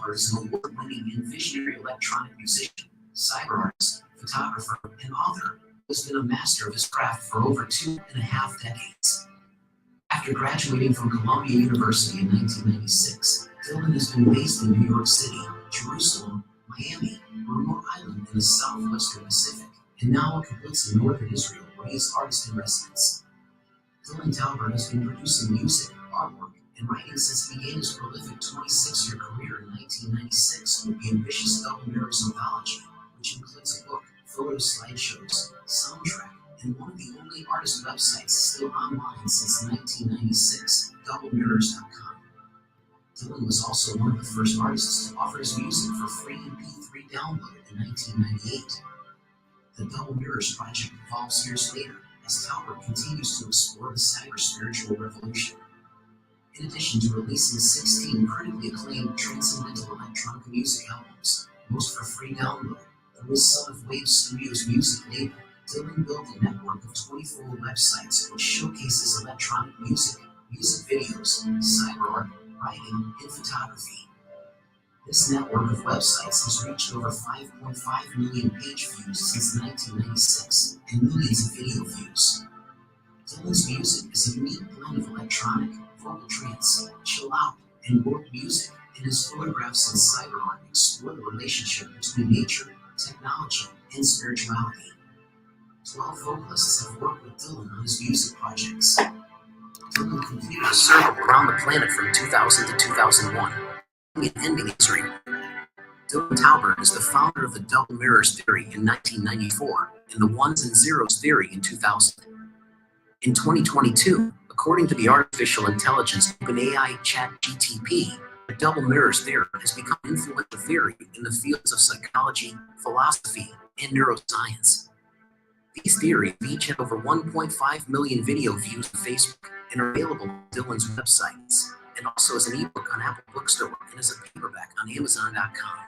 Tauber is an award-winning and visionary electronic musician, cyber artist, photographer, and author who has been a master of his craft for over 2.5 decades. After graduating from Columbia University in 1996, Dylan has been based in New York City, Jerusalem, Miami, a remote island in the southwestern Pacific, and now a kibbutz in northern Israel where he is artist in residence. Dylan Tauber has been producing music, artwork, and writing since he began his prolific 26-year career in 1996 with the ambitious Double Mirrors anthology, which includes a book, photos, slideshows, soundtrack, and one of the only artist websites still online since 1996, doublemirrors.com. Dylan was also one of the first artists to offer his music for free MP3 download in 1998. The Double Mirrors project evolves years later as Tauber continues to explore the cyber spiritual revolution. In addition to releasing 16 critically acclaimed transcendental electronic music albums, most for free download, through his Son of Wave Studios music label, Dylan built a network of 24 websites which showcases electronic music, music videos, cyber art, writing, and photography. This network of websites has reached over 5.5 million page views since 1996 and millions of video views. Dylan's music is a unique blend of electronic, vocal trance, chill out, and world music, and his photographs and cyber art explore the relationship between nature, technology, and spirituality. 12 vocalists have worked with Dylan on his music projects. Dylan completed a circle around the planet from 2000 to 2001, ending Israel. Dylan Tauber is the founder of the Double Mirrors theory in 1994 and the ones and zeros theory in 2000. In 2022, according to the artificial intelligence OpenAI ChatGPT, the Double Mirrors theory has become an influential theory in the fields of psychology, philosophy, and neuroscience. These theories each have over 1.5 million video views on Facebook and are available on Dylan's websites, and also as an ebook on Apple Bookstore and as a paperback on Amazon.com.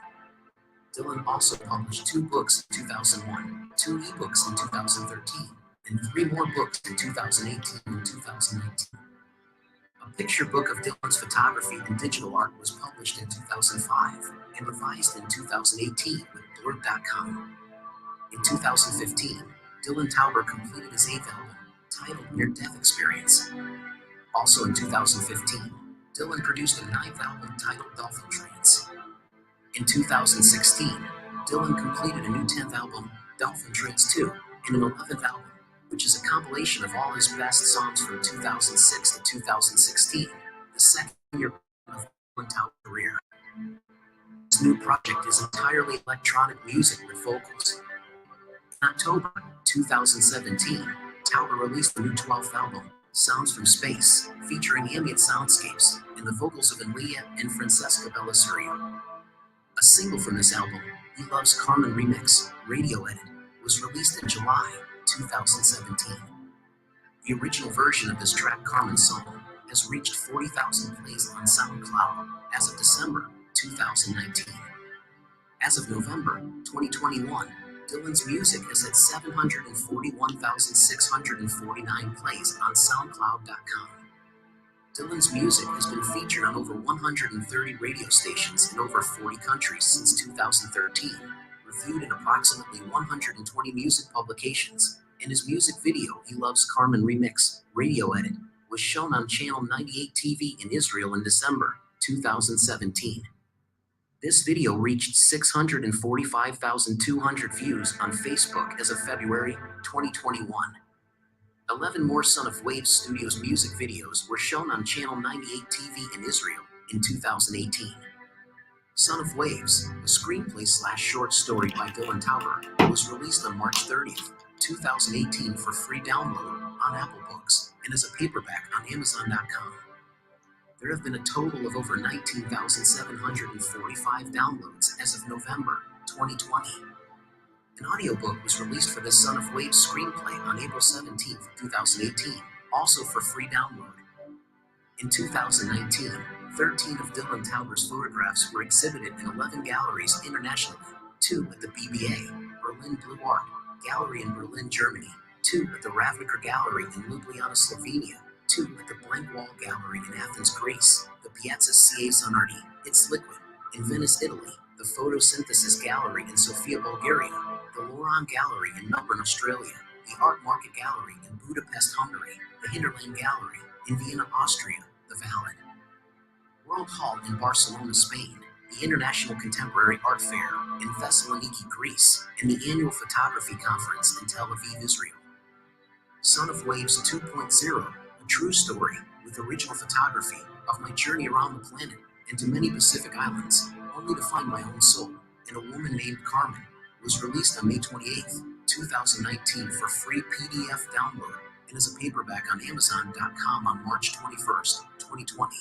Dylan also published 2 books in 2001, 2 ebooks in 2013, and 3 more books in 2018 and 2019. A picture book of Dylan's photography and digital art was published in 2005 and revised in 2018 with Blurb.com. In 2015, Dylan Tauber completed his 8th album, titled Near-Death Experience. Also in 2015, Dylan produced a 9th album titled Dolphin Trance. In 2016, Dylan completed a new 10th album, Dolphin Trance 2, and an 11th album, which is a compilation of all his best songs from 2006 to 2016, the second year of Dylan Tauber's career. This new project is entirely electronic music with vocals. In October 2017, Tauber released the new 12th album, Sounds from Space, featuring ambient soundscapes and the vocals of Enlia and Francesca Bellisario. A single from this album, He Loves Carmen Remix, Radio Edit, was released in July 2017. The original version of this track, Carmen's Song, has reached 40,000 plays on SoundCloud as of December 2019. As of November 2021, Dylan's music has had 741,649 plays on SoundCloud.com. Dylan's music has been featured on over 130 radio stations in over 40 countries since 2013, reviewed in approximately 120 music publications, and his music video, He Loves Carmen Remix, Radio Edit, was shown on Channel 98 TV in Israel in December 2017. This video reached 645,200 views on Facebook as of February 2021. 11 more Son of Wave Studios music videos were shown on Channel 98 TV in Israel in 2018. Son of Waves, a screenplay/short story by Dylan Tauber, was released on March 30th, 2018 for free download on Apple Books and as a paperback on Amazon.com. There have been a total of over 19,745 downloads as of November 2020. An audiobook was released for the Son of Wave screenplay on April 17th, 2018, also for free download. In 2019, 13 of Dylan Tauber's photographs were exhibited in 11 galleries internationally, 2 at the BBA, Berlin Blue Art Gallery in Berlin, Germany, 2 at the Ravnica Gallery in Ljubljana, Slovenia, 2 at the Blank Wall Gallery in Athens, Greece, the Piazza Ca Zanardi, It's Liquid, In Venice, Italy, the Photosynthesis Gallery in Sofia, Bulgaria, the Loran Gallery in Melbourne, Australia, the Art Market Gallery in Budapest, Hungary, the Hinterland Gallery in Vienna, Austria, the Valid World Hall in Barcelona, Spain, the International Contemporary Art Fair in Thessaloniki, Greece, and the annual Photography Conference in Tel Aviv, Israel. Son of Waves 2.0, a true story with original photography of my journey around the planet and to many Pacific islands, only to find my own soul, and a woman named Carmen, was released on May 28th, 2019 for free PDF download and as a paperback on Amazon.com on March 21st, 2020.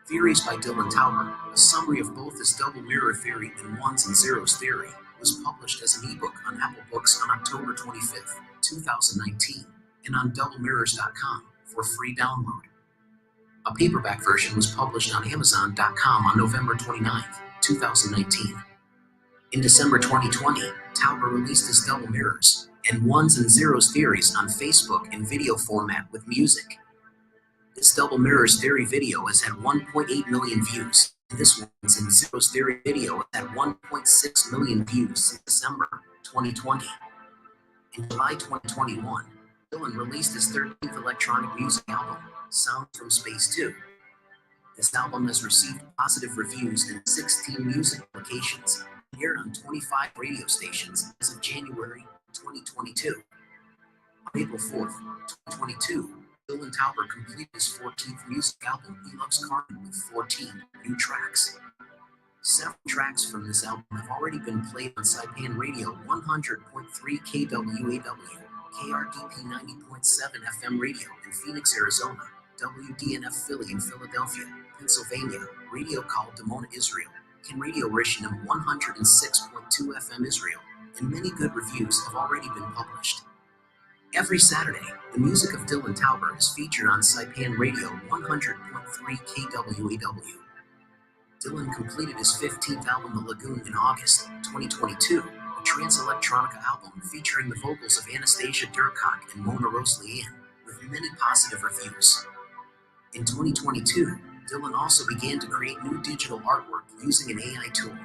Theories by Dylan Tauber, a summary of both his double mirror theory and ones and zeros theory, was published as an ebook on Apple Books on October 25th, 2019, and on doublemirrors.com for free download. A paperback version was published on Amazon.com on November 29th, 2019. In December 2020, Tauber released his Double Mirrors and Ones and Zeros theories on Facebook in video format with music. This Double Mirrors theory video has had 1.8 million views. This Ones and Zeros theory video has had 1.6 million views since December 2020. In July 2021, Dylan released his 13th electronic music album, Sounds from Space 2. This album has received positive reviews in 16 music locations and aired on 25 radio stations as of January 2022. On April 4th, 2022, Dylan Tauber completed his 14th music album, He Loves Carmen, with 14 new tracks. Several tracks from this album have already been played on Saipan Radio 100.3 KWAW, KRDP 90.7 FM radio in Phoenix, Arizona, WDNF Philly in Philadelphia, Pennsylvania, Radio Call Dimona, Israel, Ken Radio Rishinam 106.2 FM Israel, and many good reviews have already been published. Every Saturday, the music of Dylan Tauber is featured on Saipan Radio 100.3 KWAW. Dylan completed his 15th album, The Lagoon, in August 2022, a trans-electronica album featuring the vocals of Anastasia Durkok and Mona Roslian, with many positive reviews. In 2022, Dylan also began to create new digital artwork using an AI tool.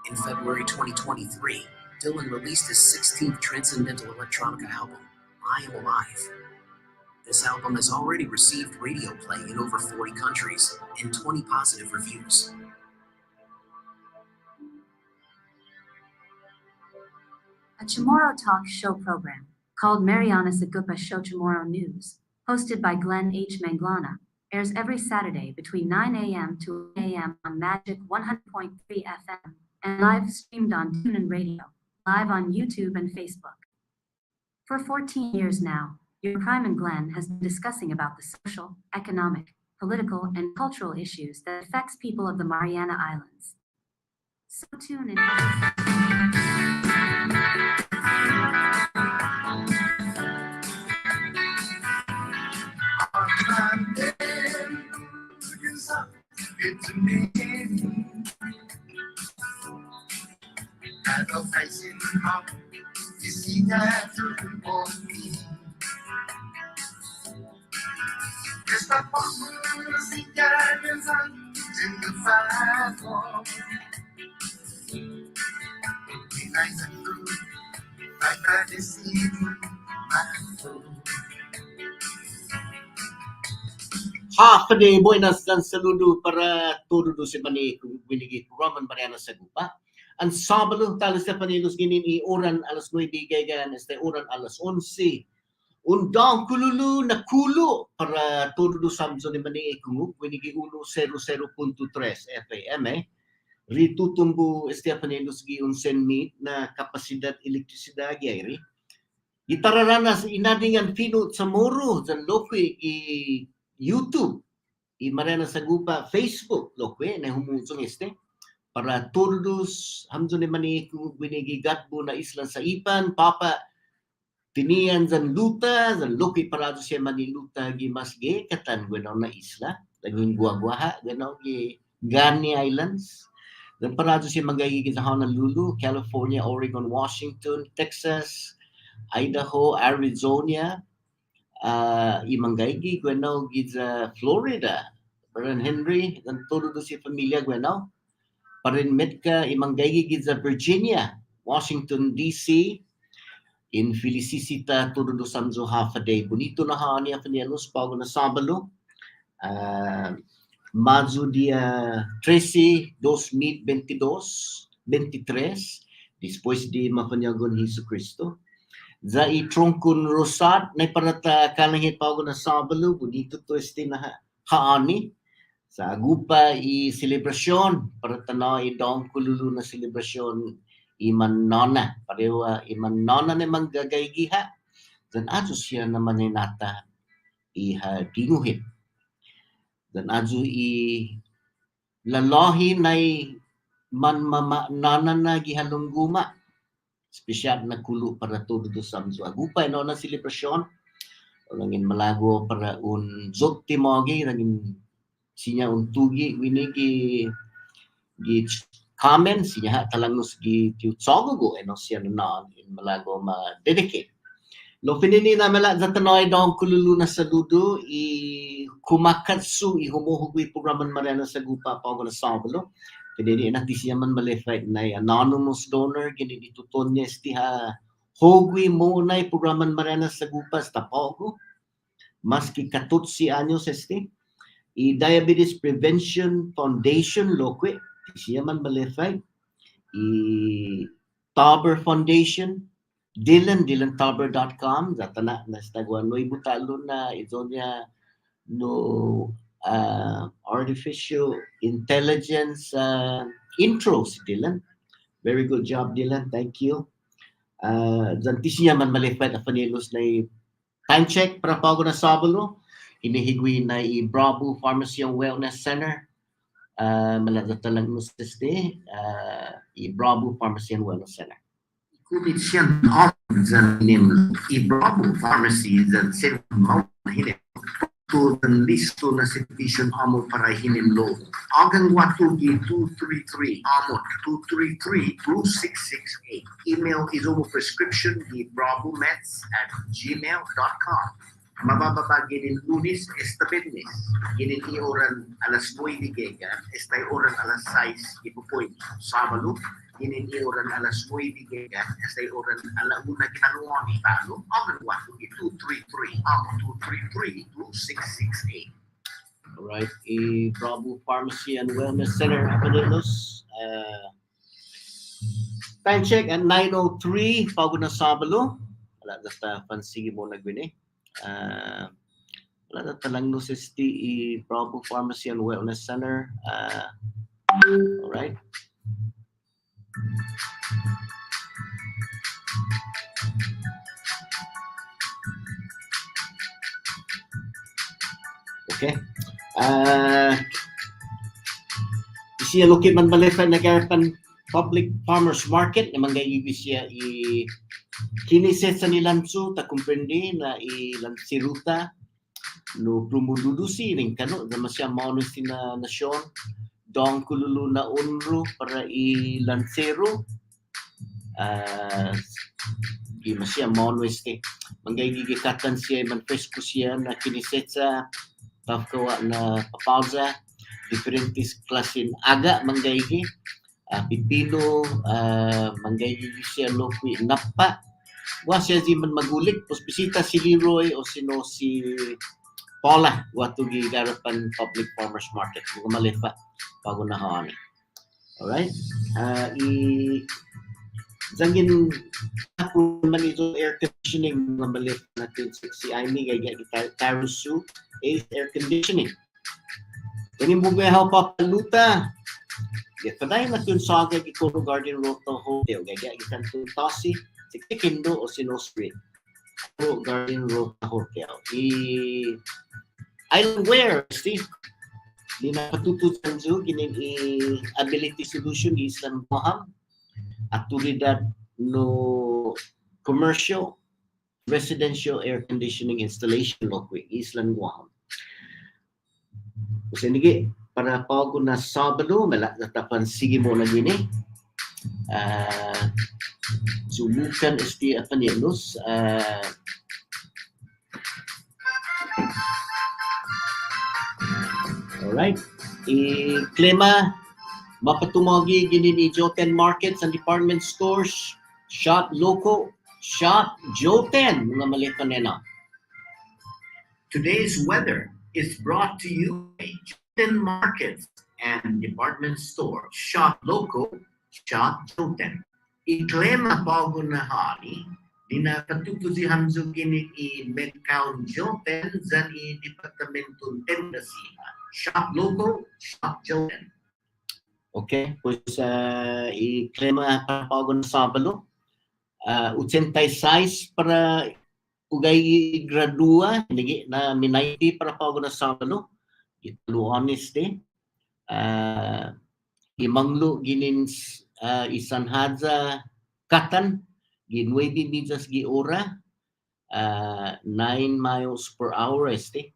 In February 2023, Dylan released his 16th transcendental electronica album, I Am Alive. This album has already received radio play in over 40 countries and 20 positive reviews. A Chamorro talk show program called Marianas Agupa Show Chamorro News, hosted by Glenn H. Manglana, airs every Saturday between 9 a.m. to 8 a.m. on Magic 100.3 FM and live streamed on TuneIn Radio, live on YouTube and Facebook. For 14 years now, your Prime and Glenn has been discussing about the social, economic, political, and cultural issues that affects people of the Mariana Islands. So tune in. Half a day, buenas dan saludo para todo do semani kung binigi programan Marianas Agupa. Ang Sabado talas na panilos ginin i oran alas 9 gaygan este oran alas 11. Undang kululu na kulo para todo do samso ni mani kung binigi 100.3 FM Rito tumbu este panilos gi unsen meet na kapasidad elektrisidad gyari. Itararanas inadingan finot sa moro sa lokwe i YouTube, y Marianas Agupa Facebook, lokwe na humusong este para todos hamzo ni mani kung binigigat mo na isla sa ipan papa tinian zan luta zan lokwe parado siya maniluta gi masge katan gwenaw na isla lagun guagwaha gwenaw gi Gani Islands dan parado siya magayigit sa Honolulu, California, Oregon, Washington, Texas, Idaho, Arizona, imangaygi gwenaw giza Florida, Baron Henry, dan todo do si familia gwenaw. parinmet ka imang gaygigid sa Virginia, Washington DC, in Felicita todo do Sanzo half a day. Bonito na haani ang Fanielos pago na Sabado. Marzo dia 13, 2022, 23, después de mapanyagon Hesus Cristo. Za itrongkun rosad na parata kalangit pago na Sabado. Bonito to este na haani. Sa Agupa i selebrasyon para tanaw i daong kululu na selebrasyon iman nona parewa iman nona na manggagaygiha dan ato siya naman ni nata iha dinguhin dan ato i lalahi na man mama nana na gihalungguma espesyal na kulo para todo do Samso Agupa no na selebrasyon langin malago para un zot timogi langin sinya untugi winigi gi comment sinya talang nus gi tiutsogo eno siya na in malago ma dedicate lo pinini na mala zatanoy dong kululu na saludo i kumakatsu i humuhugui programan Marianas Agupa pa ko na sablo pinini na siya man malefait na anonymous donor gini dituton niya istiha hugui mo na programan Marianas Agupa sta pago maski 14 anyos i Diabetes Prevention Foundation Loque, siya man malefay, i Taber Foundation, dylantaber.com, zatana na stagwa no ibutalo na ito niya no artificial intelligence intro si Dylan. Very good job Dylan, thank you. Zanti siya man malefay na Fanielos na time check para pago na Sabado. Hinihigwi na i Bravo Pharmacy and Wellness Center. Malagatalang nusiste i Bravo Pharmacy and Wellness Center. Kupit siya sa nim i Bravo Pharmacy sa sirmaw na hinim. Tutan listo na servicio amo para hinim lo. Agang watugi 233 amo 233-2668. Email is over prescription di bravomeds@gmail.com. Mabababa ginin lunes esta viernes ginin oran alas 9 gigan esta oran alas 6 ipupoy Sabado ginin oran alas 9 gigan esta oran ala una ginanuan talo agan wato 233-233-2668. Alright, Bravo Pharmacy and Wellness Center Apanilos. Time check at 9:03 pago na Sabado. Wala na pansigi mo nagwini. Wala na talang nusesti i Bravo Pharmacy and Wellness Center. Alright. Okay. Siya lokit man balefa nagarapan public farmers market na manggayibis siya i kiniset sa nilanso ta kumprendi na ilansiruta no prumududusi ring kano na masya maono sina nasyon dong kululu na unro para ilansero di masya maono manggayigikatan siya man fresco siya na kiniset sa tafkawa na papausa diferentes klasin aga manggayigi pipino manggayigi siya lokwi napa wa siya di man magulik pos bisita si Leroy o sino si Paula wato gigarapan public farmers market kung malifa bago na haani. Alright, zangin ako man ito air conditioning na malif natin si Amy gaya Tarusu air conditioning kani mo may help up luta ya taday na tun saga Icoro Garden Roto Hotel gaya gikan tun tasi si Kindo o si No Street Garden Roto Hotel Islandware Steve di na patututan so kinin ability solution di Island Moham aturidad no commercial residential air conditioning installation lokwi Island Guam. Usinigi para pago na Sabado mala natapan sige mo na gini. Sumukan esti Apanilos alright. Klima Mapatumagi gini ni Joten Markets and Department Stores, Shop Local, Shop Joten, mga malito nena. Today's weather is brought to you by Joten Markets and Department Store, Shop Local, Shop Joten. I-klema pago na hani, dina katutuzihan zo gini i-Medcount Joten zan i-Departamentong Tendasiha, Shop Local, Shop Joten. Okay, pues i-klema para pago na Sabado. 86 para ugay gradua, hindi na minayti para pago na Sabado. Ito honesty. Imanglo ginin isan hadza katan ginwedi midas gi ora 9 miles per hour este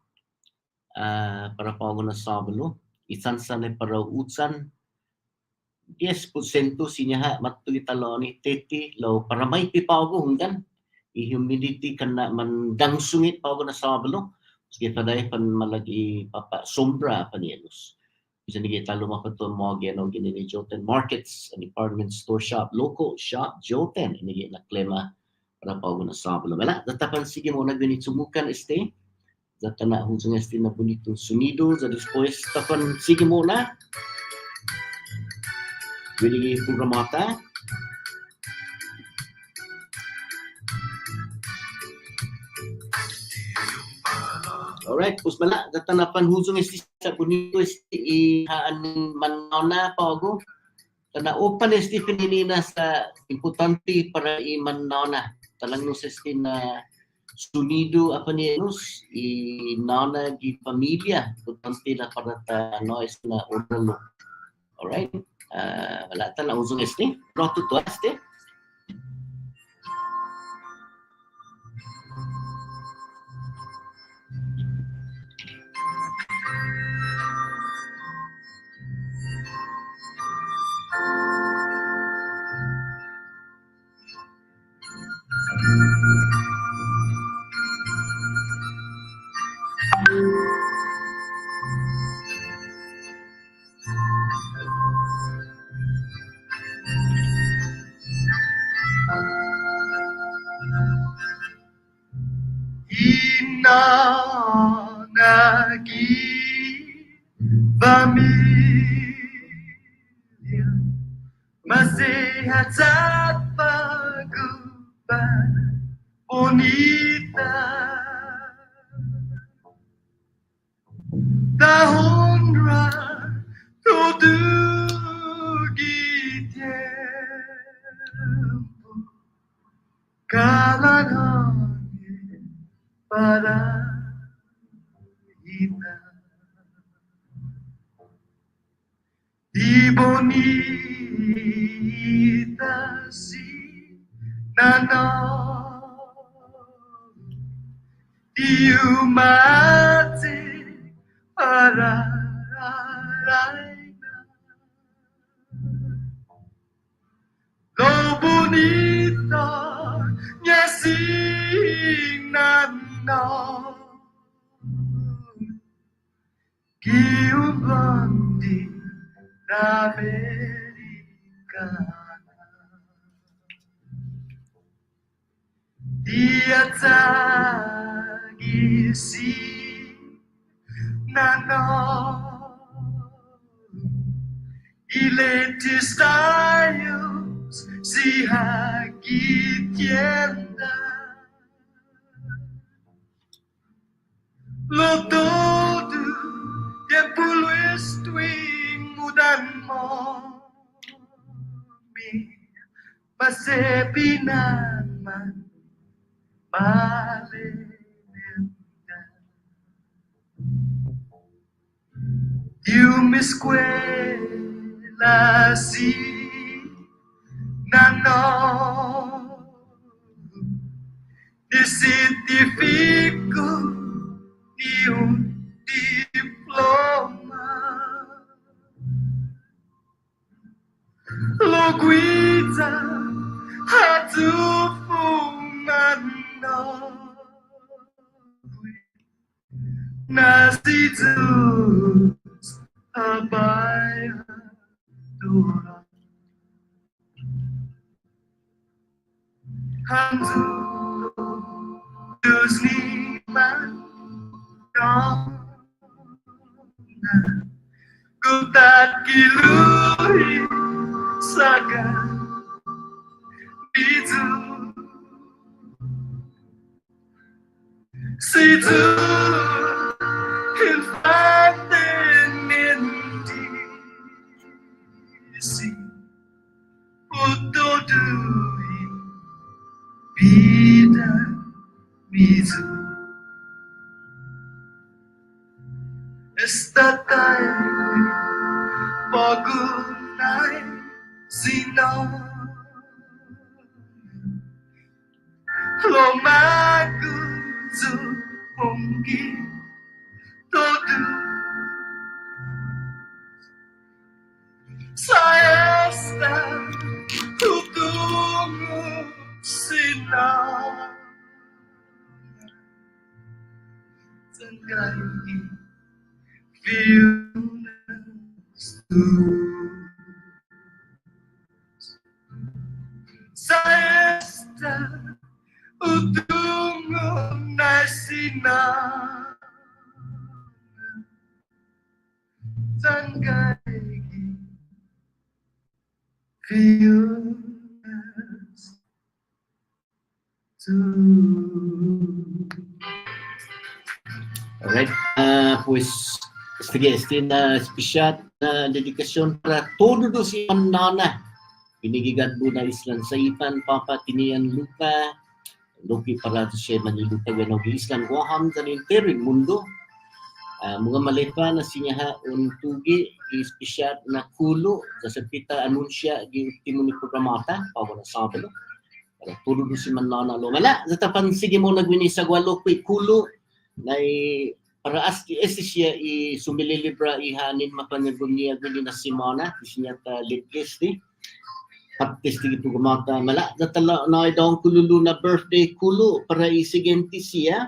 para pago na Sabado. Isan sanay para utsan 10% sinya matuloy taloni 30 low para may pipago hunggan i-humidity kana mandang sungit pago na Sabado sige paday pan malagi papa sombra panielos bisa nigi talo makato mo geno gini Joten Markets and Department Store Shop Local Shop Joten nigi na klema para pago na Sabado mala datapan sige mo nagani sumukan este datana husung este na bonito sonido za después tapan sige mo na Willie Programata. Alright, pues mala, datanapan huzong esti sa bonito esti ihaan mannauna pago. Kana open esti pinilina sa importante para i-mannauna. Talang esti na sunido apa nilos i-nauna di pamilya. Importante na para ta noise na oralo. Alright. Wala lang usong este. Pronto to este. Inanagi familia masehat at pagubad bonita dahon ra tudugi tiempo kalangan para ina di bonita si nano di umate para raina lo bonita niya si nano Giublan di Americana Diatagi si Nano Iletis tayos si Hagitienda Lo todo tiempo lo estoy mudando mi pasepinaman malenenda Dio mi escuela si nano desertifico di un diploma lo guida a tu fumando nasitus abaya Hantu Dusniman Ku tak kilui Saga Itu Situ Infatin Indisi Utodui Bida Mizu Estatai Pagunay Sino Lomaguzu Pongi Todo Saya está Tutungu Sina Tengah Saya está Utungu Nasina Tengah Alright, pues sige, na espesyal na dedikasyon para todo do si Manana. Pinigigad mo na Islan sa ipan, Papa Tinian Lupa, Loki para siya manilupa ng Islan Waham sa interin mundo. Mga malepa na sinyaha untugi, espesyal na kulo, sa sapita anunsya, giultimo ni programata, Papa na Sabalo. Para todo do si Manana Lomala. Sa tapan, sige mo nagwini sa Guadalupe kulo, na para siya sumililibra ihanin mapanagbunya guli na simana siya ta litkes ni tapos dito gumata mala datala na daw kululu na birthday kulo para isigenti siya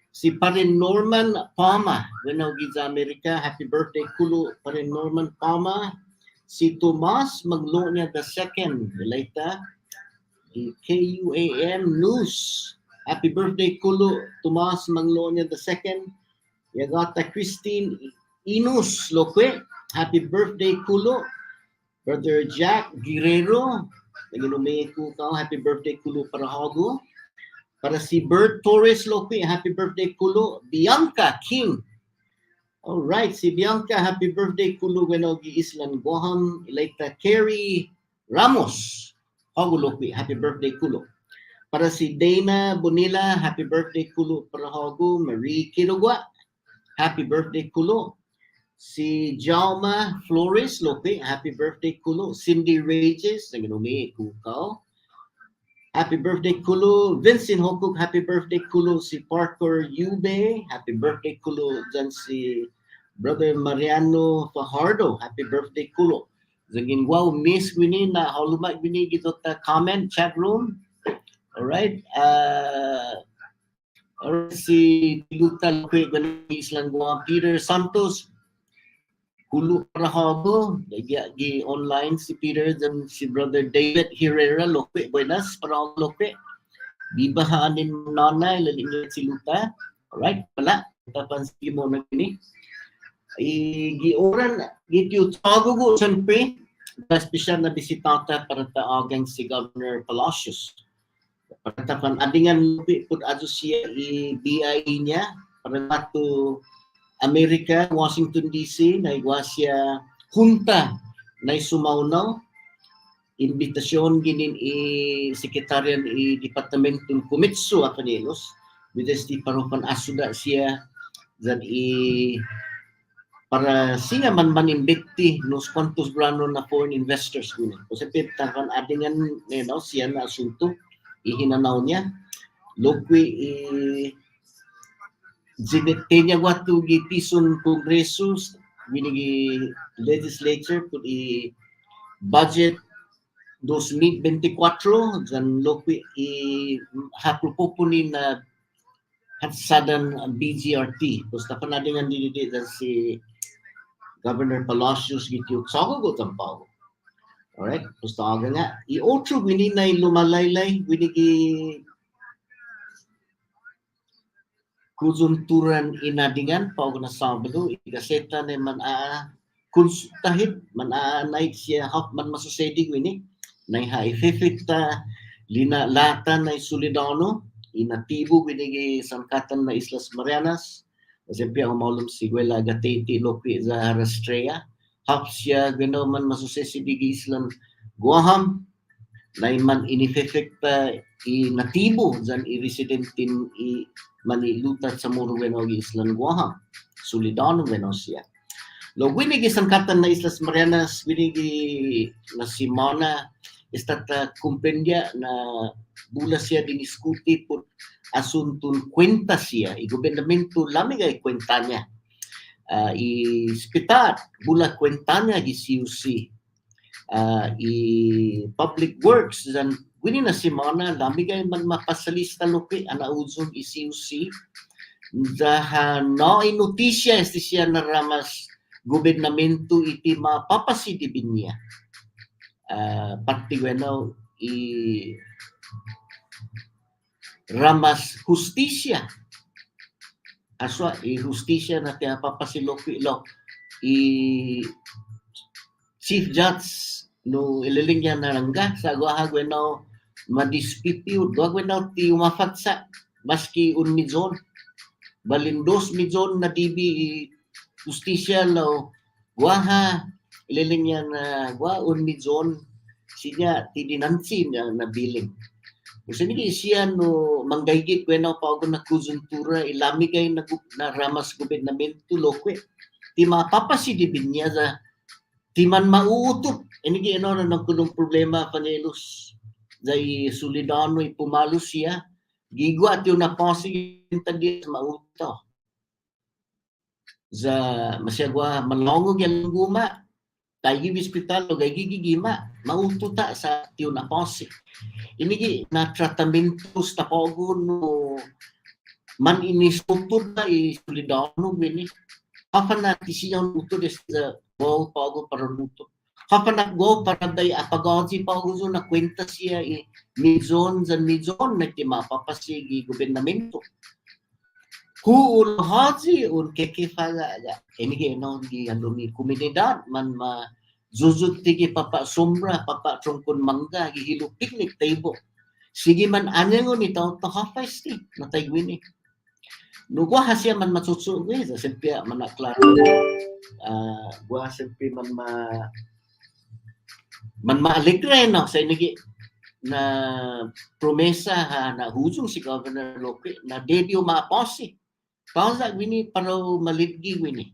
si Parin Norman Palma when sa Amerika. Happy birthday kulo Parin Norman Palma. Si Tomas maglo niya the second later KUAM News. Happy birthday kulo Tomas Manglonia II. Yagata Christine Inus Loque. Happy birthday kulo Brother Jack Guerrero. Naginumay ko ka. Happy birthday kulo para Hago. Para si Bert Torres Loque. Happy birthday kulo Bianca King. Alright, si Bianca, happy birthday kulo Wenogi Islan Goham. Ilaita Kerry Ramos. Hago Loque. Happy birthday kulo. Para si Dana Bonilla, happy birthday kulo para Hago. Marie Kirugwa, happy birthday kulo. Si Jalma Flores Lope, happy birthday kulo. Cindy Rages, naginumi kukaw. Happy birthday kulo. Vincent Hokuk, happy birthday kulo. Si Parker Ube, happy birthday kulo. Dyan si Brother Mariano Fajardo, happy birthday kulo. Zagin wow, miss Winnie na halumak Winnie gito ta comment chat room. Alright, si Luta Loque Islan Guam Peter Santos Hulu Rahago gi online si Peter dan si Brother David Herrera Loque buenas para Loque bibahaanin nanay lalim si Luta. Alright, pala tapansin mo na gini gi oran gitu tago go siyempre special na bisitata para taagang si Governor Palacios. Pagkatapan adingan lupi pud adto siya i-BI niya para to Amerika, Washington DC, na siya junta na sumaunaw invitasyon ginin sekretarian departamentong Kumitsu at Panelos with the parupan asuda siya dan para siya man imbikti nos quantos grano na foreign investors gini. Kasi pagkatapan adingan siya na asunto ihinanaw niya lokwi zinetenya watu gitison kongreso winigi legislature put budget 2024 dan lokwi hapropopunin na hatsadan BGRT basta panadingan dili dan si Governor Palacios gityo sago go tampaw. Alright, pustaga nga. I-otro gini na lumalaylay, winigi kuzunturan inadingan, pao na Sabado, igaseta na man konsultahit, man naik siya, hap man masusedi gini, na ha-ifefekta, lina lata na Solidano, inatibo winigi sangkatan na Islas Marianas, siyempre ang maulong sigwela gatiti lopi za Rastrea, hap siya gano man masusesi di Islan Guaham, na man inifefekta natibo zan i-residentin manilutat sa muro weno Islan Guaham, Solidano weno siya. Lo winigi sangkatan na Islas Marianas, winigi na simana, istata kumpenya na bula siya diniskuti por asuntun kwenta siya, i-gobernamento lamig ay kwenta niya. I-spitat, bula kwenta niya di CUC. I-public works, dan wini na simana, lamig ay man mapasalista loki, anauzon i-CUC. Dahan no inotisya esti siya na ramas gobernamento iti mapapasidibin niya. Pati bueno ramas justisya. Aswa justisya na tiya papasiloki lo chief judge no ililingya na langga sa guaha bueno madispute bueno ti umafatsa maski un milyon balin 2 milyon na dibi justisya lo guaha ililing yan na gua un milyon siya tidinansi niya na biling. Kasi nigi siya no manggaygit bueno pa ako na kuzuntura ilamigay na ramas gobernamento lokwe ti mapapasidibin niya sa ti man mauutop inigi ano na nagkulong problema panelos dai Solidano ipumalo siya gigwa ti una posig tadi mauto za masyagwa malongog yan guma tayo hospital o gigigima maututa sa tiyo na posi. Inigi na tratamentos na pogo no man inisutod na Solidano bini. Kapan na tisiyang utod sa go pogo para luto. Kapan na go para day apagozi pogo na kwenta siya milyon na ti mapapasigi gobernamento. Kung haji un kekifaga inigi no di alumi komunidad man ma zuzut tigi papa sombra papa trungkon mangga gihilo picnic table sige man anyangon ito to hafes ti na taygwini no gwa hasya man matsutsu we sa sempia man klaro gwa sempi man maalegre no sa inigi na promesa na hujung si Governor Lope na debut maaposi pausa gwini para malidgi gwini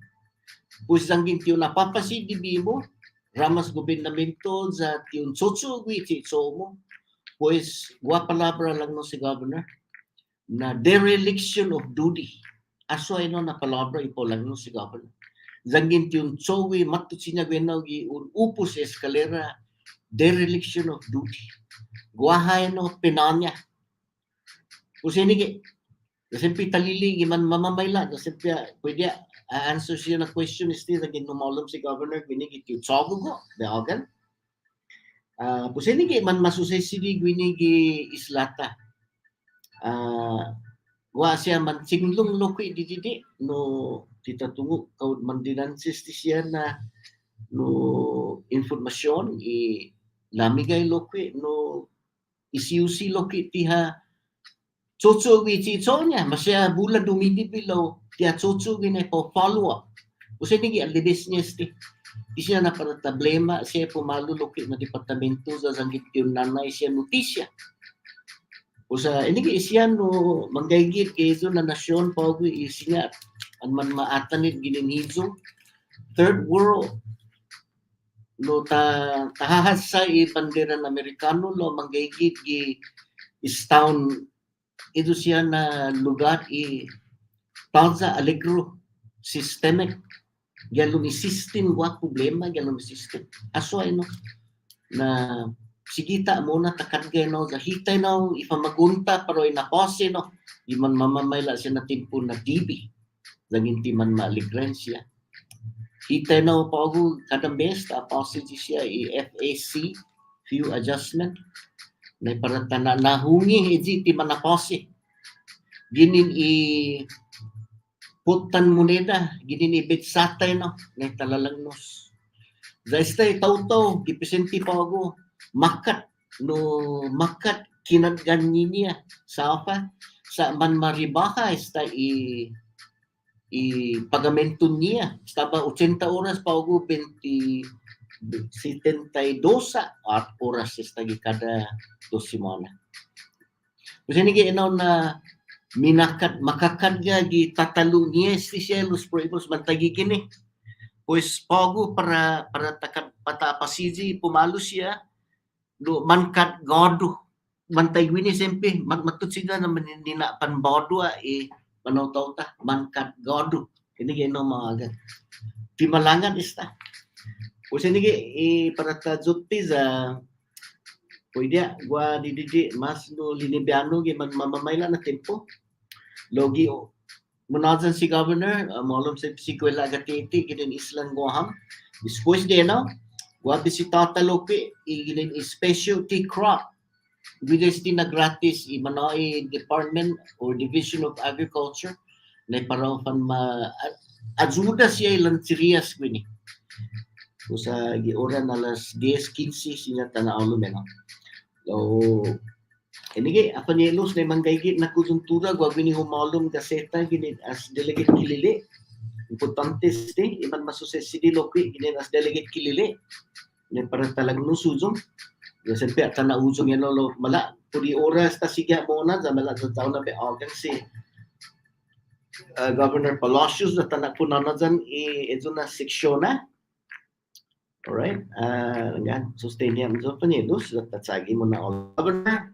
pues zanggin tiyo napapasidibi mo ramas gobernamento za tiyon tsotso gwiti so mo pues gua palabra lang no si Governor na dereliction of duty aso ay no na palabra ipo lang no si Governor zanggin tiyon tsowi matutsinya gwena gi upos eskalera dereliction of duty guahay no pinanya pues inigi kasi talili iman mamamayla kasi pwede answer siya na question is still again numalom si Governor winigi ti tsogo go beogan pues inigi man masusesidi winigi islata wa siya man singlong loki didi no titatungo kaud man dinansis ti siya na no informasyon lamigay loki no isiusi loki tiha tsotso wichi tsonya masya bula dumidi below tiya tsotso gine po follow up usa nigi alibis niya sti siya na para problema siya pumalo loki na departamento sa zanggit yung nanay siya notisya usa inigi siya no manggaygit kezo na nasyon pawgi isinya an man maatanid gininhizo third world no tahahas sa bandera ng Amerikano lo manggaygit gi is town ito siya na lugar pausa alegro systemic galong system wa problema galong system aso ay no na sigita mo na takadgay no sa hitay no ifamagunta pero inapose no di man mamamayla siya na timpo na DB langin ti man maaligren siya itanaw pa ako kadang best apostle siya FAC few adjustment na para nahungi ti manaposi ginin putan moneda ginin betsatay no na talalangnos Zaistay tawtaw gipresenti pa ako makat kinadgan niya sa manmaribaha esta pagamento niya. Estaba 80 oras pa ako 72 at oras esta kada 2 semana. Kasi nigi inaw na makakadga gi tatalo niya siya los proibos mantagi kini. Pues pago para patapasiji pumalo siya do mankat godo mantay gwini sempe matut sila na manina panbodo manautaw ta mankat godo ini gino mga timalangan ista pues ini para ta jutti za pwede gua didi mas no linibiano gi mamamayla na tempo logi Munazan si Governor, malam sa psikwela agatiti, ginin islang goham. Después de no, gua bisitata loke, ginin specialty crop. Gides din na gratis, manoi Department or Division of Agriculture, na parang ajuda siya ilang sirias gwini. So sa gioran alas 10:15 siya tanao lumeno. So, Enige, apa ni elus na manggaygit na kujuntura gwa gini humalom gaseta gini as delegate kilili. Importante ste iman masuses sidi lokwi gini as delegate kilili. Ni para talag nusuzong. Ya sempe atana uzong yan lo mala pudi oras ta siga mona za mala sa taon na be agang si Governor Palacios na tanak po nanadyan ezo na seksyon na. Alright, yan, sustain niya mo pa niya elus at tatsagi mo na all. Governor,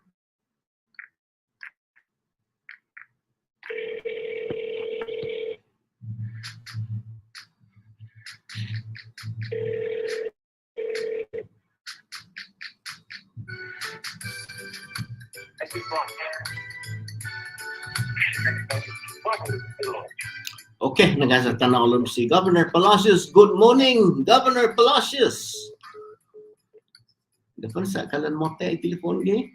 okay, nagasatan na ulit si Governor Palacios. Good morning, Governor Palacios. Dapat sa kalan mo tayo telepon gay?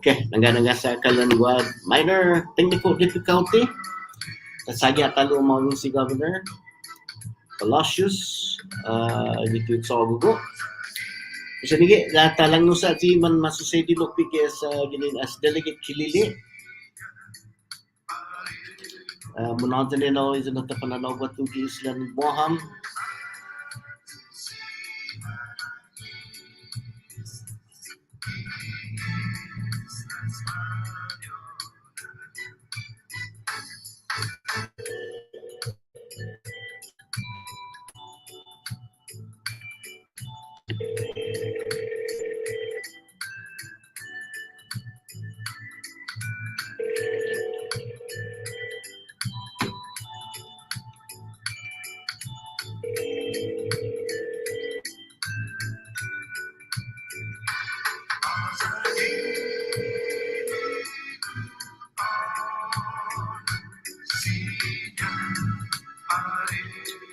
Okay, nangga sa kalanwag minor technical difficulty. Tasagya talo mo si Governor Palacios dito sa gugo. Kasi nige talang no sa ti man masusedi lokpi sa ginin as delegate kilili. Munadali na izo na tapananaw ba ito islan Boham.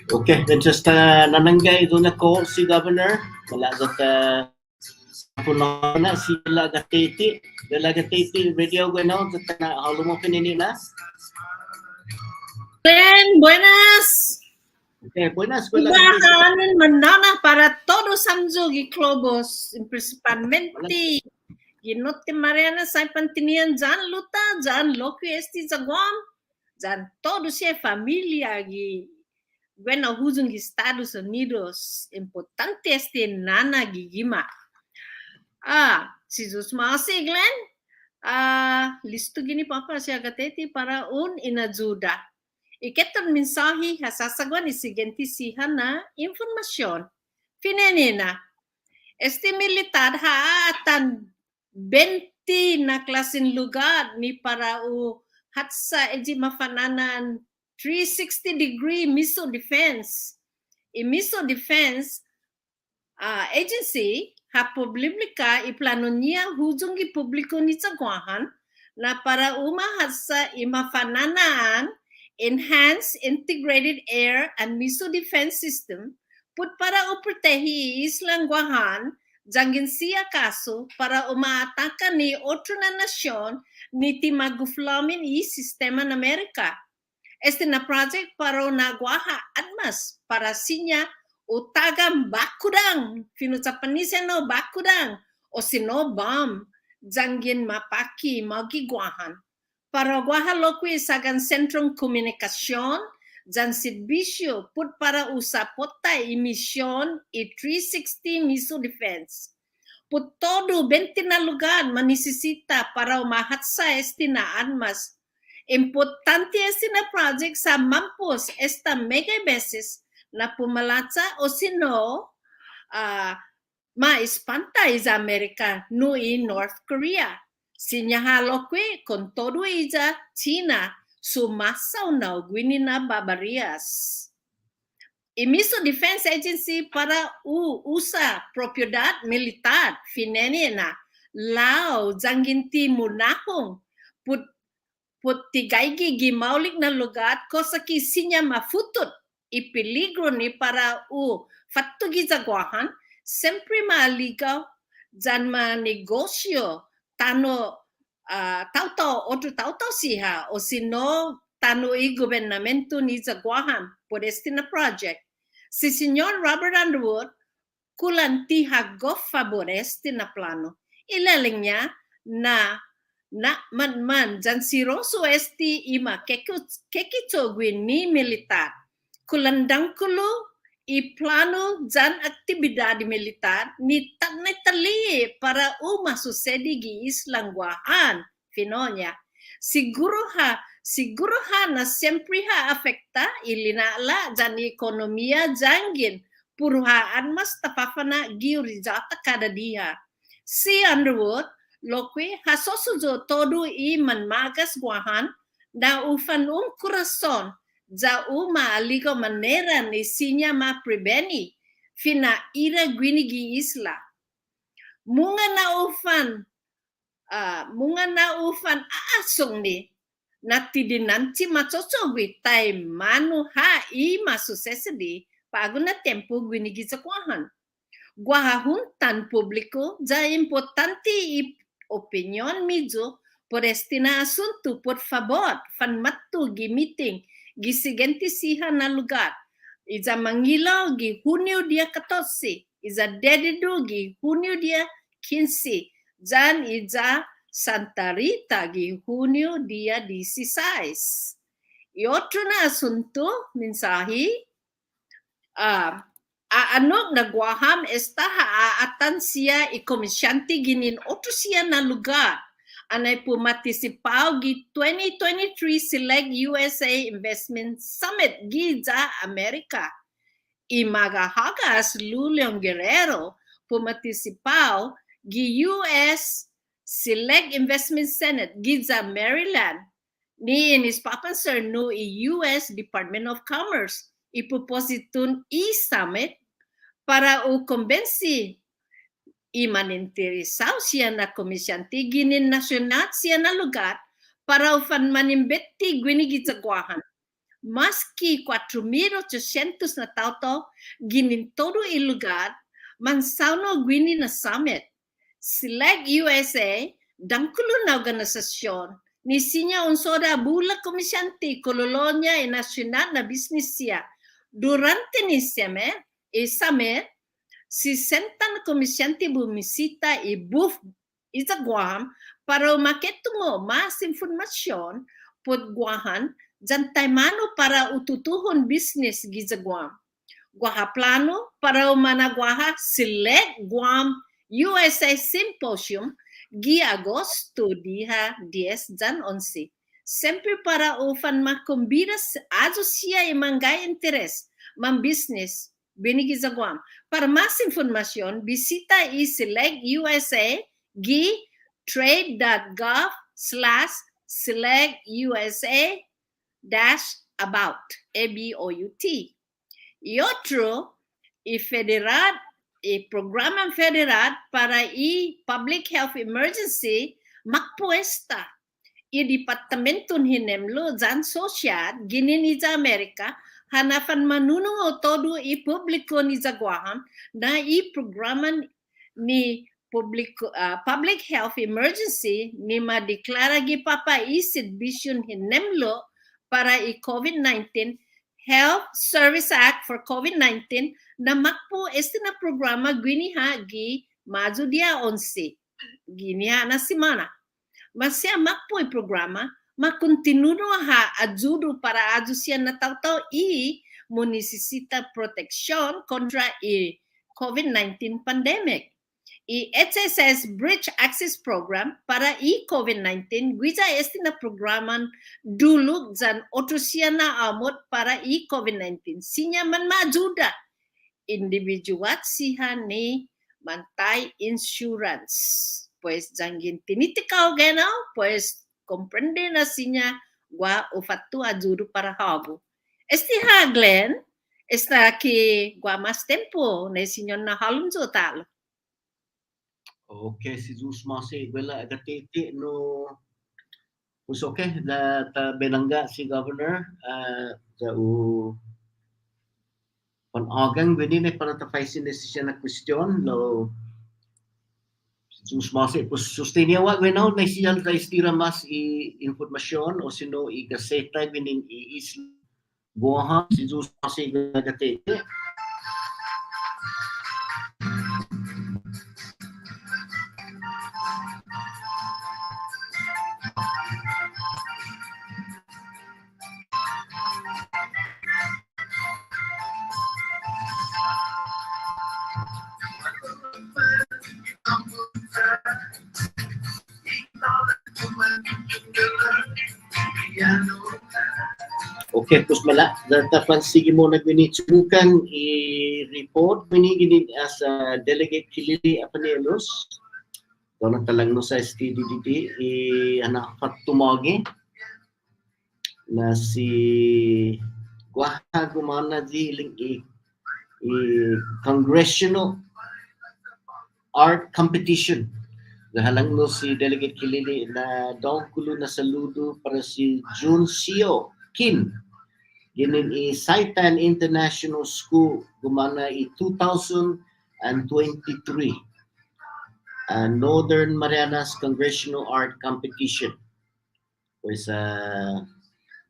Okay, then just nananggay doon ako si Governor. Wala puno na si Lagatiti. Lagatiti, radio ko na. Halo mo pinini na. Buenas. Okay, buenas. Bakanin manana para todos Sanzo Giklobos, principalmente Ginote Marianas ay pantinian dyan luta, dyan loki esti zagwam, dyan todos siya familia gi bueno, huzung Estados Unidos, importante este nana gigima. Si Zusmasi Glenn, listo gini papa siya gateti para inajuda. Iketon mensahe hasasagwan isigenti sihan na informasyon. Finenina, este militar haatan 20 na klasin lugar ni para hatsa eji mafananan 360-degree missile defense. Missile defense agency publika iplano niya hujungi publiko ni Sagwahan na para hatsa imafananaan enhanced integrated air and missile defense system put para uprotehi islang Guahan jangin siya kaso para umaataka ni otro na nasyon ni timaguflamin sistema ng Amerika. Este na project para nagwaha admas para sinya utagam bakudang finutsapanisen no bakudang o sino bomb jangin mapaki magigwahan para gwaha lokwi sagan sentrong komunikasyon jan serbisyo put para usapota emisyon 360 missile defense put todo 20 na lugar manisisita para umahatsa este na admas. Importante este na project sa mampus esta mega beses na pumalatsa o sino maispanta sa Amerika no in North Korea. Sinyahalo kwe con todo iza China sumasaw na gwini na babarias. Missile Defense Agency para usa propiedad militar finene na lao janginti munahong put tigaygi gimaulik na lugar kosa ki sinya mafutut ipeligro ni para fattugi Sagwahan sempre maaligaw jan manegosyo tano tao otro tao siha o sino tano i gobernamento ni Sagwahan por este na project. Si Señor Robert Underwood kulanti hagof favoreste na plano. Ilaling niya na man jan siroso este ima kekitsogwin ni militar. Kulandang kulo i plano jan aktibidad militar ni tali para masusedi gi islang Guahan finonya. Siguro ha na siyempre afekta ilinala jan ekonomiya jangin puruhaan mas tapafana giurizata kada dia. Si Underwood lokwe hasosuzo todo i manmagas Guahan na ufan kurason za maaligaw manera ni sinya mapreveni fina ira gwinigi isla. Munga na ufan aasong ni natidinanti matsotsogi tay manu masusesedi pago na tempo gwinigi sa Guahan. Guahahuntan publiko za importante opinion medyo por este na asunto por favor fan mattu gi meeting gisigenti siha na lugar. Iza Mangilaw gi Hunyo dia 14, iza Dedido gi Hunyo dia 15, jan iza Santa Rita gi Hunyo dia 16. Otro na asunto, mensahe, na Guaham esta haatan siya ikomisyante ginin otro siya na lugar. Anay pumatisipaw gi 2023 Select USA Investment Summit gi sa Amerika. Imagahagas Luleong Guerrero pumatisipaw gi US Select Investment Senate gi sa Maryland. Ni inispapansar no US Department of Commerce ipupositun summit para kumbensi imaninteresaw siya na komisyante ginin nasyonat siya na lugar para ufan manimbetti gwinigi sa Guahan. Maski 4,800 na tao ginin todo ilugar mansauno gwini na summit. Select USA dangkulo na organisasyon ni sinya unsoda bula komisyante kololonya e nasyonal na business siya. Durante ni summit, si sentan komisyante bumisita sa Guam para umaketungo mas informasyon pod Guahan Jan taymano para ututuhon business giza Guam. Guaha plano para managwaha select Guam USA Symposium gi Agosto diha 10 jan 11. Sempre para ufan makombidas ajo siya imangay interes man business binigi sa Guam. Para mas informasyon, bisita i-select USA gi trade.gov/select USA about ABOUT. Y otro, programa federal para public health emergency magpuesta. Departamento hinemlo dyan social ginini sa Amerika hanafan manunong todo publiko ni Zaguaham na programa ni public health emergency ni madeklara gipapa servisyon hinemlo para COVID-19 Health Service Act for COVID-19 na makpo na programa giniha gi majo dia 11 giniha na semana. Masya makpo programa makontinuno ha ajudo para aju siya na taw-taw mo necesita protection kontra COVID-19 pandemic. HSS Bridge Access Program para COVID-19 guija na programan dulu dan otusia na amot para COVID-19 sinya man majuda individuat siya ni mantay insurance pues jangin tinitikaw genau pues comprende na sinya gua ufatu ajudo para hago Glenn esta ki gua mas tempo na sinyo na halunjo talo. Okay, si Zeus Masi, wala agatiti no was okay da ta benangga si governor sa panagang gini na para ta faisin siya na question no Zeus Masi pues sustenia wa bueno na siya ta istira mas informasyon o sino i gaseta gini is buha si Zeus Masi agatiti. Okay, terus mala datapan sige mo nagminitsubukan i-report gini as delegate Kilili Apanelos doon talang no sa STDDD anak tumagi na si Guaha gumana di congressional art competition. Gahalang no si delegate Kilili na daw kulo na saludo para si Junsio Kim ginin Saitan International School gumana 2023 Northern Marianas Congressional Art Competition pues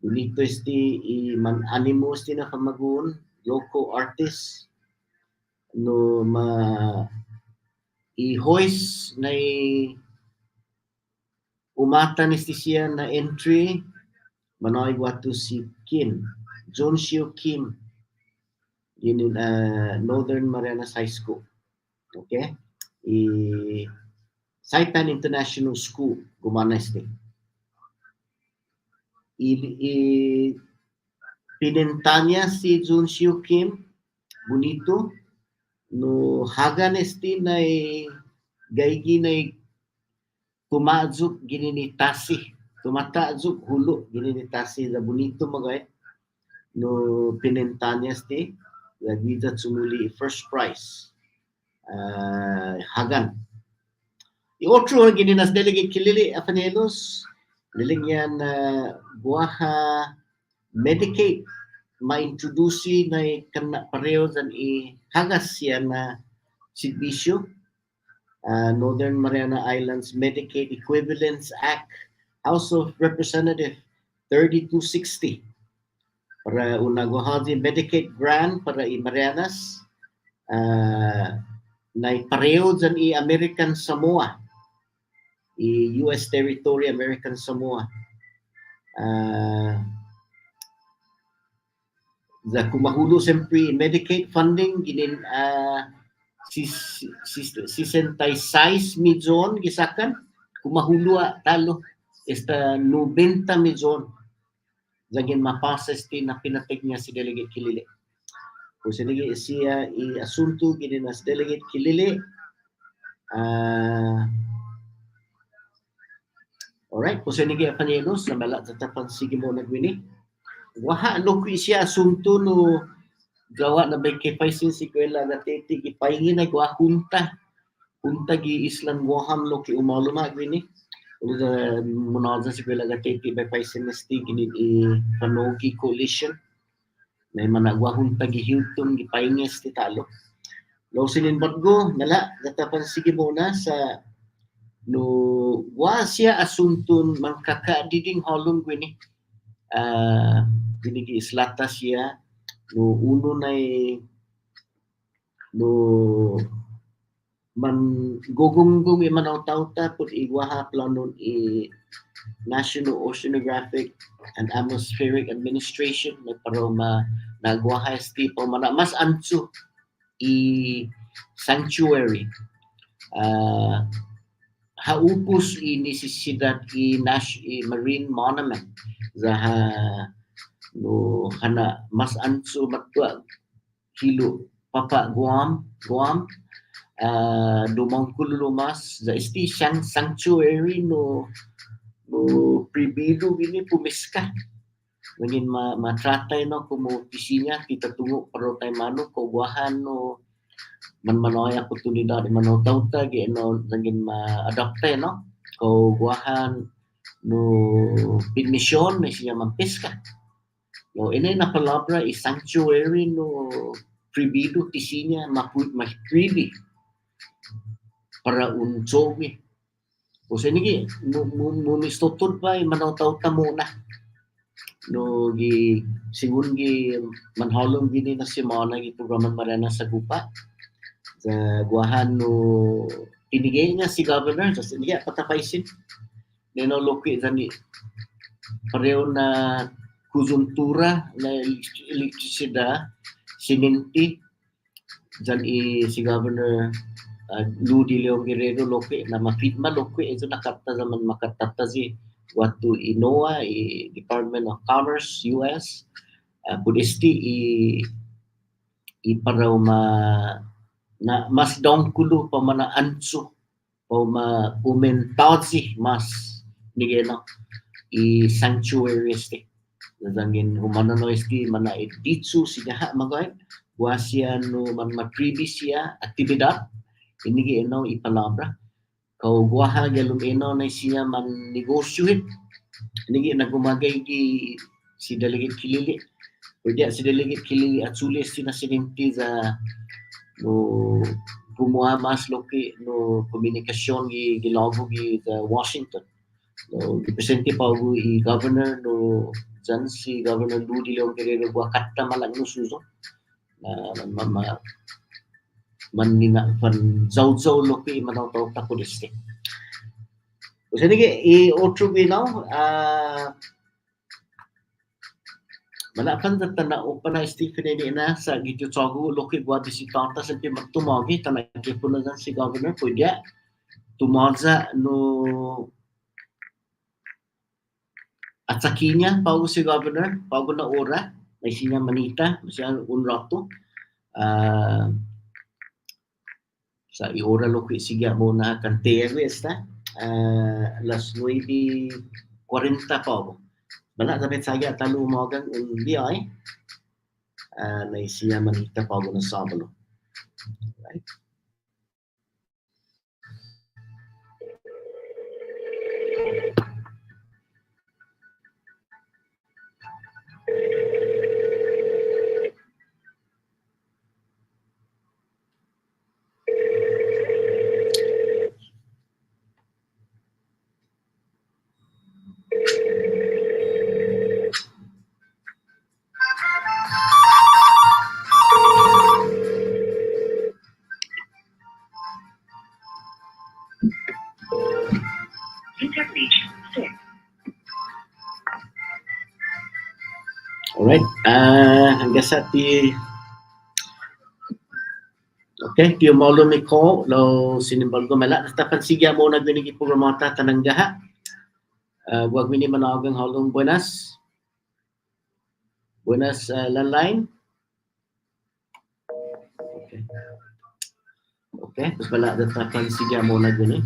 bonito man animo na kamagun local artist no i-hoist na umatan siya na entry manoy watu si Kim Jonshio Kim in Northern Marianas High School. Okay? Saitan International School, gumana pinintanya si Jonshio Kim, bonito, no hagan na gaygi na tumadzuk gininitasi, tumatadzuk hulo gininitasi na bonito magay. No pinintanyas ti lagwida sumuli first prize hagan i-otro gininas delegate Kilili Apanelos niling yan buha Medicaid ma-introduce na pareho dan hagas yan na sirbisyo Northern Mariana Islands Medicaid Equivalence Act House of Representative 3260 para unaguhadi Medicaid grant para Marianas na pareho dyan American Samoa US territory American Samoa Za kumahulo siyempre Medicaid funding ginin 66 milyon gisakan kumahulo talo esta 90 milyon zagin mapasas ti na pinatig niya si Delegate Kilili. Kung sinigi siya i-asunto ginin as Delegate Kilili, alright, kung sinigi apanienos na mala tatapan sige mo nagwini. Waha no siya asunto no gawa na may kipaisin si Kuela na teti gipaingin na gwa hunta gi islang waham lo ki umalo magwini. Uda munaza si Kuela na teti may paisin na stig ginin panogi coalition. May managwa hunta gi hilton gipaingin ti talo. Lo sinin badgo nala natapan sige muna sa no wa siya asuntun mangkakadiding holong gwini binigi islata siya no uno na no man gogonggong imanaw-tawta pud igwaha planon National Oceanographic and Atmospheric Administration na para nagwaha tipo mana mas anso sanctuary haupos necesidad marine monument zaha no hana mas anso matwa kilo papa Guam dumangkulumas za isti siyang sanctuary no pribido gini pumiska ngin matratay no como pisina kita tungo pero tay mano ko guahan no manoy oportunidad mano tawta gi no ngin ma-adapte no ko guahan no permission na siya magpiska no ini na palabra is sanctuary no pribido pisina mapribi para un jogi o senigi mistotod pa manaw-tawta muna no gi sigun gi manholong gini na si Mona gi programan Marianas Agupa sa guahan no tinigay niya si governor sa niya patapaisin nino loki zani pareho na kuzuntura na elektrisidad sininti dyan si governor Ludi Leon Guerrero loki na mafitma loki ito nakata zaman makatata si watu NOAA Department of Commerce US Budesti iparaw na mas dongkulo pa mana anso o umentasi mas nigeno sanctuary este nazangin humano este mana ditsu siya magay wasya no man matribi siya aktibidad ini ino ipalabra kau guaha galum ino na siya man negosyo ini nagumagay si Delegate Kilili pwede si Delegate Kilili at sulis sinasinimti za no gumawa mas loki no komunikasyon gilogo sa Washington no represente pa governor no dyan si Governor Ludi Leon Guerrero kata malang no suso na manina fan zawzaw loki manaw-taw ta kuliste. Kasi nige otro ginaw malakan tatanao pa na Stephen ni na sa gito tsago loki gwa bisitanta sa tumagi tanay po na si governor pwede tumaza no at sa kinya pago si governor pago na ora may sinya manita siya un rato sa iora loki siga mo na kantere esta las 9:40 pa bala dapat saya talo umagang undi ay na siya manita pa na sabalo right You have reached hanggang sa ti okay, ti molo mi ko lo sinimbal ko mala tapan sigya mo na ginigi programata tananggaha. Wag mini manawagang halong buenas. Buenas landline. Okay. Okay, terus bala tapan sigya mo na gini.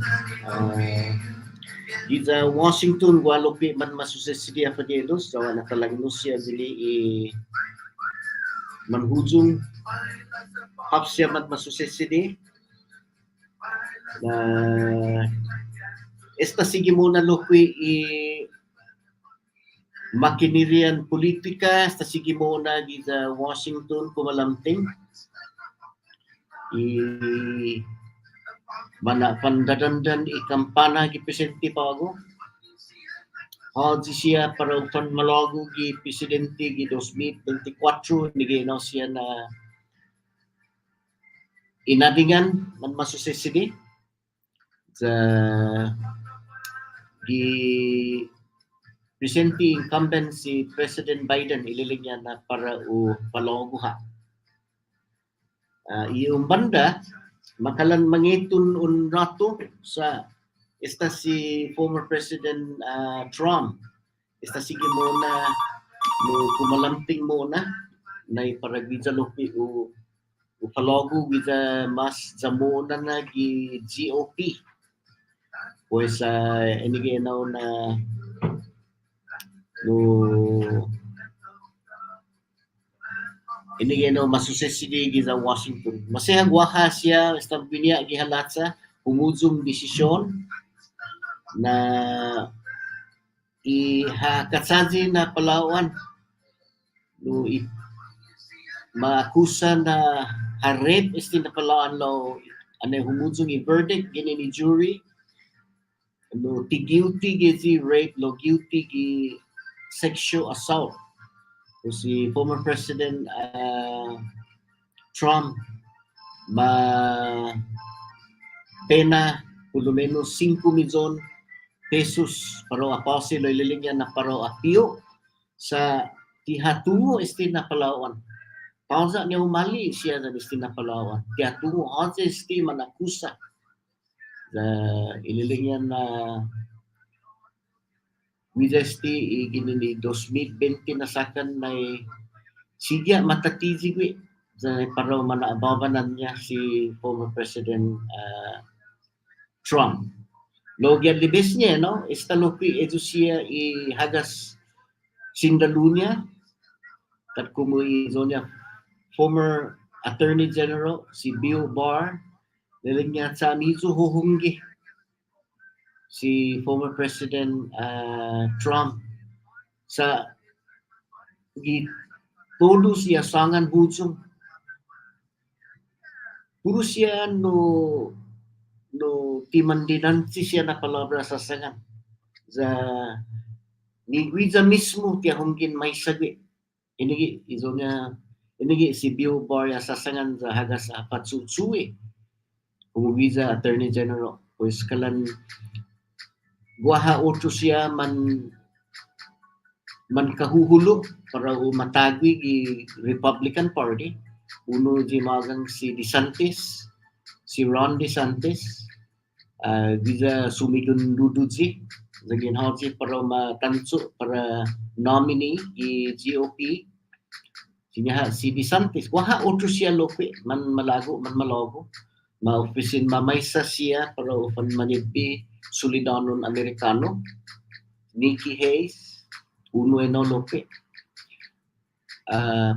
Di Washington Guadalupe man masusesia padelos so nakalagno siya dili manhujung hapsya man masusesidi na esta sige muna lokwi makinirian politika esta sige muna di Washington kumalamting mana pandadandan ikampana gi presidente pago siya para upan malago gi presidente gi 2024 nigi na siya na inadingan man masusesidi sa gi presente incumbent si President Biden ililing niya na para palaguha. Iyong banda makalan mangitun un rato sa esta si former President Trump. Esta sige muna no kumalamping muna na iparagwidza lupi palagu with mas zamona na gi GOP. Pues iniginaw na no iniginaw masusesidi gi sa Washington. Masihag waha siya esta binya gihalatsa umuzong desisyon na ihakatsaji na Palawan no maakusa na harep esti na Palawan lo anay humuzong i-verdict gini ni jury no ti guilty gi rape lo guilty gi sexual assault so si former President Trump pena por lo menos 5 milyon pesos para apause lo ililing na para apio sa tihatungo esti na Palawan. Pausa niya umali siya sa esti na Palawan. Tihatungo ati esti manakusa sa ililing na Widesti gini 2020 na sakan na sigya matatizigwi para manaababanan niya si former President Trump. Logyan libes niya, no? Esta lopi edu siya hagas sindalunya kat kumuy zonya former Attorney General si Bill Barr niling niya sa mizu huhunggi si former President Trump sa todo siya sangan hujung puro siya no timandinansi siya na palabra sa sangan sa nigwiza mismo tiya hungin may sabi inigi si Bill Barr sa sangan sa hagas patsutsuwi kumugwiza Attorney General pues kalan guaha otro siya man kahuhulo para matagwi gi Republican Party uno di magang si DeSantis si Ron DeSantis giza sumigun dududzi zagin hawji para matanso para nominee gi GOP si DeSantis guaha otro siya lope man malago ma-ofisin mamaysa siya para upan manibbi Solidanon Americano, Nikki Hayes, uno lope.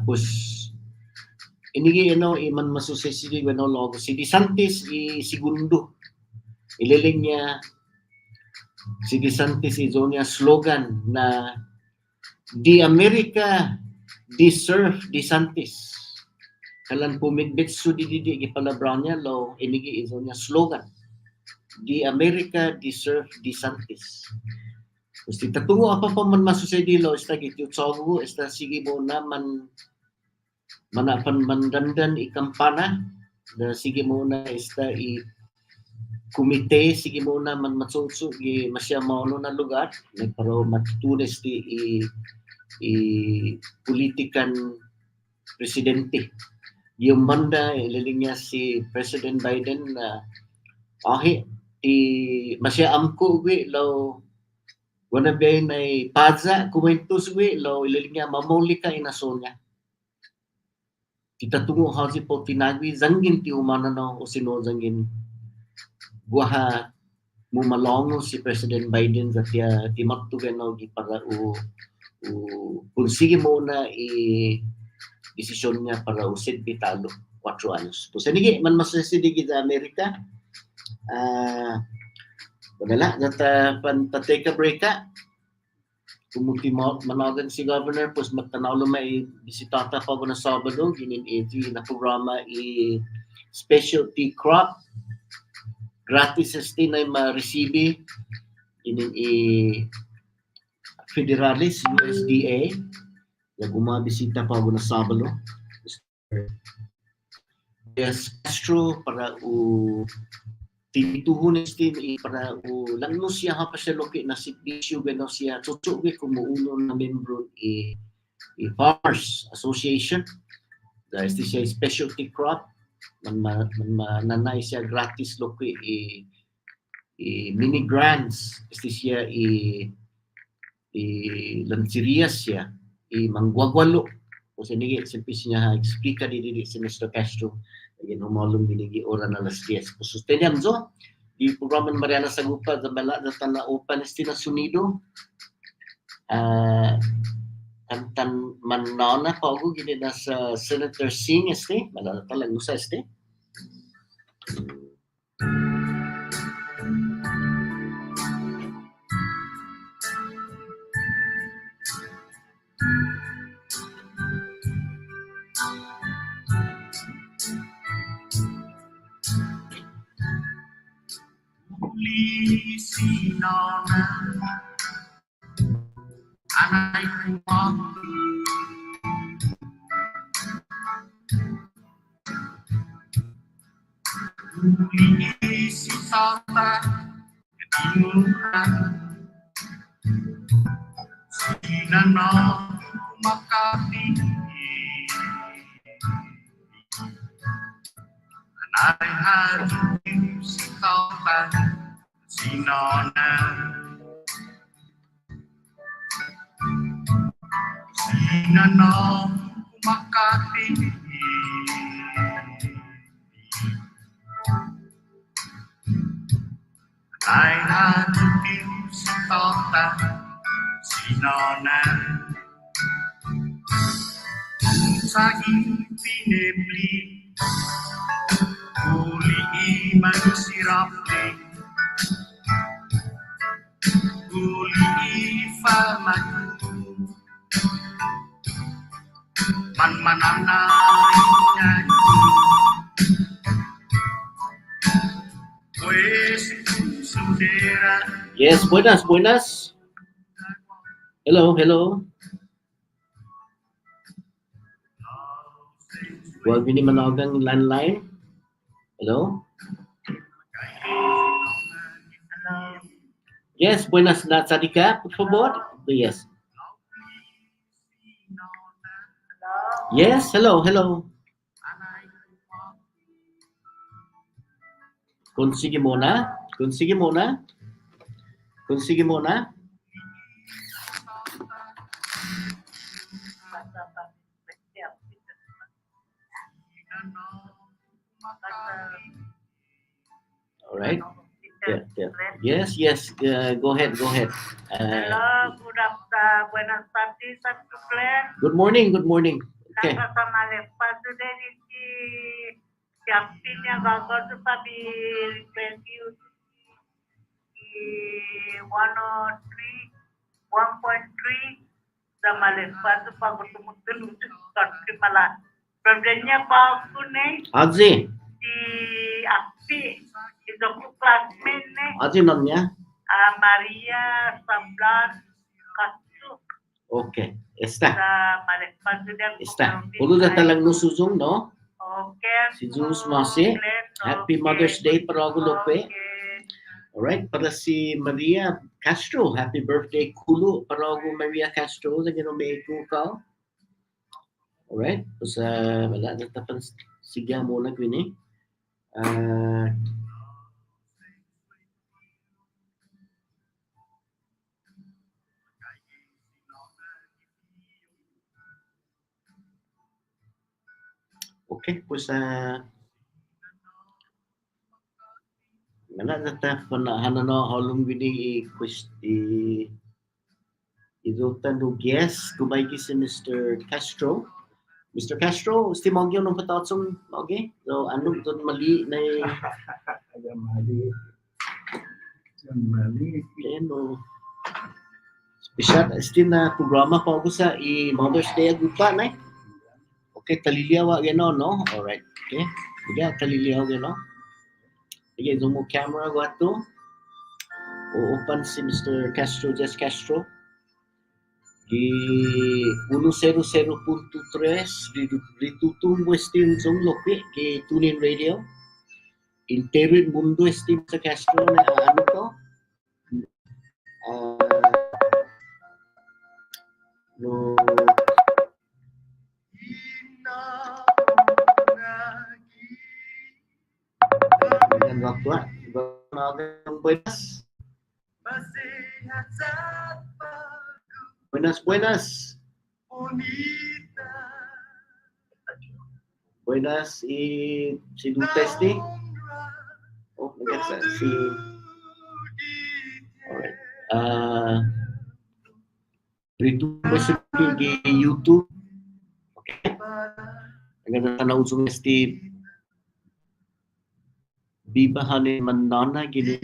Pues inigi iman masusesidi logo. Si DeSantis segundo. Ililing niya si DeSantis niya slogan na The America deserve DeSantis. Kalan pumidbit su di gipalabra niya lo inigi niya slogan. The America deserve DeSantis. Gusto tatungo apa pa man masusedi lo esta gitu tsogo esta sige mo na manapan mandandan ikampana na sige mo na esta komite sige mo na man matsutsu gi masya mauno na lugar nagparo matutunes politikan presidente. Yung banda ililinya si President Biden na masya amko gue law wana bay may paza kumentus gue law ililinya mamolika inasonya. Kita tunggu haji po tinagwi zangin ti umana no o sino zangin guha mumalongo si President Biden sa timaktugan no gi para kung sige mo na desisyon niya para usid bitalo 4 anos. So sige man masisidigi sa Amerika. Wala data take a break ka. Kumuti managan si governor pos magtanaw may bisitata pa na Sabado ginin na programa specialty crop gratis na ma-receive ginin Federalis USDA na gumabisita pa na Sabado. Yes, Castro para tituhun para lang no siya ha pa siya loki na sitbisyo gano siya tutsugi kumuuno na membro Farmers Association. Dahil siya specialty crop mananay siya gratis loki mini grants siya lanserias siya manggwagwalo o sinigi simpis niya explica di si Mr. Castro again humalong binigi ora na las 10 susteniam zo di programa Marianas Agupa da bala da tana open Estados Unidos kantan manana pa ako gini na sa Senator Singh bala talang nusa Sinona anay kumang si Santa Tinuran Sinana Makati anay hajim si Santa Sinona Sinana Makati ay hatutin si Tota Sinona sa pinipli uli iman sirapli uli ifamatu mananay nyanyi pues sudera. Yes, buenas. Hello. Huwag ini managang landline. Hello. Yes, buenas na Sadika, por favor. Yes. Yes, hello. Konsige mo na. All right. Yeah. Yes. Go ahead. Hello, good afternoon. Buenas tardes, Santo Claire. Good morning. Okay. Nakasama lepas sudah di Siapin yang gagal tu tadi review di 103 sama lepas tu pag tumutulong kasi pala problemnya pa ako nih Aji. di api itu ku classmate nih Aji namanya? Maria 11 kasu. Okay. Está. Está. Ulo na talang nusuzong, no? Okay. Si Zeus Masi. Happy Mother's Day para ako lope. Alright, para si Maria Castro, happy birthday kulo para ako Maria Castro, sa ganun may ka. Alright, so wala na tapan siya muna gwini. Okay, pues wala na tapan na hanano halong gwini idutan no guest kumay si Mr. Castro. Mr. Castro, sti mogyo nung patatsong okay? So ano doon mali na Mali. no. Special sti na programa pa ako sa Mother's Day Agupa na. Okay, taliliaw gano no. Alright. Okay. Sige, taliliaw gano. Sige, zoom mo camera ko ato. Open si Mr. Castro, Jess Castro. 100.3 ritutung Westin Zong Lokwe ke Tunin Radio. Interin Mundo Estim sa Castro na ano to? No dengan waktu buenas buenas buenas buenas si Duteste oh nagkasa si alright rito ko sa YouTube okay nagkasa na usong esti bibahanin manana gini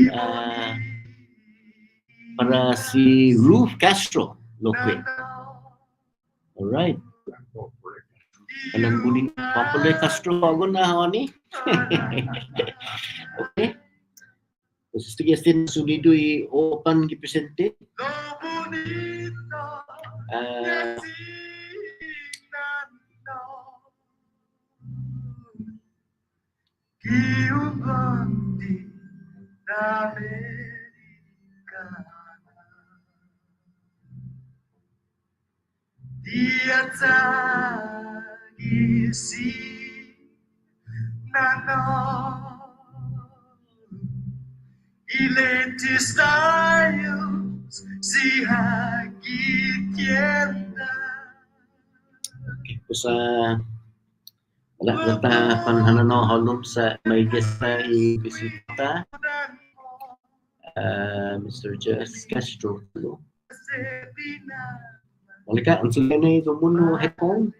para si Ruth Castro Lokwe. Alright. Anong guling Popular Castro ako na ni. Okay. Pues sige sin sunido open gipresente. Dia tagisi nano ilentis tayos si hagit yenda. Pues wala nata panhanano halom sa may guest na ibisita Mr. Jess Castro. Malika, ang sila na ito muna headphone.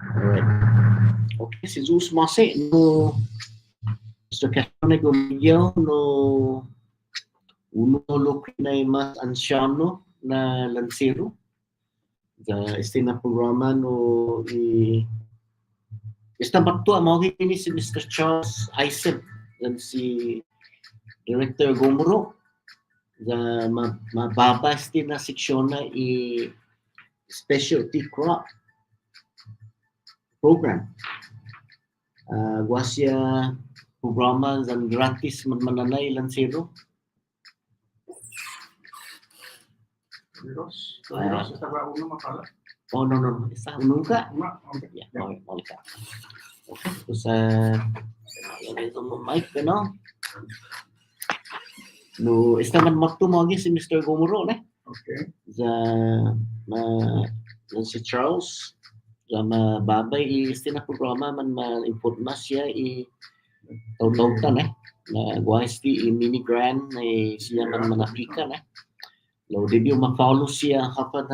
Alright. Okay, si Zeus Mase, no Mr. Castro na gumigyaw, no uno look na mas ansyano na lansero. Este na programa no esta bato mo ni si Mr. Charles Eisen dan si Director Gomuro the mababas din na seksyon na specialty crop program. Wasya programa dan gratis mananay lansero. Oh no, isa unong ka. Yeah, okay ka. Okay, terus ito mo mic no. No, estaban makto mo si Mr. Gomuro ne. Okay. Si Charles babay istina programa man ma-informa siya taw-tawtan na guwasti mini grant siya man manapika Lo debut ma-follow siya kapag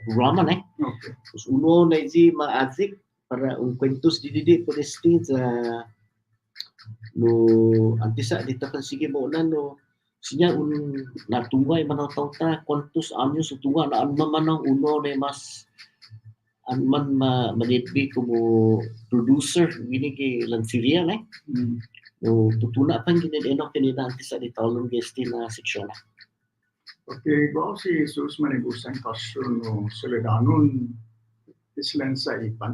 programa Okay. Terus uno na ma-addict para kwentos didi por este no antisa dito kan sige mo na no siya natuway manataw ta kwantos anyos tuwa na man uno na mas man manitbi como producer gini kay lansiria no tutuna pang gini eno kanina antisa dito long guest na seksyon Okay, kung si Jesus manigusan Castro no Soledanon islan sa ipan.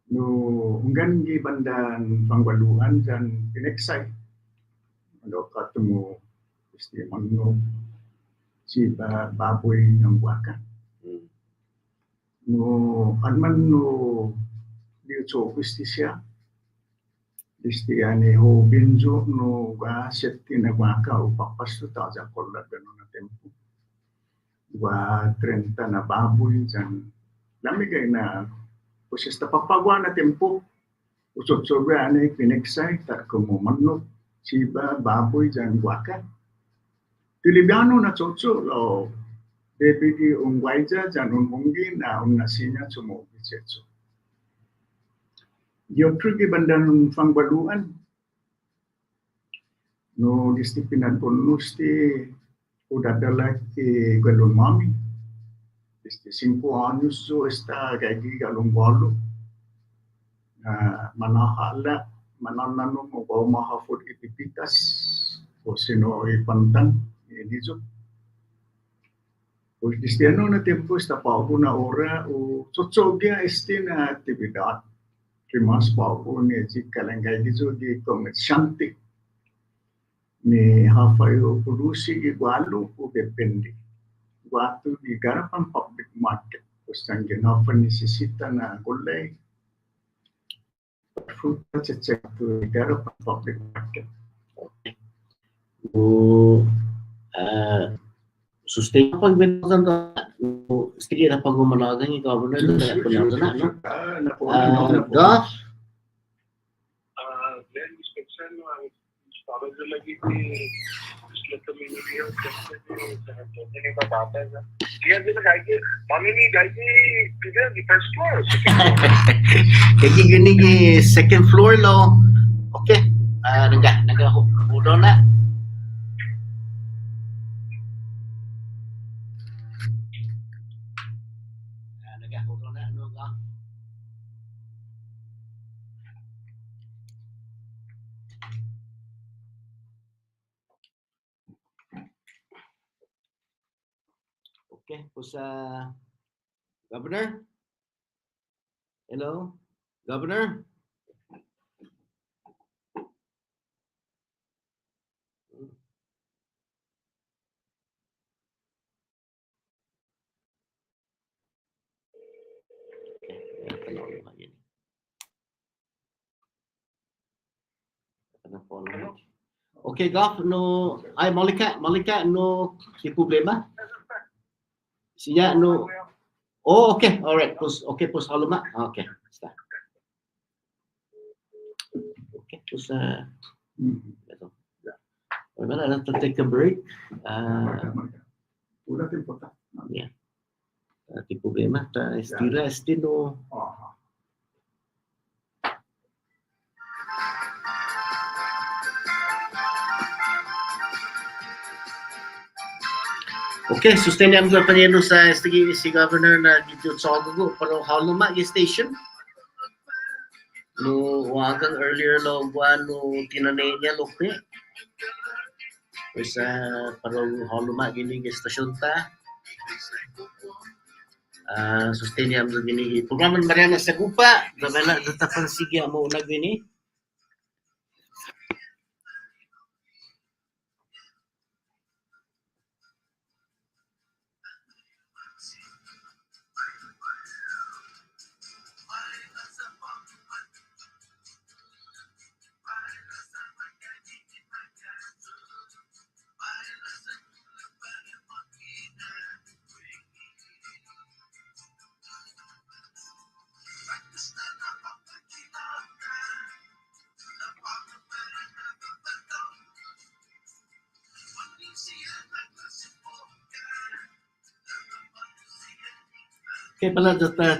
No, hanggang gibandan pangwaluan dyan pineksay. Ano katemo isti manok si baboy ng waka. No, anman no di so isti siya. Isti ane ho binjo no ga setti na waka upapasto ta sa kolla gano na tempo. Wa 30 na baboy dyan. Lamigay na proses ta papagwa na tempo. Usod-sobe ane pineksay tar como manok siba baboy dyan waka. Filipiano na tsotso lo bebigi ungwaija dyan unmungi na unnasinya sumobitsetso. Yotru gi bandan pangbaluan. No disti pinadponusti udadala ki galon mami. Disti 5 anos so esta gagi galon bolo. Manahala mananano mo ba mahafod ipipitas o sino ipantan inizo. Pues cristiano na tiempo esta paupo na ora o sotsogya este na aktibidad. Rimas paupo ni si kalangay gizo di komersyante ni hafayo produsi igualo o depende. Guato di garapan public market. Pues ang ginafa necesita na gulay fruta to garapan public market. O sustain pagbentasan no sige na pagumanagan yung governor na panawagan na no. Goff Glenn inspection storage lagi थी इसलिए तो मैंने भी नहीं बताता है ये दिन जाएगी मम्मी नहीं जाएगी किधर की first floor kaya gini gi second floor lo. Okay. Naga ulo na. Naga ulo na ano ga. Okay, pues Governor. Hello, Governor. Okay, Goff, no, ay Malika, no, si problema? Siya, no, oh, okay, alright, pues, okay, pues, haluma, okay, está. Okay, pues, ito. Well, let's take a break. Udah tempo ta. Yeah. Ti problema, estira, estino. Okay, susteniamo sa panelo sa si Governor na dito sa Ogogo, pero haluma yung station. No, wagang earlier lo no tinanay niya lo pre. Pues parang haluma gini yung station ta. Susteniamo sa gini. Programan Marianas Agupa, gabala data pansigya mo unag gini. Okay, pala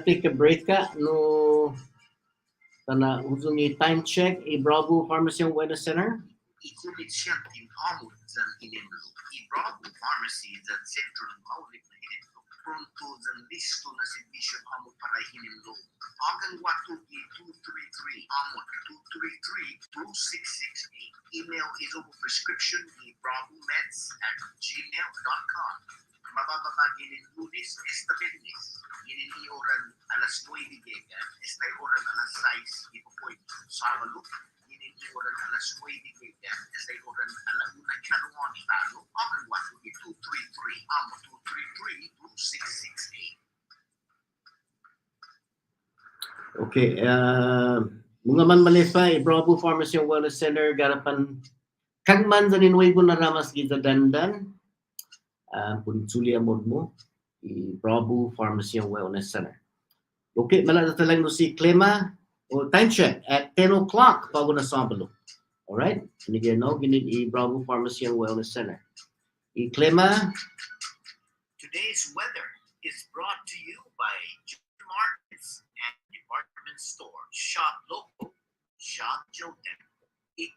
take a break ka no tana uzong time check Bravo Pharmacy and Wellness Center. Ikumitsyanteng hamon dyan ininlo. Bravo Pharmacy dyan Central Maulik na hininlo. Pronto dyan listo na servisyon hamon para hininlo. Hanggang waktu di 233 hamon 233-2668. Email is over prescription di bravomeds@gmail.com. Mabababa ginin lunes esta viernes. Ginin oran alas 9 esta oran alas Sabado, ini orang alas 9 kaya sa orang alauna kanuan talo ang 1233 ang 233 2668. Okay, mga man malifay, Bravo Pharmacy and Wellness Center, garapan kagman sa ninuwebo na ramas kita dandan, punsuli amod mo, Bravo Pharmacy and Wellness Center. Okay, malata talang no si Clema, o time check at 10 o'clock bago na sabalo. Alright, sinigyan no, ginid Bravo Pharmacy and Wellness Center. Clema. Today's weather is brought to you by markets and department stores. Shop local, shop Joten.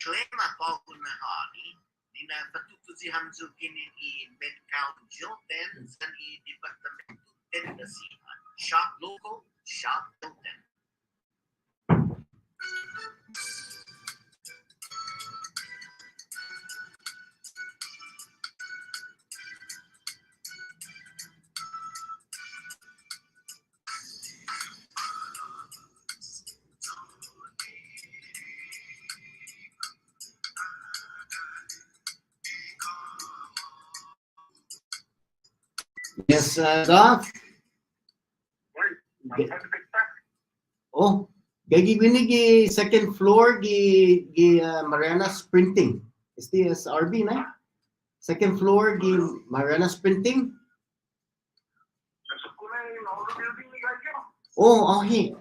Klema bago na hani, nina patutuzihan zo kini Medcount Joten sa departamento tendasihan. Shop local, shop Joten. Yes, Doc. Oh, gagi gini second floor gi Marianas Printing. SRB na. Second floor gi Marianas Printing. Oh, okay.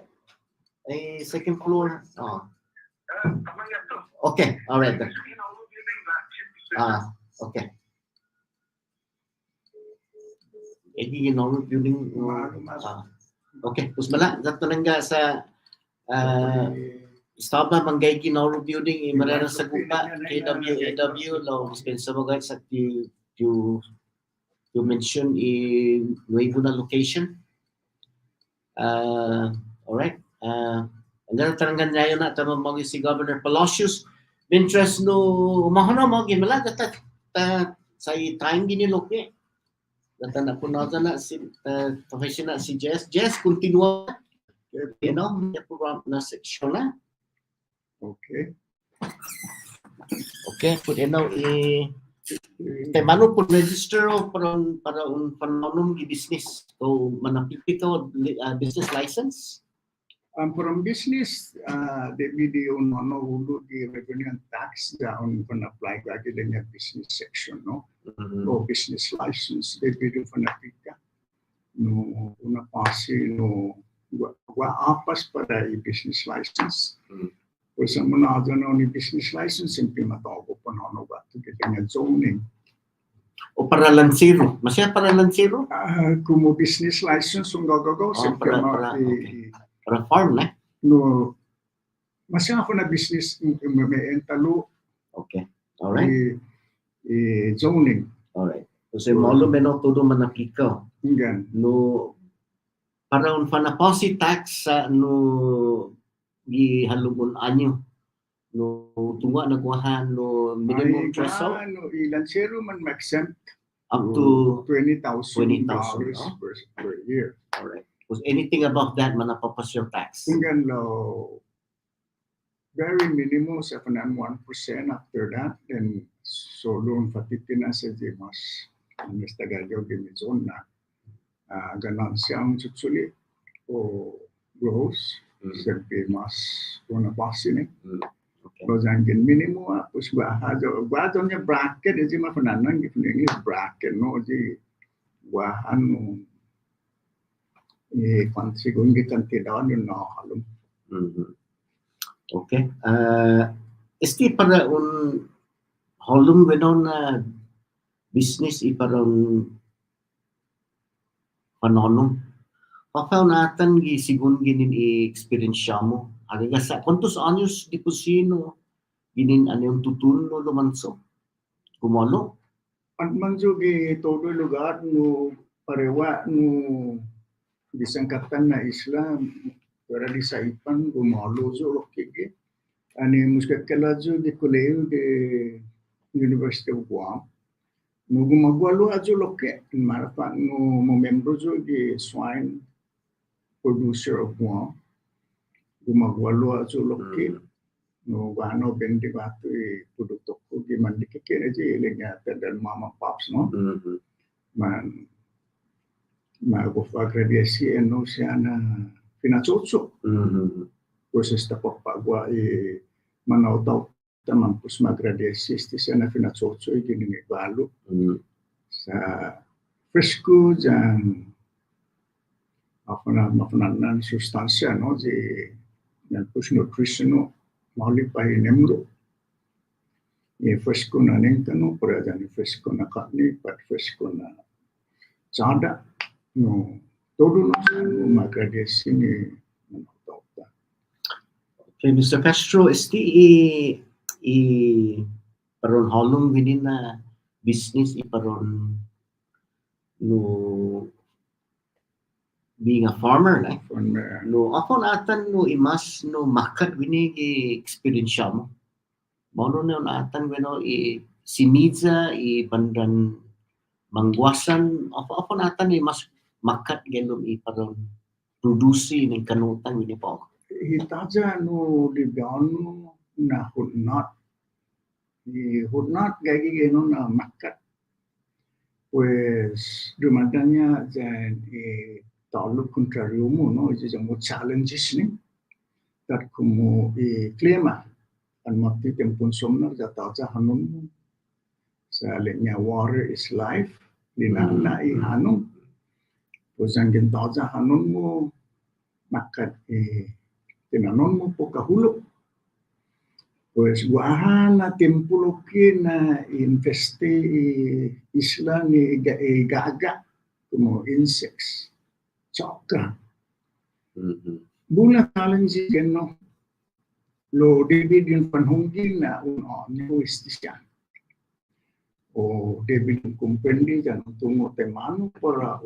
Second floor. Oh. Okay, all right. Okay. Normal building. Okay, terus bala zato nangga sa staba manggay normal building in Marianas Agupa, KW lo dispensa mo guys at you mention in nuevo na location. All right. Ang tarangan niya na tama mo si Governor Palacios. Interest no umahon mo gimala ta sa time giniloke. Data na po na si professional si Jess. Jess, continue. You know, may program na section na. Okay. Okay, put now mano po register para un panonom gi business. So manapiti ko business license. From business, the video no ulo di revenue and tax down can apply kagi din yung business section, no? O business license, the video for napika. No, una pasi, no, apas para i-business license. Kung sa muna ako na ni business license, simple matago pa na ano ba? Ito kita zoning. O para lansiro? Masya para lansiro? Kung mo business license, yung gagagaw, simple para farm na? No, masya ako na business may entalo. Okay, alright. Zoning. Alright. Kasi malo menos todo manapika. Ingan. No, para un fanaposi tax sa no gihalubon anyo. No tunga nagwahan no minimum threshold. No, ilansero man exempt up to $20,000 per year. Alright. Was anything above that manapapas your tax? Ingan lo very minimum 7.1% after that, then so loan patitina sa mas tagayo gimizon na ganansiyang susulit o gross siyempre mas una pasin so jangin minimum us bahado niya bracket di mafananang if in English bracket no di wahan country kung gitanti daw yun na halom. Okay. Esti para un halom venon na business iparang panonom. Pakaw natin sigun ginin i-experience mo. Hanggang sa kwantos anyos di po sino ginin ano yung tutulong lumanso. Kumalo. Manjo gi todo lugar no parewa no disangkatan na Islam para di sa ipan gumalo so lokige ani muskat kalajo di koleo de University of Guam no gumagwalo ajo loke marapa no membro jo di swine producer of Guam gumagwalo ajo loke no gano bendi batu produkto ko gi mandi ke kere je lenya dan mama paps no man ma go fa graduasi no siana finazzoso pues esta papa gua manau tau tamam pus ma graduasi siana finazzoso gini ne balu sa fresco dan makanan sustansia no je yang pus nutritional mali pai nemro fresco na nengkano para dan fresco na katni pat fresco na sada no todo no magradesi ni manotota. Okay, Mr. Castro, paron halong gini na business paron no being a farmer like no ako atan no imas no makat gini experience mo mono no atan bueno simiza bandan mangwasan apa natan mas makat gelum paron produksi ng kanutan gini po hitaja no libano na hudnat gagi geno na makat pues dumadanya dan taluk contrario mo no is mo challenges ni that como klima an mati tempon somnar jataja hanun sa lenya water is life linana hanun pues angin taja hanun mo makat tinanon mo po kahulog pues guahana tempulo na investe isla ni gaga como insects chokka bula challenge geno lo David yung panhunggil na uno istisya o David yung kumpendi dyan tungo temano para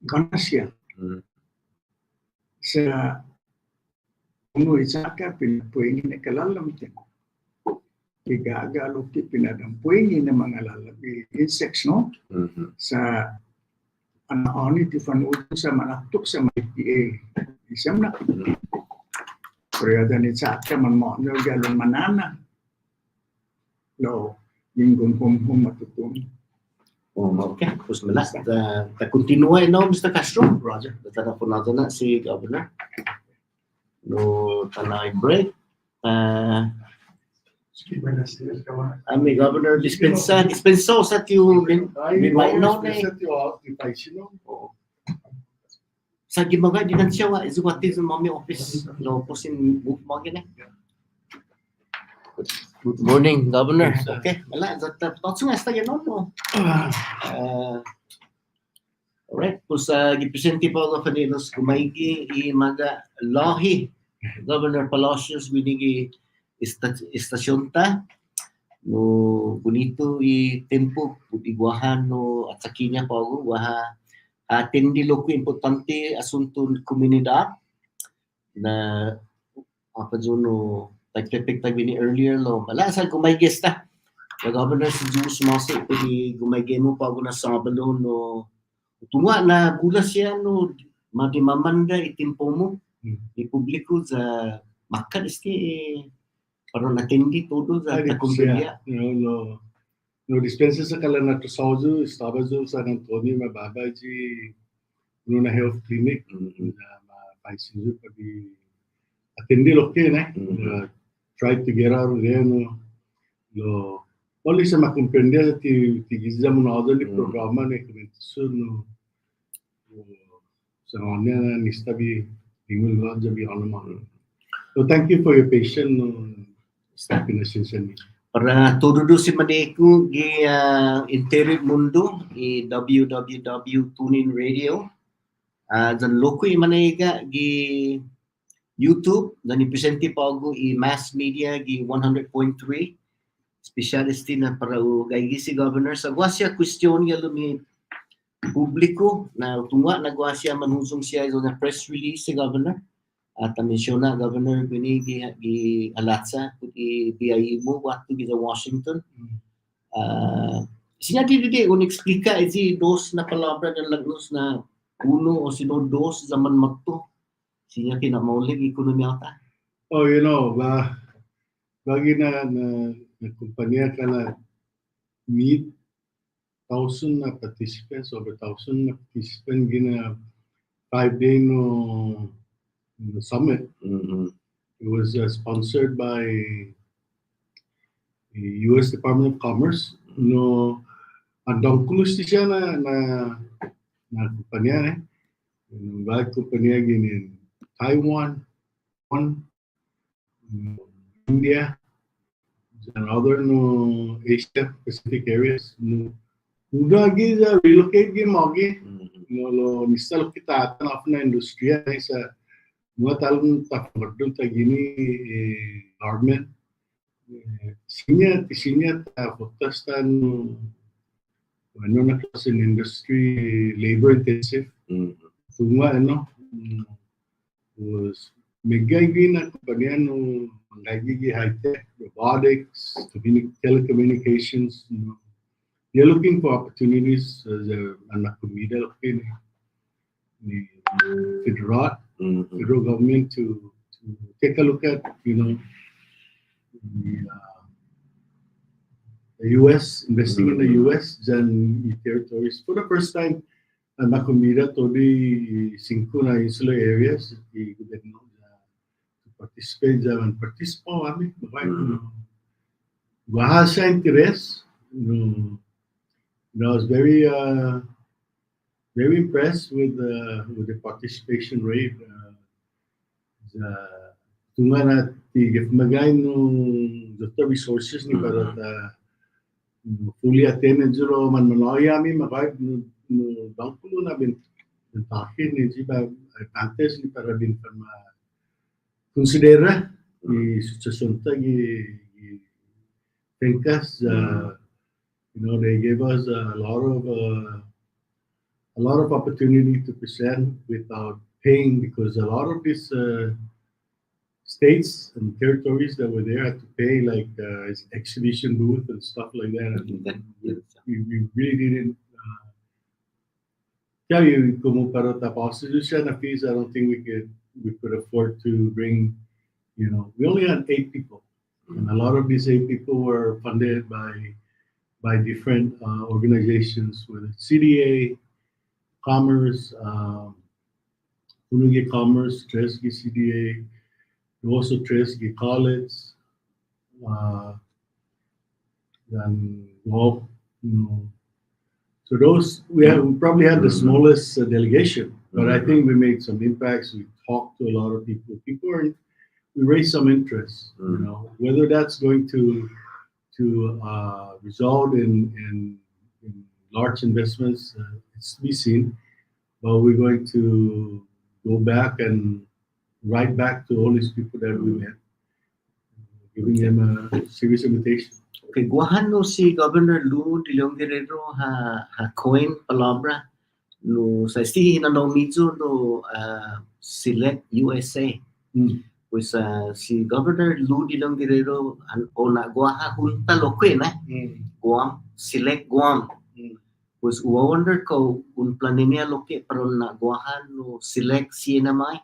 ganasya sa uno isaka pinapuingin na kalalam temo igaga luki pinadampuingin na mga lalabi insects no sa ano ti fanuod sa manaktok sa MPA isam na kaya dani saka man mo no galon manana lo minggon hum matutong okay pues malas ta continue no Mr. Castro Roger ta po natin na si Governor no tanay break ami Governor dispensa sa tiyo may no sa gimaga di nan siya wa is what is mommy office lo posin book mo gini good morning Governor okay wala zata tatsunga sta ganon mo alright pues gipresente pa ako kanilos kumaigi maga lahi Governor Palacios winigi istasyon ta no bonito tempo iguahan no at sakinya pa ako waha atendi lo ko importante asunto komunidad na apa juno tagpepek tagini earlier lo malasan kung may gesta the governor si Jules Masi pwede gumay mo pa ako na Sabado no tunga na bulas siya no madimamanda itimpo mo ipubliko sa makan para natendi todo sa takumpanya no dispensa sa kala na tusaw Sabado sa Antonio mababaji no na health clinic na paisinju pagi atendi loke na try to get out of there no only sa makomprender ti giza mo na odali programa na kumentuso no sa onya nista bi ingul lo jabi onama so thank you for your patience no staff in essentially para todo si Madeku gi Interit Mundo www tunin radio dan loko manega gi YouTube dan ipresente pa ako mass media gi 100.3 specialist na para gay si governor sa gwasya question nga lumi publiko na tunga na gwasya manhusong siya na press release si governor at mensiona governor gini gi alatsa di BIE mo waktu di Washington sinya di explica isi dos na palabra ng lagnos na uno o sino dos zaman magto sinya kinamaulig ekonomiya ta oh you know bagi na kumpanya kana meet 1,000 na participants, over 1,000 na participants gina 5-day no summit. It was sponsored by the U.S. Department of Commerce. No, andang kulus di siya na kumpanya Baik kumpanya gini Taiwan, India, and other no Asia Pacific areas. No, udah giza relocate gini mau gi. No lo misal kita atan apna industria sa mga talon tak berdul ta gini government sinya ta fokus tan ano na kasi industry labor intensive. Tunga was megay na kumpanya no manggagi high tech, robotics, telecommunications. They're looking for opportunities as anak kumida ni federal government to take a look at the U.S. investing in the U.S. and territories for the first time. Anak kumida to the 5 na insular areas di gobyerno to participate and participo kami bahasa interes. I was very impressed with the participation rate. Tunga na magay the resources ni para fully attended zero man manoyami magay bangkulo na bentakin ni jiba antes ni para bin ma considera y situation gi thinkas they gave us a lot of opportunity to present without paying because a lot of these states and territories that were there had to pay like exhibition booth and stuff like that. And we really didn't tell you como para tapos na fees. I don't think we could afford to bring. We only had 8 people, and a lot of these 8 people were funded by different organizations, whether CDA, Commerce, Unugye Commerce, Tresgi CDA, also Tresgi College, and so those we probably had the smallest delegation, but I think we made some impacts. We talked to a lot of people. We raised some interest. Whether that's going to result in large investments, it's to be seen. But we're going to go back and write back to all these people that we met, giving them a serious invitation. Okay, guahan no si Governor Lou de Leon Guerrero ha coin palabra no sa stihi na midzo no select USA. Pues si Governor Lou de Leon Guerrero o na guaha junta lo na Guam select Guam. Pues wonder ko un planenia lo que pero na guaha no select siya mai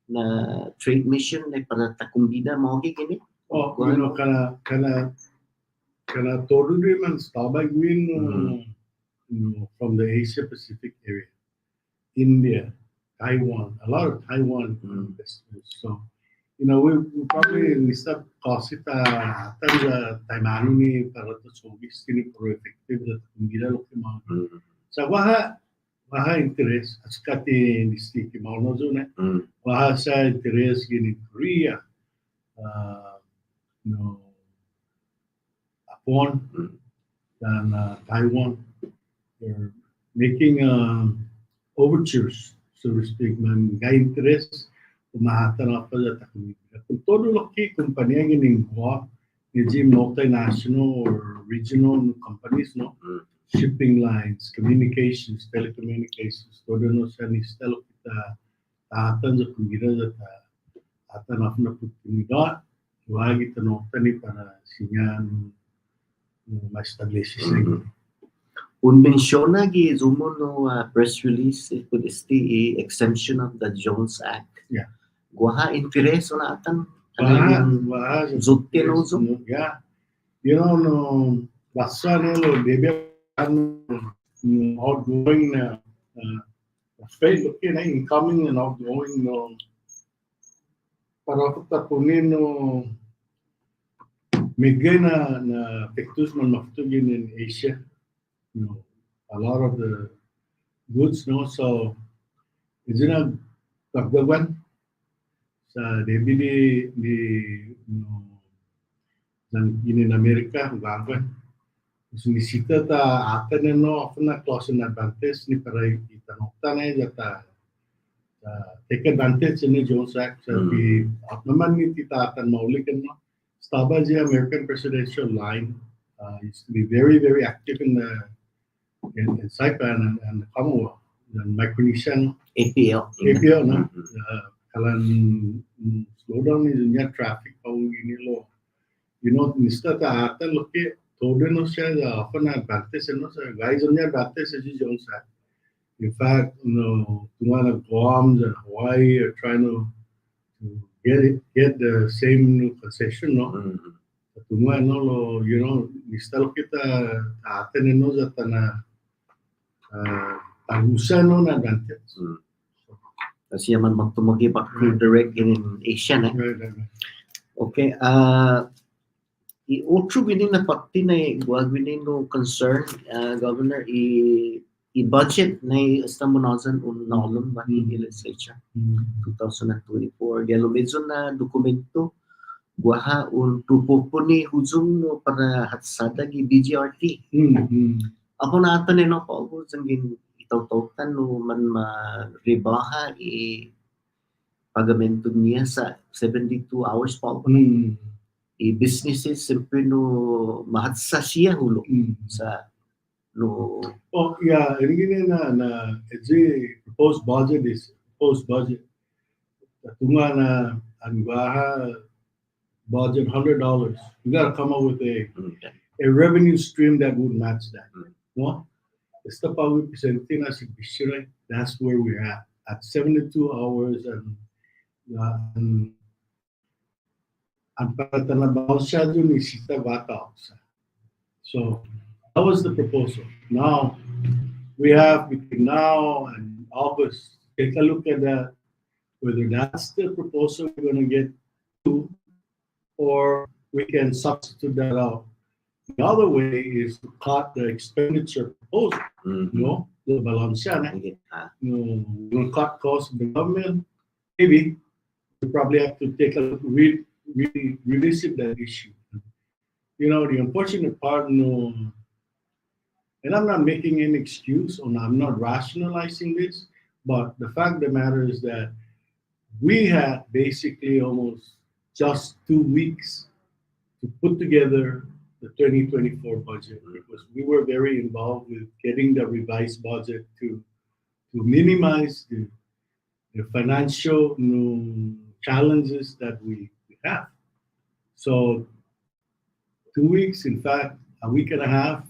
na trade mission na para takumbida mo gini. Oh, kana todo di man staba gwin from the Asia Pacific area, India, Taiwan, a lot of Taiwan investors. So we probably nista kasita tanda Taiwan ni para to sogis kini pro effective da kumbida lo kema. Sa waha interest askati nisti ki mauno zone. Waha sa interest gini Korea, Japan and Taiwan. They're making overtures, so to speak, man. Gay interest, umahatan apa sa takumida. Kung todo loki kumpanya gining Guam, multinational or regional companies, shipping lines, communications, telecommunications, todo no sa nista lo kita tahatan sa kumida sa tahatan af na oportunidad, wagi tanong ni para sinyan ma-establish siya. Un menciona que zumo no press release with the exemption of the Jones Act. Yeah. Guaha interest na atan Zutte no zo? Yeah. You know, no, bassa nelo, baby, outgoing, straight looking, incoming and outgoing, no. Para kita kunin no, migay na pictures man maftugin in Asia, you know, a lot of the goods, no, so it's in a pagdawan sa debili di no in America gagawin. Sumisita ta atin no often na close advantage ni para itanokta na jata take advantage ni Jones Act sa bi at naman ni titatan maulikan no staba the American presidential line used to be very active in the in Saipan and the Commonwealth and Micronesia no APL no kalan slow down ni dunia traffic pau ini lo you know nista ta atan loke todo no siya often advantage no sa guys on advantage si Jones Act. In fact, you know, Tumana Guam and Hawaii are trying to get the same concession, no? Tumana no, you know, nistalo kita atin no zata na tagusan no na advantage. Kasi yaman magtumagi pa direct in Asia na. Okay, i-outro gini na pati na gawin no concern, Governor, i-budget na estamonazan unalom ba ni legislature 2024. Gelo medyo na dokumento guaha un grupo po ni hujung no para hatsada gi BGRT. Ako na ato no pa ako sangin itaw-tawtan no man ma-rebaha pagamento niya sa 72 hours pa ako. I-businesses siyempre no mahatsa siya hulo sa no. Oh yeah, ini na it's a proposed budget. Tunga na ang baha budget $100. You got to come up with a revenue stream that would match that. No, esta pa we presenting as a that's where we're at 72 hours and para tanabaw siya dun isita bata. So that was the proposal. Now, we have between now and August, take a look at that, whether that's the proposal we're going to get to, or we can substitute that out. The other way is to cut the expenditure proposal, you know, the balance. We're going to cut costs of the government. Maybe we probably have to take a look, revisit that issue. You know, the unfortunate part, no. And I'm not making any excuse, or I'm not rationalizing this, but the fact of the matter is that we had basically almost just 2 weeks to put together the 2024 budget because we were very involved with getting the revised budget to minimize the financial challenges that we have. So 2 weeks, in fact, a week and a half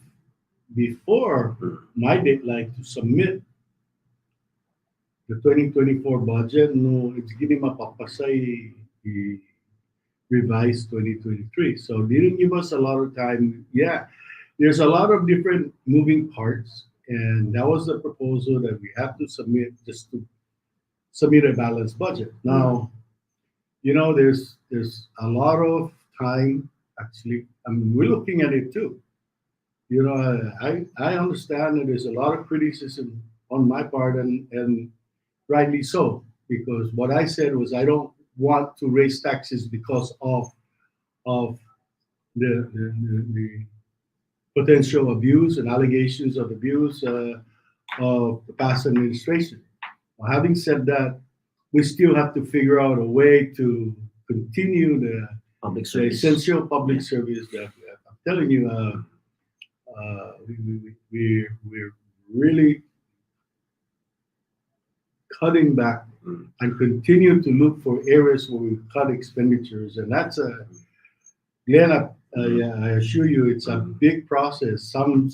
before my deadline to submit the 2024 budget, no, it's giving mapapasay the revised 2023. So didn't give us a lot of time. Yeah, there's a lot of different moving parts, and that was the proposal that we have to submit just to submit a balanced budget. Now, you know, there's a lot of time actually. I mean, we're looking at it too. You know, I understand that there's a lot of criticism on my part, and rightly so, because what I said was I don't want to raise taxes because of the potential abuse and allegations of abuse of the past administration. Well, having said that, we still have to figure out a way to continue the essential public service that I'm telling you. We're really cutting back and continue to look for areas where we cut expenditures, and that's Glenn, I assure you, it's a big process. Some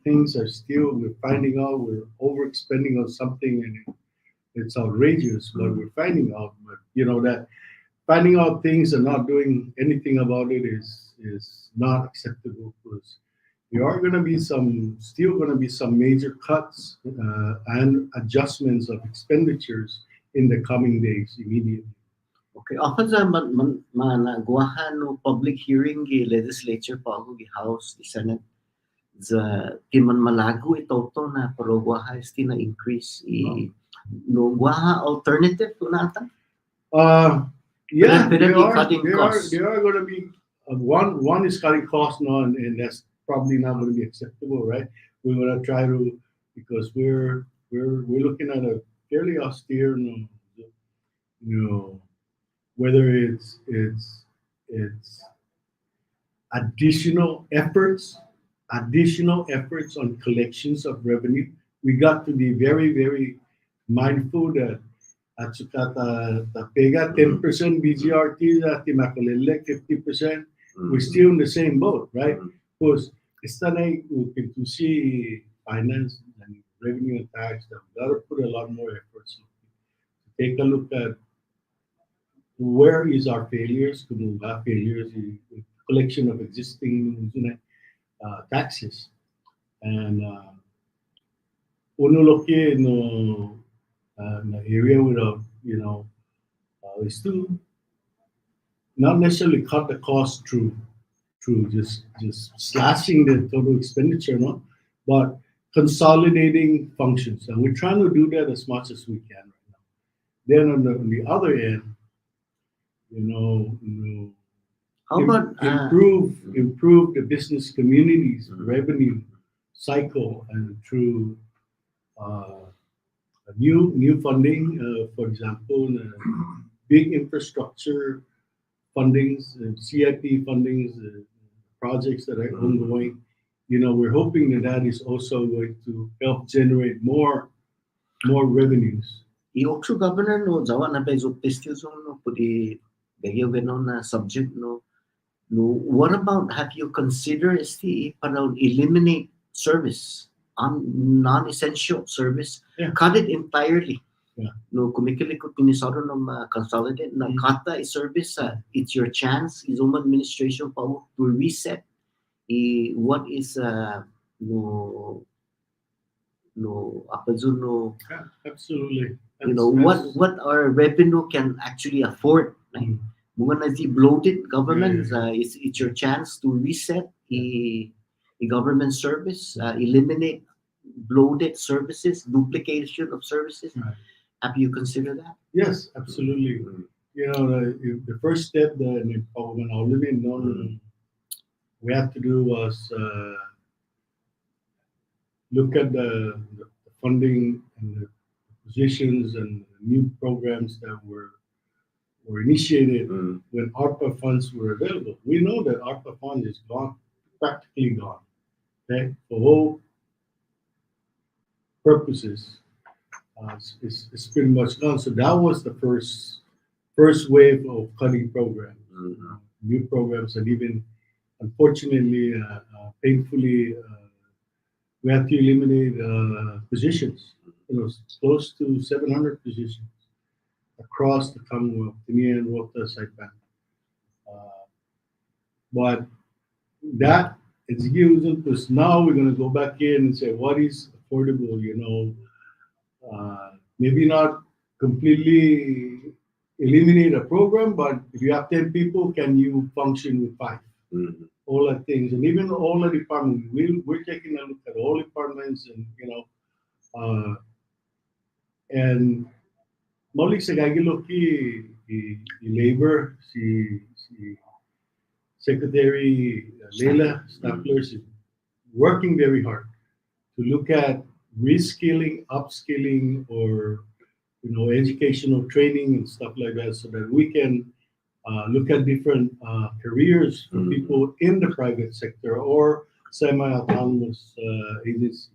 things are still we're finding out we're overexpending on something, and it's outrageous. But we're finding out, but you know that finding out things and not doing anything about it is not acceptable, because there are going to be some major cuts and adjustments of expenditures in the coming days immediately. Okay, apan sa managwahan no public hearing gi legislature pa ako gi House gi Senate za timan malago ito to na parogwaha is na increase no gwaha alternative to nata. Yeah, But they then are, cutting they costs. are going to be one is cutting costs now, and that's probably not going to be acceptable, right? We're going to try to, because we're looking at a fairly austere, whether it's additional efforts on collections of revenue. We got to be very, very mindful that at suka ta pega 10% BGRT that makalelek 50%. We're still in the same boat, right? Because it's not like we can to see finance and revenue and tax that we got to put a lot more efforts to take a look at where is our failures, in collection of existing taxes. And unuloki no area without, is to not necessarily cut the cost through just slashing the total expenditure, no, but consolidating functions, and we're trying to do that as much as we can right now. Then on the other end, How about improve the business community's revenue cycle, and through new funding, for example, big infrastructure fundings, CIP fundings, projects that are ongoing. We're hoping that is also going to help generate more revenues. Iokso governor no jawa na bezo pestisum no pudi begyo gano na subject no what about, have you considered para eliminate service non-essential service, cut it entirely. No kumikili ko pinisaro no consolidate na kata service, it's your chance is administration pa to reset what is Absolutely. What our revenue can actually afford. Mga na bloated government, it's your chance to reset a government service, eliminate bloated services, duplication of services. Have you considered that? Yes, absolutely. The first step that we have to do was look at the funding and the positions and new programs that were initiated when ARPA funds were available. We know that ARPA fund is gone, practically gone. Okay, for all purposes, it's pretty much gone. So that was the first wave of cutting programs, new programs, and even unfortunately, painfully, we have to eliminate positions. Close to 700 positions across the Commonwealth, Tinian, Rota, Saipan. But that is used because now we're going to go back in and say what is affordable. Maybe not completely eliminate a program, but if you have 10 people, can you function with 5? All the things, and even all the departments. We're taking a look at all departments, and maulik sa gagilo ki labor si Secretary Leila Staffler is working very hard to look at reskilling, upskilling, or educational training and stuff like that, so that we can look at different careers for people in the private sector or semi-autonomous agencies.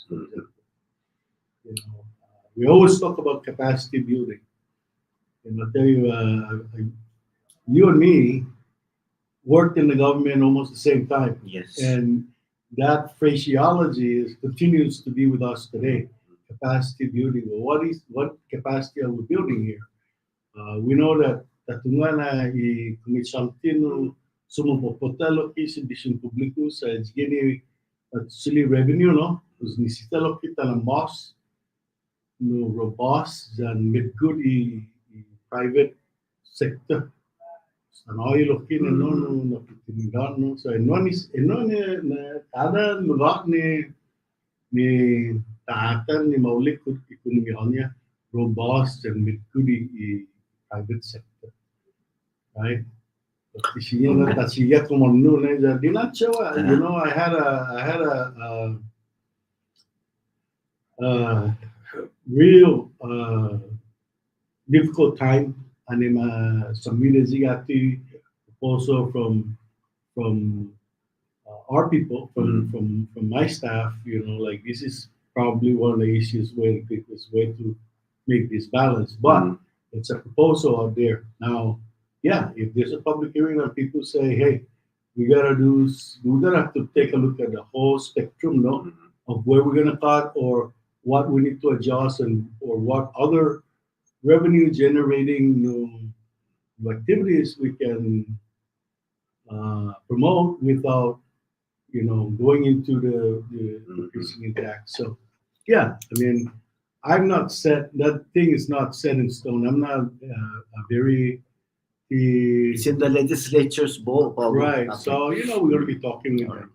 For example. We always talk about capacity building. And I'll tell you, you and me worked in the government almost the same time. Yes. And that phraseology continues to be with us today. Capacity building. Well, what capacity are we building here? We know that tatunga na i kumisanti no sumupopota lo ki sa bisyon publiko sa gini actually revenue no us nisita lo kita ng boss no robust dan midgood i private sector sanoy lo ki no no pitinigan no so eno na kada lugar ni taatan ni maulik ekonomi niya robust and midgood i private sector, right? Isinya na tasiya kumano na jadi not sure. You know, I had a real difficult time. Anima submitted zigati also from our people from my staff. You know, like this is probably one of the easiest way to make this balance, but it's a proposal out there now. Yeah, if there's a public hearing and people say, "Hey, we gotta have to take a look at the whole spectrum, no, of where we're gonna cut or what we need to adjust and or what other revenue generating activities we can promote without going into the increasing tax." So, yeah, I mean, I'm not set. That thing is not set in stone. I'm not a very It's in the legislature's ball. right. Okay. So we're going to be talking with them.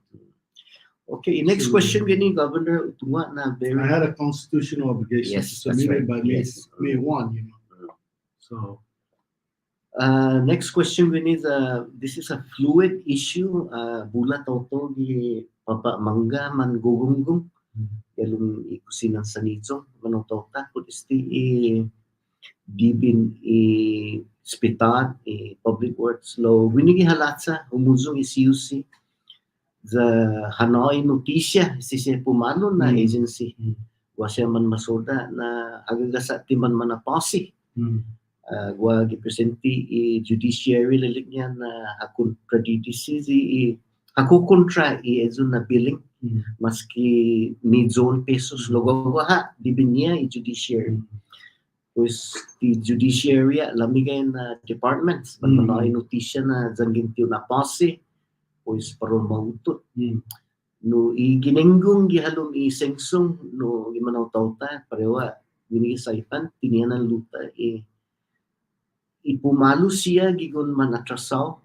Okay, next question gini Governor tunga na very. I had a constitutional obligation Yes, to submit it by yes. May 1. So Next question gini this is a fluid issue. Bula toto di Papa Mangga man gugunggong. Galung ikusinan sa nito manotota kung isti dibin spitat public works law winigi halatsa umuzong CUC the Hanoi notisya siya pumano na agency wasya man masoda na agagasa timan man pasi gwa gipresenti judiciary lilignya na hakun tradisi ako kontra ezun na billing maski mid-zone pesos logo ha dibinya judiciary pues the judiciary lamigay na departments manay notisya na zangintiyo na pasi pues paron mautut no iginenggong gihalom isengsong no gimanaw tawta parewa winigi saipan tinianan luta ipumalo siya gigon man atrasaw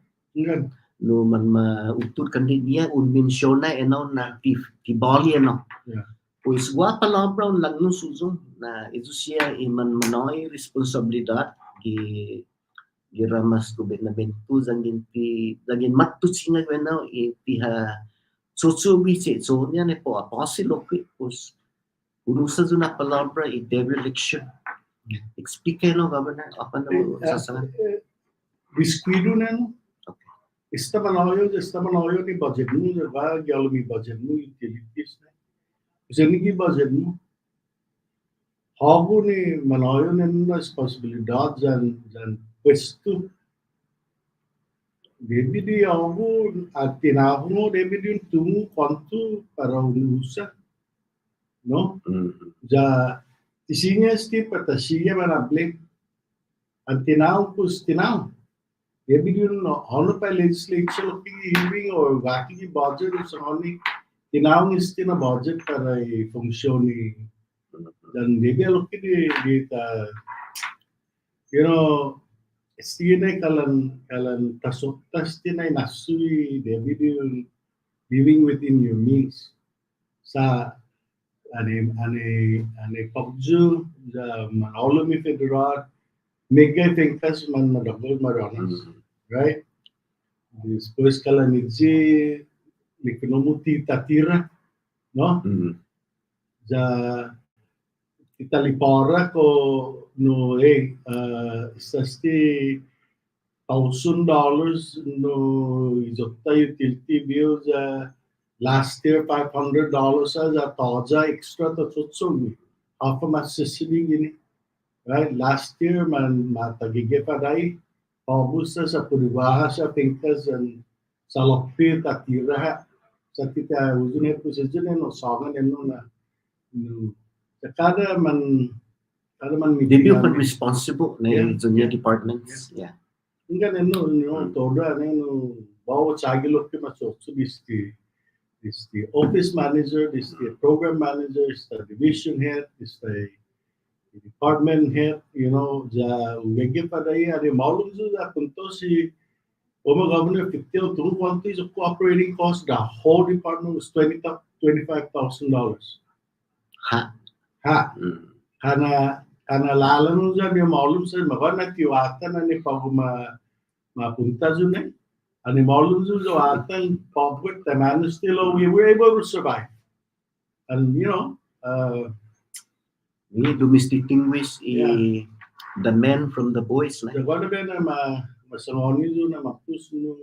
no man mautut kandinya un mensiona na tibali pues gua palabra lang no suzong na ito siya man manoy responsibilidad giramas gobernamento zangin matut singa bueno tiha sotsubi so niya ne po aposilo pues unusa zuna palabra dereliction explique no governor apa no sasangan descuido no esta manoyo ni budget mo va galmi budget mo utilities na Zenigi budget mo hago ni manoyo na responsibilidad jan puesto debidi hago at tinago mo debidi tumo quanto para usa no ja isinya sti patasiya manable at tinago pues tinago debidi no ono pa legislature hearing or waki budget so only tinawag isti na budget para i-funksioni dan legal di ta isti na kalan tasok sti na nasui debi living within your means sa ane pagju da manolo mi federal mega thinkas man madagol Marianas, right? Después kalan itzi l'economuti tatira, no? Ja italipara ko no sasti $1,000 no izotta utility bills last year $500 ja taja extra to tutsong half a masisili gini right last year man matagige pa dai pabusa sa puribaha sa pinkas and salokpi tatira sa kita uzune position no sagan na kada man They be responsible na junior departments. Yeah. Inga no toda no bawa chagi look ke macho. So this the office manager, this the program manager, this the division head, this the department head, you know, ja ugege padai are maulum jo ja punto si Oma governor 50 of operating cost, the whole department was $25,000. Ha. Ha. Kana lalan dyan yung maulum sa magana tiwata na ni pag mapunta dyan eh. Ani maulum dyan atan public the man still we were able to survive. And you know, We do distinguish Yeah. the men from the boys. the gonna be na masanoni dyan na mapus no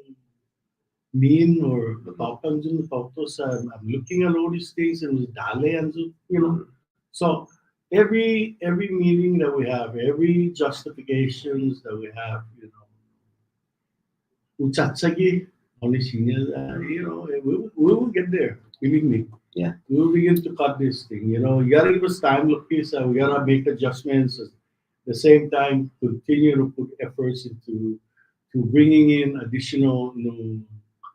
mean or the paupang dyan pautos I'm looking at all these things and dale and so, you know. So every meeting that we have, every justifications that we have, you know, uchatsagi, only seniors, you know, we will get there. Believe me. Yeah. We will begin to cut this thing. You know, you gotta give us time, look, please. We gotta make adjustments. At the same time, continue to put efforts into bringing in additional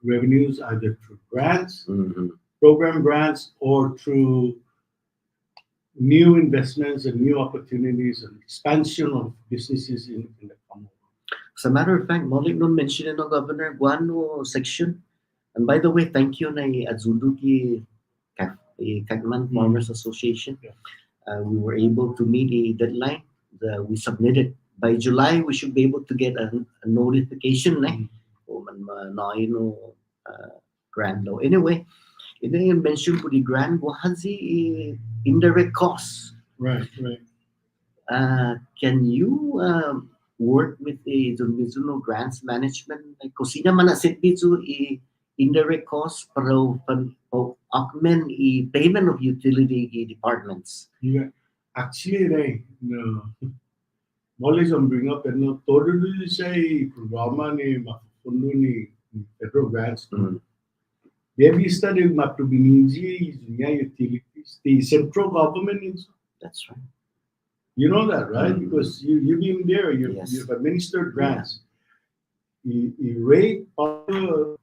revenues either through grants, program grants, or through new investments and new opportunities and expansion of businesses in the Commonwealth. As a matter of fact, Malik no mention no Governor Guano section. And by the way, thank you na Azudu ki Kagman Farmers Association. Yeah. We were able to meet a deadline. We submitted by July. We should be able to get a notification. Grant law. Anyway, it didn't mention for the grant wahazi indirect costs. Right. Can you work with the Mizuno grants management? Kasi naman nasit dito indirect costs para augment payment of utility departments. Yeah. Actually, right. No. Knowledge on bring up and no totally say programa ni mafundo ni federal grants. Maybe study mapubiniji utilities. The central government is. That's right. You know that, right? Because you've been there. You've administered grants. You rate 30%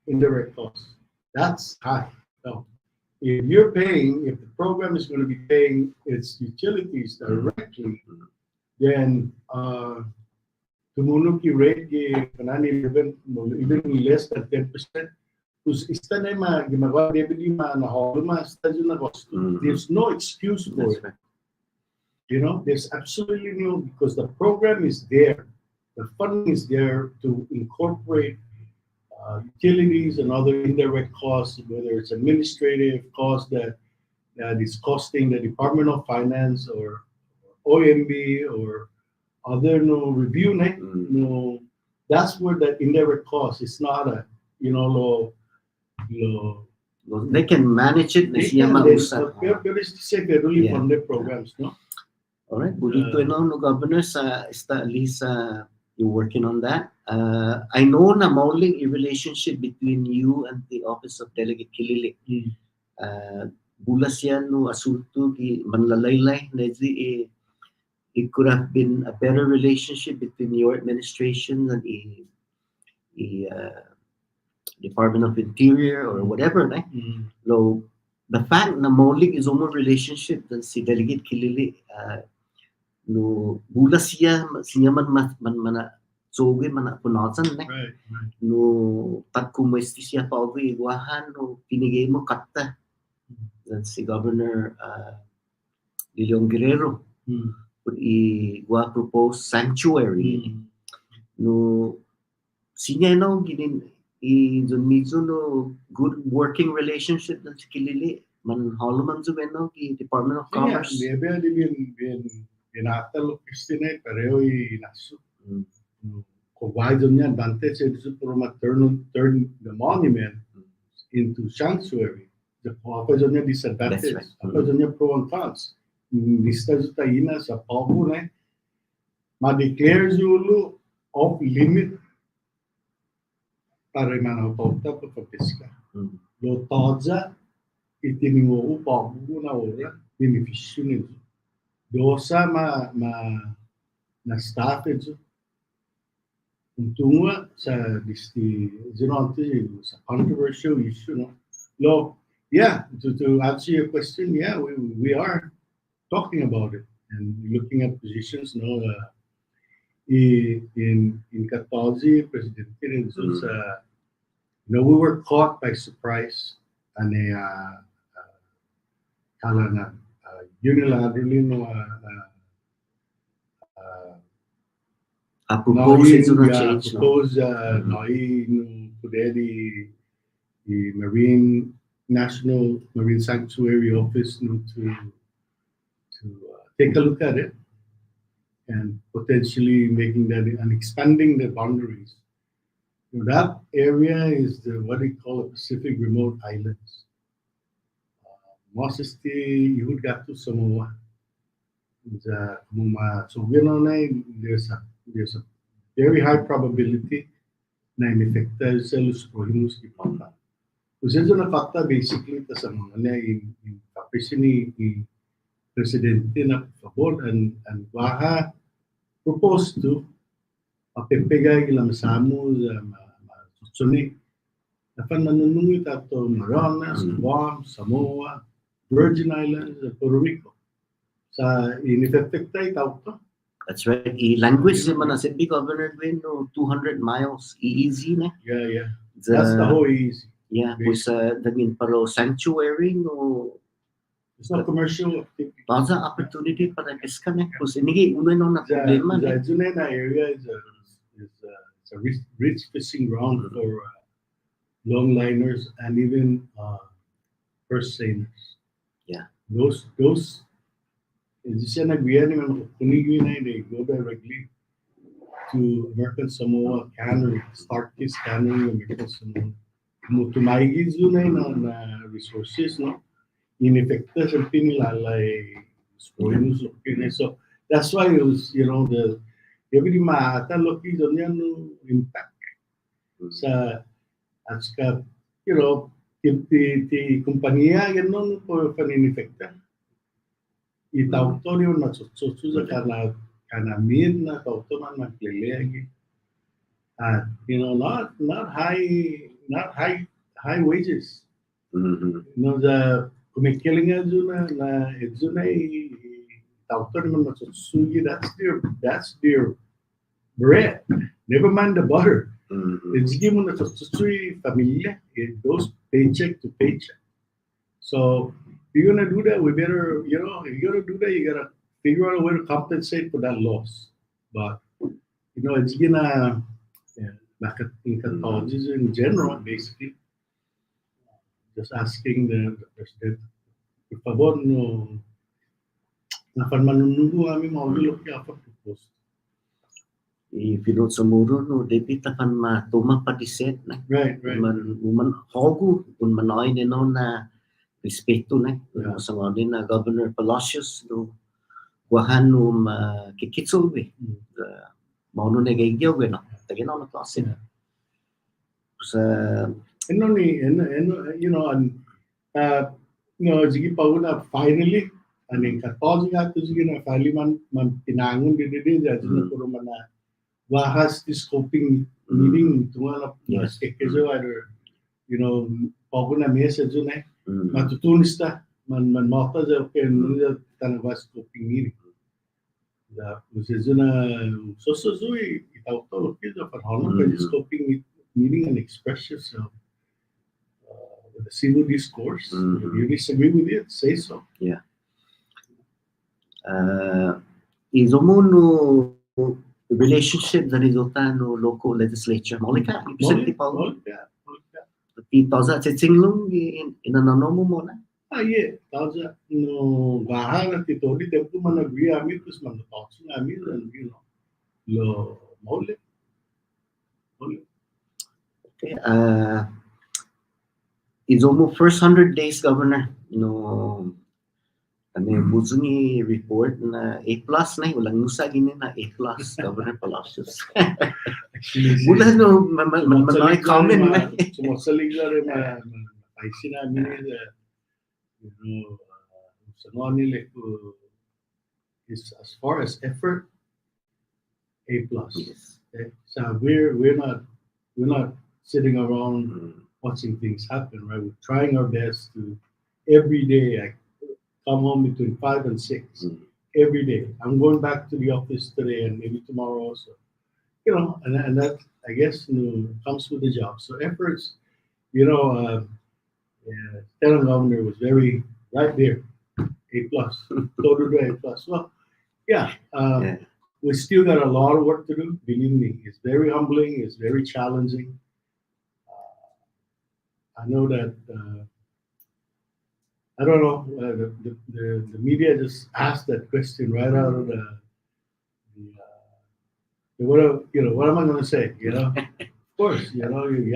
indirect costs. That's high. No. If you're paying, if the program is going to be paying its utilities directly, then tumunog yung rate even less than 10%. There's no excuse for it. You know, there's absolutely no, because the program is there. The funding is there to incorporate utilities and other indirect costs, whether it's administrative costs that is costing the Department of Finance or OMB or other review. That's where that indirect cost is not a, low. They can manage it. They can, but it's to say federally funded programs, no? All right, Bulito, no governors, at least you're working on that. I know na mauling a relationship between you and the Office of Delegate Kilili. Bulas yan no asunto ki manlalaylay na it could have been a better relationship between your administration and the Department of Interior or whatever. So the fact na mauling is almost relationship than si Delegate Kilili no bulas siya man soge man punasan no pagkumwesti siya pa og igwahan no pinigay mo katta si Governor Leon Guerrero i propose sanctuary no sinya no ginin no good working relationship na si Kilili man holoman zo no ki Department of Commerce. Inatal Christina pareo inasu. Why don't you advantage it to turn the monument into sanctuary? The Papa disadvantage. Papa pro and cons. Lista taina sa Pabo na ma-declare Zulu off limit para manapauta pa papiska. Lo toza itiningo Pabo na ora beneficio nito. Dosa na staff ito. Tunga sa disti sa controversial issue, no? Lo, yeah, to answer your question, yeah, we are talking about it and looking at positions, no? In Katazi, President Kirin, we were caught by surprise and unilaterally, no, Proposing to change, no? propose the Marine National Marine Sanctuary Office, no, to take a look at it and potentially making that and expanding the boundaries. That area is what we call a Pacific Remote Islands. Mostly Yehud Gatu Samoa. So there's a very high probability na in-effecta sa los prohimus ki pata. Kasi na fakta basically ta sa mga in kapisi ni presidente na favor and baha proposed to mapipigay ilang masamo sa susunod. Dapat manunungit ato Marianas, Guam, Samoa, Virgin Islands, Puerto Rico. Sa in-effecta itaw to. That's right. Language naman na sabi Governor Gwen, no, 200 miles. Easy na. Yeah. That's the whole easy. Yeah, pues daging paro sanctuary, no. It's not commercial activity. There's an opportunity para pesca na. Pues hindi uno na problema. The Junena area is a rich fishing ground for longliners and even first sailors. Yeah. Those they go directly to American Samoa cannery, Starkist cannery, American Samoa. Mutumaigi na resources, no? In-effecta sa pinilalay so that's why it was, the every maata loki doon yan no impact sa at saka, ti kumpanya ganon po paninefekta. Itaw to yun matsutsu sa kanamin na tawto man maglilegi. At not high wages. The kumikiling na tawto naman matsutsugi, that's their bread. Never mind the butter. It's given na tsutsui familia. It goes paycheck to paycheck. So if you're gonna do that, we better, if you're gonna do that, you gotta figure out a way to compensate for that loss. But it's gonna in Catholicism in general, basically, just asking the president, por favor, no, na manununggu kami maulilok ya apa propose. If you don't samuro, no, dapat akan matuma patiset na. Right. Man hogu un manoy no na respeto na. Sa mga na Governor Palacios no wahan no kikitsulwi. Mauno na gayyo no. Tagino na klase. Sa sige pa una finally aning katol nga to sige na finally man pinangon didi na puro man na wahas this scoping meeting tungala kekezo either pag na message na matutunis ta man mata sa okay nila tanong scoping meeting da usezo na sosozui itaw to kido for how long this scoping meeting and express yourself with a civil discourse. If you disagree with it, say so. Yeah. Is no relationship that is no local legislature. Molika, Tauza Tsinglung in an anomo mona. Yeah, Tauza no Bahana Titoli, the woman agree amid this man talking amid and lo mole. Okay. It's almost first 100 days, Governor. Buzungi report na A+ na walang nusa gini na A+, Governor Palacios. Wala no man comment na. Sumasalig na rin ay sinabi nila sa nila is as far as effort A plus. Yes. Okay? So we're not sitting around watching things happen, right? We're trying our best to every day. I come home between 5 and 6 every day. I'm going back to the office today and maybe tomorrow also. And that I guess comes with the job. So efforts, Lieutenant Governor was very right there, A plus, total A plus. Well, yeah, we still got a lot of work to do. Believe me, it's very humbling. It's very challenging. I know that. I don't know. The media just asked that question right out of what am I going to say? Of course, you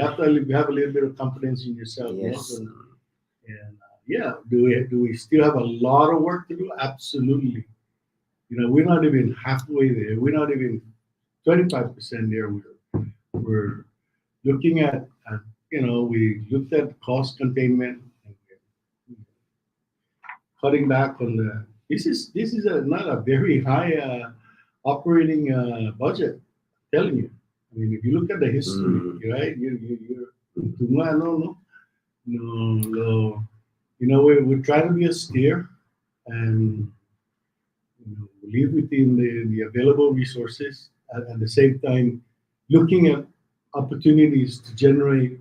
have to have a little bit of confidence in yourself. Yes. And do we still have a lot of work to do? Absolutely. We're not even halfway there. We're not even 25% there. We're looking at we looked at cost containment, cutting back on the. This is not a very high operating budget. I'm telling you. I mean, if you look at the history, right? No. We're trying to be austere and live within the available resources at the same time looking at opportunities to generate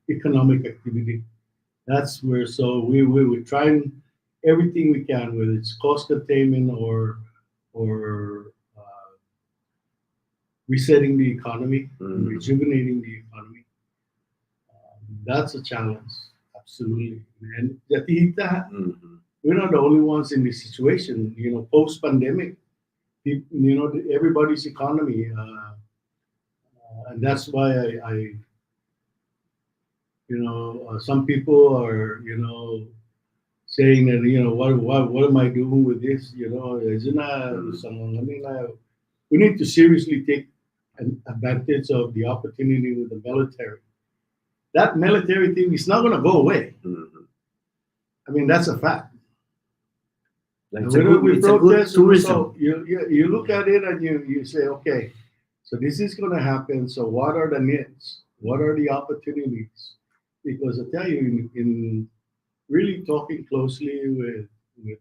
economic activity. That's where we're trying everything we can, whether it's cost containment or resetting the economy, rejuvenating the economy. That's a challenge, absolutely. And we're not the only ones in this situation. Post-pandemic, everybody's economy, and that's why some people are, saying that, what am I doing with this? We need to seriously take advantage of the opportunity with the military. That military thing is not going to go away. I mean, that's a fact. It's a good tourism. So you look at it and you say, okay, so this is going to happen. So what are the needs? What are the opportunities? Because I tell you, in really talking closely with the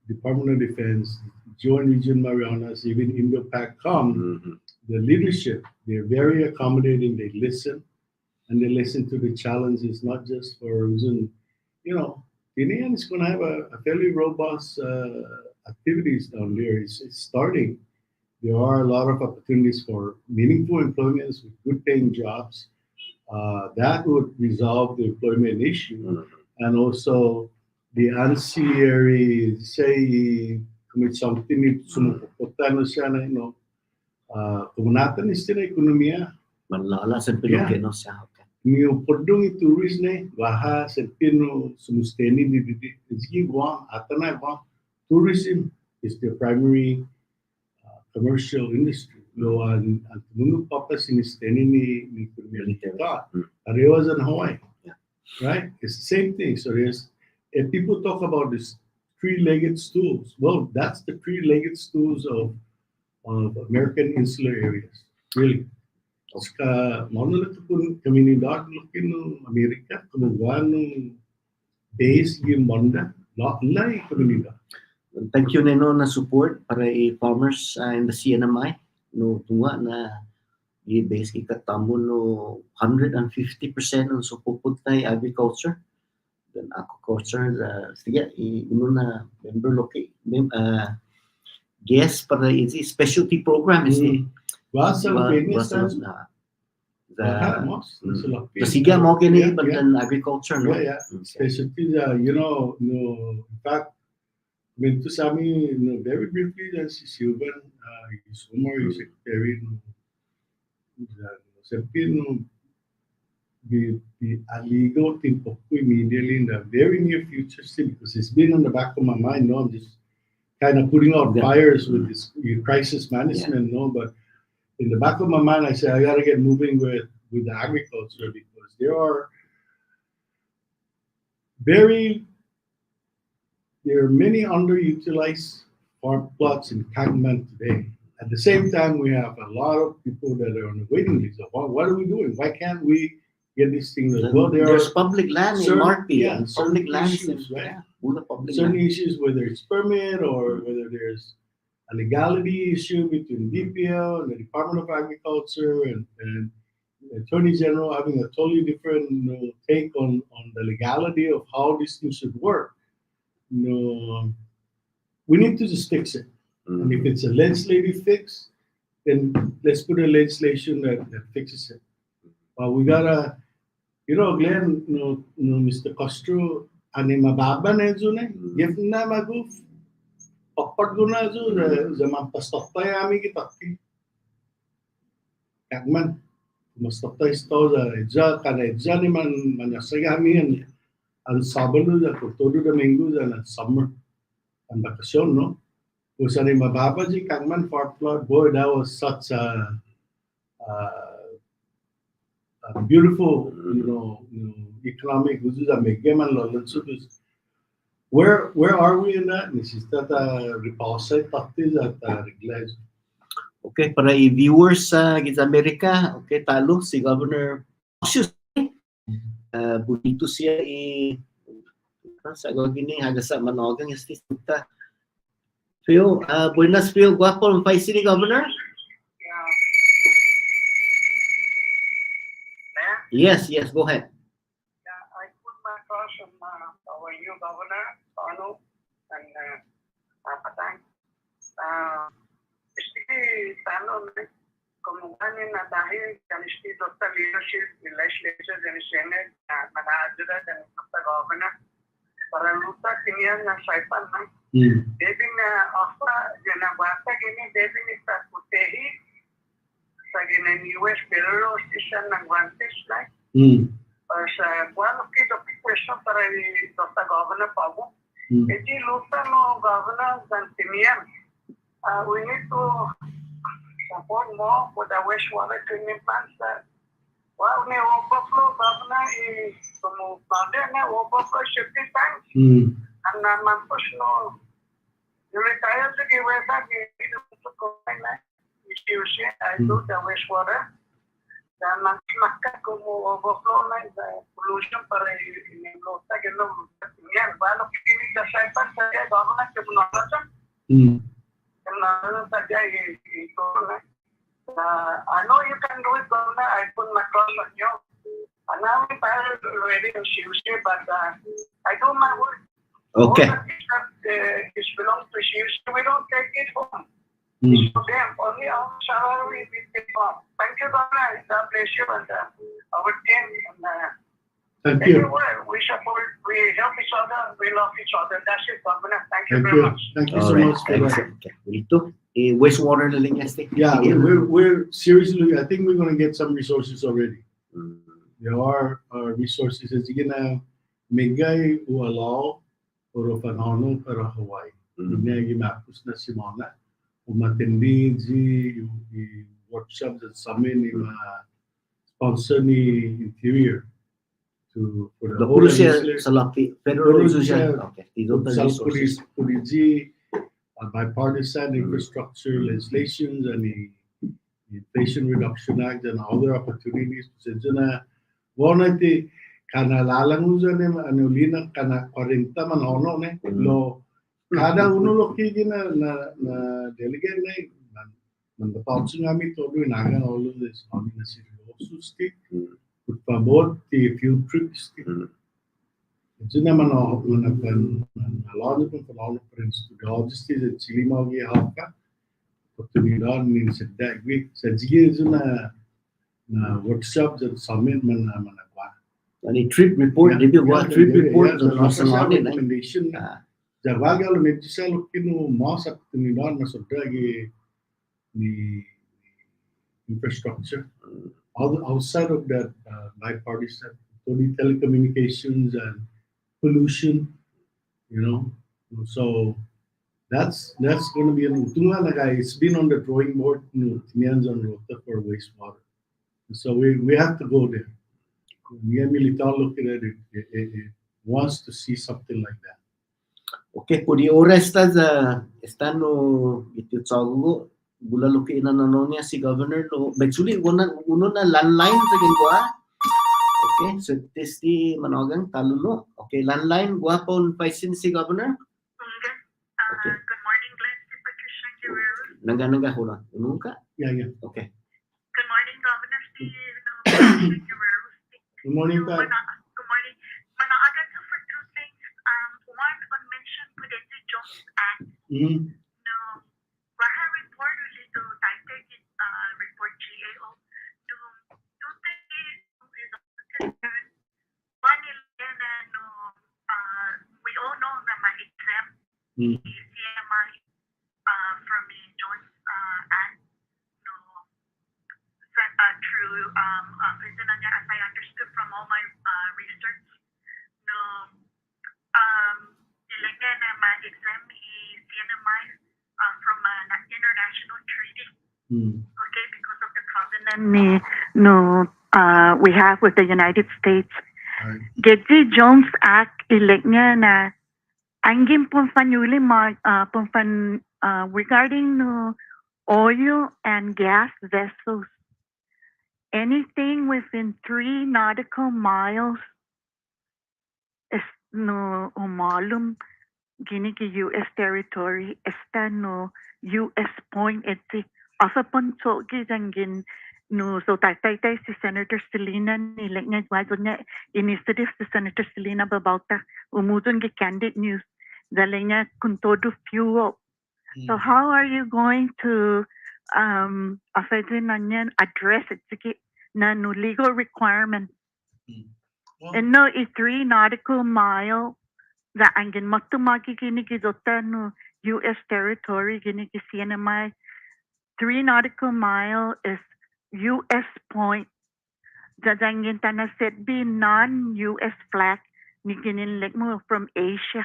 Department of Defense, Joint Region Marianas, even Indo-PACOM, the leadership, they're very accommodating. They listen, and they listen to the challenges, not just for reason, Guinean is going to have a fairly robust activities down there. It's starting. There are a lot of opportunities for meaningful employments with good paying jobs. That would resolve the employment issue. And also the ancillary, say, kung something sumuportano siya na, kumunatan is na ekonomiya. Manlala sa Pilipino siya. Yung podong ituris na baha sa Pino sumusteni ni Didi Guam atana Guam. Tourism is the primary commercial industry. Lo ang tumunog pa sinisteni ni Pilipino. Arewas in Hawaii, right? It's the same thing. So if people talk about this three-legged stools, well, that's the three-legged stools of American insular areas, really. Mono comunidad no America, kumuguan base yung monda, lai comunidad. Thank you Neno na support para farmers in the CNMI no tunga na i-base ikatamo no 150% ng supuputay agriculture then aquaculture sige na member loki guest para iti specialty program is sige mo kini but then agriculture no specialty no in fact to Sami very briefly si Silvan his former secretary the illegal thing immediately in the very near future because it's been on the back of my mind. No, I'm just kind of putting out fires with this crisis management. No, but in the back of my mind, I say I got to get moving with the agriculture because there are many underutilized farm plots in Kangman today. At the same time, we have a lot of people that are on the waiting list. What are we doing? Why can't we get these things? Well, there There's are public land in certain- Marpi, yeah, and certain public lands, issues, right? yeah, puro public certain land. issues, whether it's permit or whether there's a legality issue between DPL and the Department of Agriculture and the Attorney General having a totally different take on the legality of how these things should work. We need to just fix it. And if it's a legislative fix, then let's put a legislation that fixes it. But we gotta, Glenn, Mr. Castro, ani mababa na yun If na maguf, pakpag ko na yun, zaman pastop tayo ami kitaki. Kagman, mastop tayo sto, kana edja ni manyasaga ami yan. Ang Sabado, todo Domingo, and summer, and vacation, no? Was ani mababa ji Kagman far plot. Boy, that was such a beautiful, economic. Where are we in that? This is that repulsite taktis at reglage. Okay, para i-viewers sa Amerika, okay, talo si Governor Cautious. Bonito siya sa gini hagasa manogang istita. Phil, buenas Phil, guapo ang Vice City Governor? Yes, go ahead. I put my trust on our new governor, Sanu, and Patang. Especially Sanu, kemungkinan dahil dari dokter leadership, legislature dan senate, mana ajuda dan dokter governor, para luta kinian na saipan na. Devin apa jena bahasa gini Devin itu kutehi, sagina US Federal Station ng Vantage like. Sa one of the question para dokter governor pabu. Edi luta no governor dan kinian. We need to support more with the wastewater treatment plants. Well, we overflow governor is como na overflow shipping tanks. And push no. You retire to give away that you to go in that. I do the wastewater. Dan maka como overflow na pollution para yung luta gano'n. Yan, wala kini sa saipan sa governor ke bunalasan. Kenapa saja itu na. I know you can do it, governor. I put my trust on you. And now I'm ready to Tuesday, but I do my work. Okay. All the it belongs to Tuesday. We don't take it home. It's for them. Only our salary we take home. Thank you, governor. It's a pleasure and our team. Thank you. Everywhere we support, we help each other, we love each other. That's it, governor. Thank you Thank very you. much. Thank you so Alright, much for thanks. that. Okay. Bonito. Wastewater na lang yan, Steve. Yeah, we're seriously. I think we're going to get some resources already. There are resources. As you know, Migay will allow for panahon para Hawaii. Hindi mapus na si Mona. Umatindi the workshops at summit ni sponsor ni Interior for the whole Sa Lucky Federal Social. Okay. Puriji bipartisan infrastructure legislations and the Inflation Reduction Act and other opportunities. Sejana one iti kana lalangusan ni anulina kana 40 man hono ne lo kada uno lo kigina na delegate na mandapautsin kami todo inaga all of this on the city susti por favor the few trips Sejana man manapan along with the principles the Chilimagi haka oportunidad ni sedek week sejige na workshops and summit managwa. Ani trip report, di ba trip report sa national recommendation. Jagwaga lo medisa lo kinu mas oportunidad na sodagi ni infrastructure. Outside of that bipartisan, only telecommunications and pollution, so that's going to be an utunga na guy. It's been on the drawing board, Tinians on Rota for wastewater. So we have to go there. Nia Militar looking at it wants to see something like that. Okay, po di ora estano itu tsago bula luki ina nanonia si governor lo actually uno na landline sa gwa. Okay, so testi manogang taluno. Okay, landline gwa pon paisin si governor. Okay. Good morning, Glenn. Si Patricia Guerrero. Naga hula. Unong ka? Yeah. Okay. Good morning, Governor Steve. Patricia Guerrero. Good morning, Pat. Good morning. Manaagat ko for two things. One, on mentioned Prudente Jones Act. No, Raha report ulit to Taipei report GAO. Two things is concern. One is no, we all know na ma-exempt the CMI from the Jones Act. No, through as I understood from all my research, no, ilagay na ma-exempt CNMI from an international treaty. Okay, because of the covenant we have with the United States. Gedzi Jones Act ilagay na angin pumfanuli regarding oil and gas vessels. Anything within 3 nautical miles is umalum gini ki U.S. territory esta U.S. point iti afapon so gizangin so tay si Senator Selena nilek nga wado nga initiative si Senator Selena Babauta umudon gi candid news dali nga kung todo fuel. So how are you going to address it na legal requirement? And no, 3 nautical mile that angin matumagi gini gidota U.S. territory gini ki CNMI. 3 nautical mile is U.S. point. Dadangin tana set be non-U.S. flag ni gininlik mo from Asia.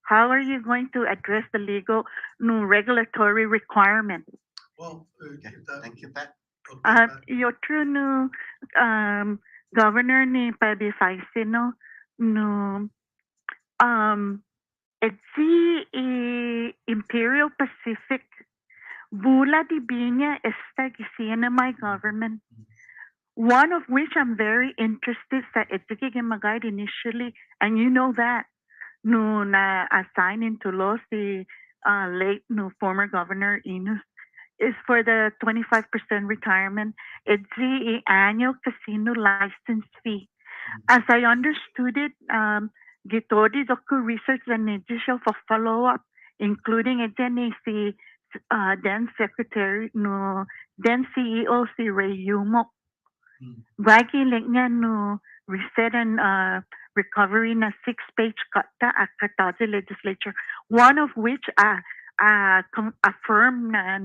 How are you going to address the legal regulatory requirement? Well, Thank you, Pat. Okay, Pat. True Governor ni Pabi Faisino Imperial Pacific Bula di Binya esta my government. One of which I'm very interested that it's magayad initially, and you know that na assigned into law the late former Governor Inus is for the 25% retirement. It's the annual casino license fee. As I understood it, Gitodi Doku research and initial for follow-up, including again the then Secretary, then CEO si Ray Yumo. Bagi lengnya reset and recovery na 6-page kata at Katazi legislature, one of which affirm na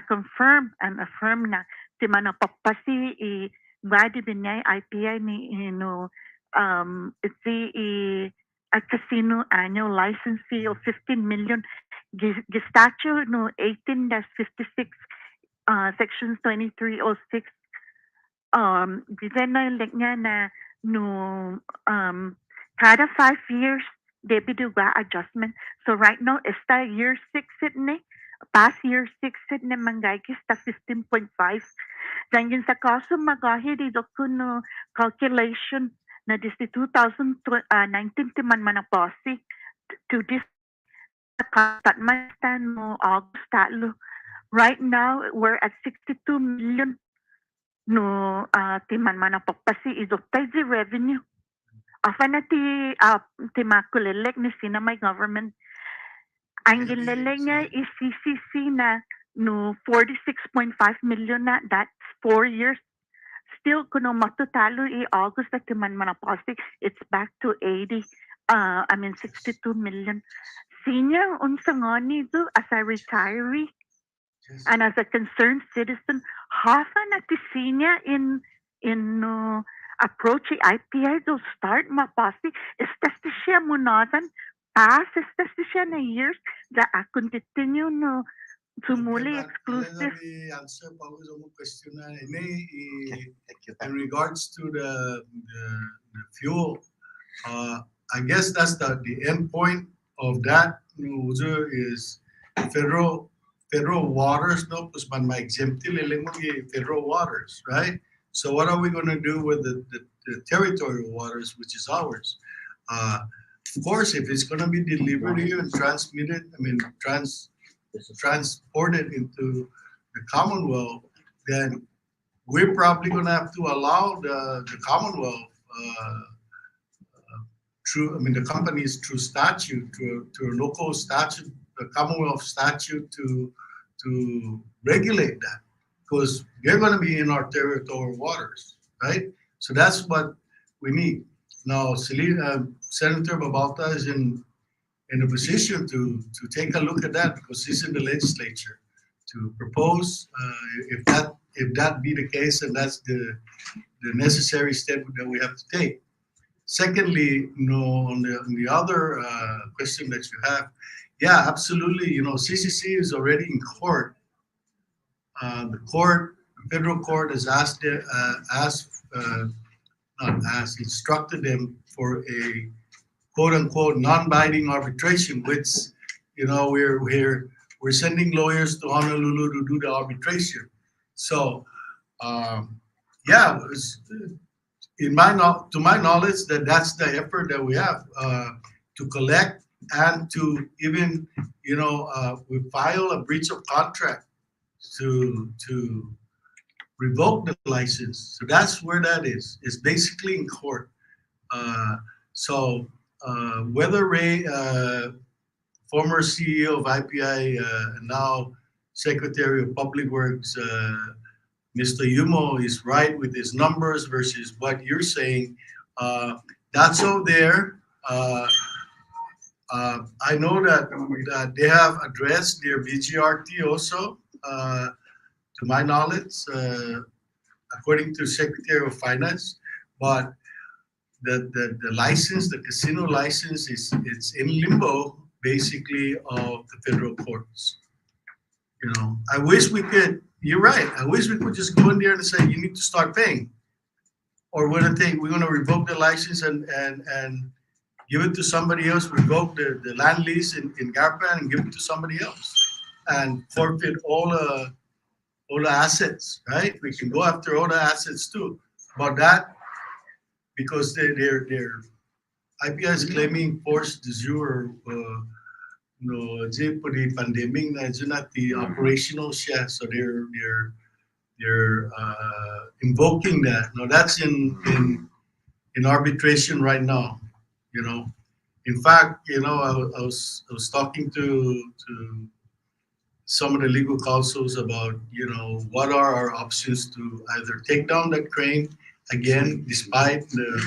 confirm and affirm na ti manapapasi badi binyay IPI ni it's a casino annual license fee of 15 million. Statute 18-56 sections 2306 given na kada 5 years debi do adjustment. So right now esta year 6 past year 6 ne mangay sta 15.5. Then sa kaso magahid kuno calculation na this 2019 timan manapasi to this August talo. Right now we're at 62 million timan manapapasi is the revenue. Afana ti makulelek ni sinamay government. Ang ginlelek niya is CCC na 46.5 million na, that's 4 years. Still kuno matutalo August at timan manapasi, it's back to 62 million. Senior unsangoni do as a retiree and as a concerned citizen, half an senior in approach IPI to start mapasi estas siya munasan pas estas siya na years that I continue sumuli exclusive. Answer question in regards to the fuel. I guess that's the end point of that. Uzo is federal waters. No, pues man exemptil federal waters, right? So what are we going to do with the territorial waters, which is ours? Of course, if it's going to be delivered here and transmitted, transported into the Commonwealth, then we're probably going to have to allow the Commonwealth the companies through statute, to a local statute, the Commonwealth statute to regulate that, because they're going to be in our territorial waters, right? So that's what we need. Now, Senator Babalta is in a position to take a look at that, because he's in the legislature to propose if that be the case, and that's the necessary step that we have to take. Secondly, on the other question that you have, yeah, absolutely. CCC is already in court. The federal court has instructed them for a quote unquote non-binding arbitration, which we're sending lawyers to Honolulu to do the arbitration. So yeah, to my knowledge, that's the effort that we have to collect and to even we file a breach of contract to revoke the license. So that's where that is. It's basically in court. So whether Ray, former CEO of IPI, now Secretary of Public Works, Mr. Yumo is right with his numbers versus what you're saying. That's out there. I know that they have addressed their VGRT also, to my knowledge, according to Secretary of Finance. But the license, the casino license, it's in limbo, basically, of the federal courts. I wish we could. You're right. I wish we could just go in there and say you need to start paying, or we're gonna revoke the license and give it to somebody else. Revoke the land lease in Garpan and give it to somebody else, and forfeit all the assets. Right? We can go after all the assets too. But that, because their IPI is claiming force de jure. For the pandemic, na not the operational share, so they're invoking that. No, that's in arbitration right now. In fact, I was talking to some of the legal counsels about what are our options to either take down that crane again, despite the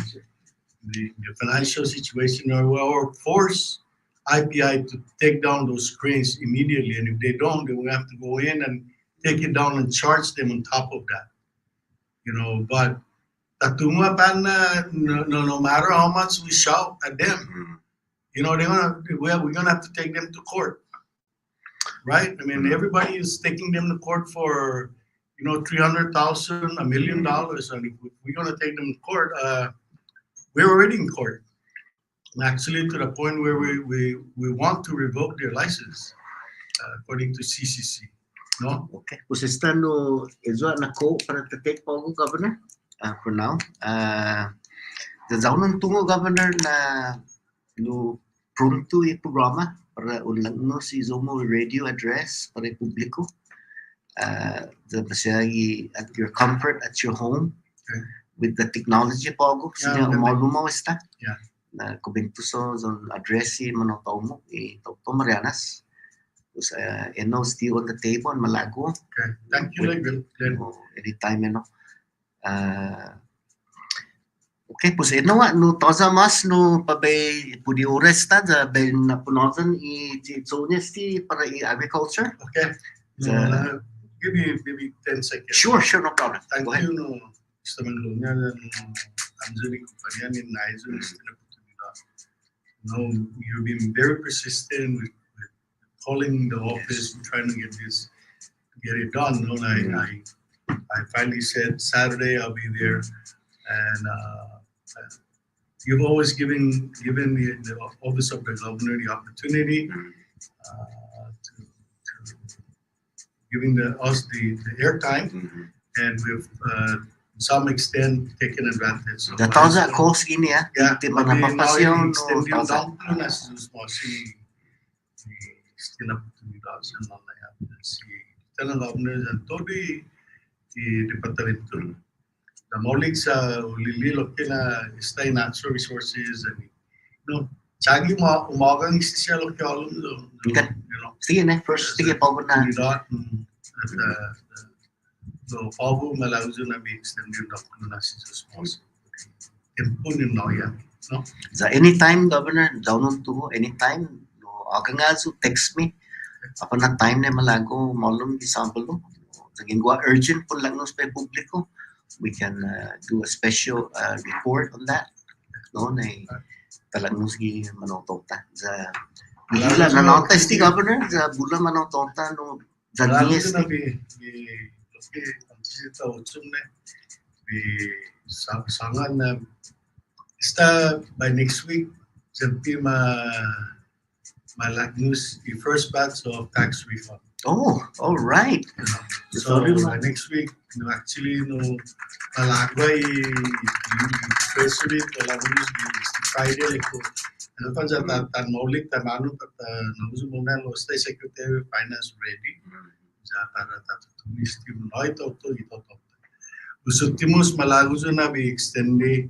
financial situation, or force IPI to take down those cranes immediately, and if they don't, then we have to go in and take it down and charge them on top of that. But no matter how much we shout at them, we're gonna have to take them to court, right? Everybody is taking them to court for $300,000, $1 million, and if we're gonna take them to court, we're already in court. Actually, to the point where we want to revoke their license, according to CCC. No? Okay. Pues estando eso na ko para take po governor for now. The zaunan tungo governor na no pronto i programa para ulang no si Zomo radio address para publiko. The pasagi at your comfort at your home, okay, with the technology pogo siya umalumaw esta. Yeah. Na kubentuso zon addressi monotomo to Marianas. Was still on the table in Malago. Okay, thank you, Glenn. Anytime, okay, pues no toza mas no pabay pudi oras ta da ben na punotan I tsonya para agriculture. Okay. Give me maybe 10 seconds. Sure, no problem. Thank you, Mr. Manlunya, Anjali Kupanian in Nigeria. You've been very persistent with calling the office and trying to get it done. I finally said Saturday I'll be there, and you've always given the office of the governor the opportunity to giving us the airtime, and we've to some extent taken advantage of Datoza course gini ya. Yeah, Di mana papasyon extend yung toza. down na si still oportunidad sa mga si talang governor and todi di departamento the maulig sa ulililo kina stay natural resources and chagi mo umagang isisya lo kyo Sige na, first sige pa na. So Pabu malauzo na be extend yung document na si Jesus Tempun yung noya, no? Sa anytime, Governor, down to anytime. No, aga nga so text me. Apa na time na malago, malum example no. Saging gua urgent po lang nos pa publiko. We can do a special report on that. No, na talang nos gi manotota. Sa Bula na nota sti Governor, sa bula manotota no. Sa Malauzo DST. na be antisita utsum na be sangan na by next week, sabi malag news the first batch of tax refund. Oh, all right. So next week, actually, malagay press release wala news Friday like ano pa dyan tan maulik tamano at nagusto muna lo stay Secretary of Finance ready. Para tatutunis tim no ito. Gusto timos malagusto na be extended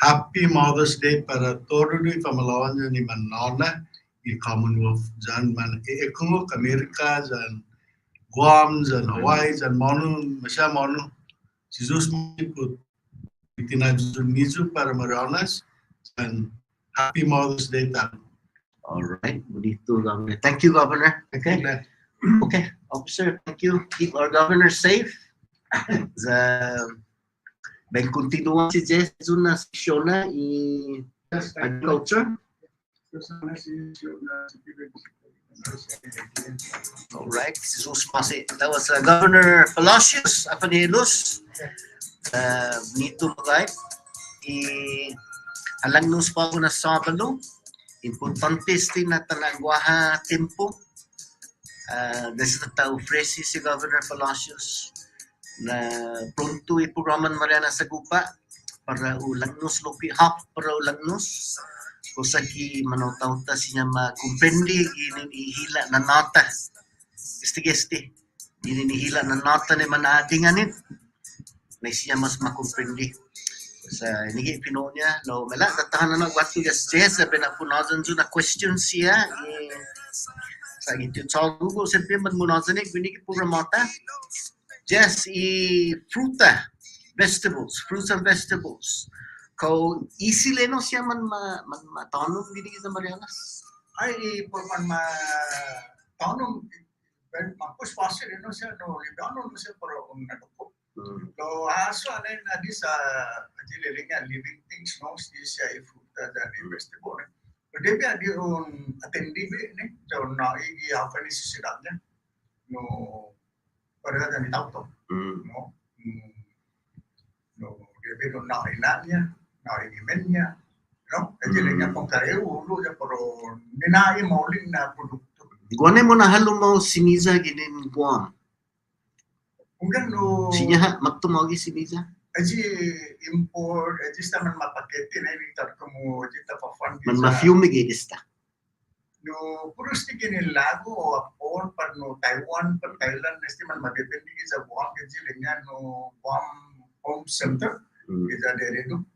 Happy Mother's Day para todo ni pamalawan ni Manona i Commonwealth jan man ekung Amerika jan Guam jan Hawaii jan monu masya monu Jesus put itinadunizu para Marianas and Happy Mother's Day ta. All right, bonito, Governor. Thank you, Governor. Okay. Okay, officer, thank you. Keep our governor safe. Ben continua si Jess na session na agriculture. All right, Jesus pasi. That was Governor Palacios Apanielos. Nito magay. Alang nus pa ako na Sabado. Importante din na talagwaha tempo. Desde tao ofrece si Governor Palacios na pronto iprograman Marianas Agupa para ulang nos lopi half para ulang nos kusa ki manautaw ta siya makumprendi ginin ihila na nota gesti ginin ihila na nota ni manadinganin na siya mas makumprendi sa nigi pino niya no mala tatahan na watu yes sabi na punazan jo na question siya sa gitu Google siyempre magmunazan ni binigi programata Yes, fruits and vegetables. Kau easy leno siya man matanong dito sa Marianas. Ay man matanong mampus pasir ino siya no libano no siya pero naduko. So aso anay na di sa ajililingan living things no siya fruit dan vegetable. Pero dia di un atendi ne so na igi apa ni sisidanya no para dan itauto no dia pero na inanya na igimenya no ajililingan kung kareu lu ya pero ninai mauling na produkto. Guanay mo na halong mo siniza ginin Guam. Mungkin no Sinya magtumagi siniza. Aji import, aji sta man mapakete na ini tar como aji ta pa Man mafumigate ista. No puros ti gini lago o apon par no Taiwan par Thailand nesti man madependi ki sa Guam aji lenya no Guam home center ida dere no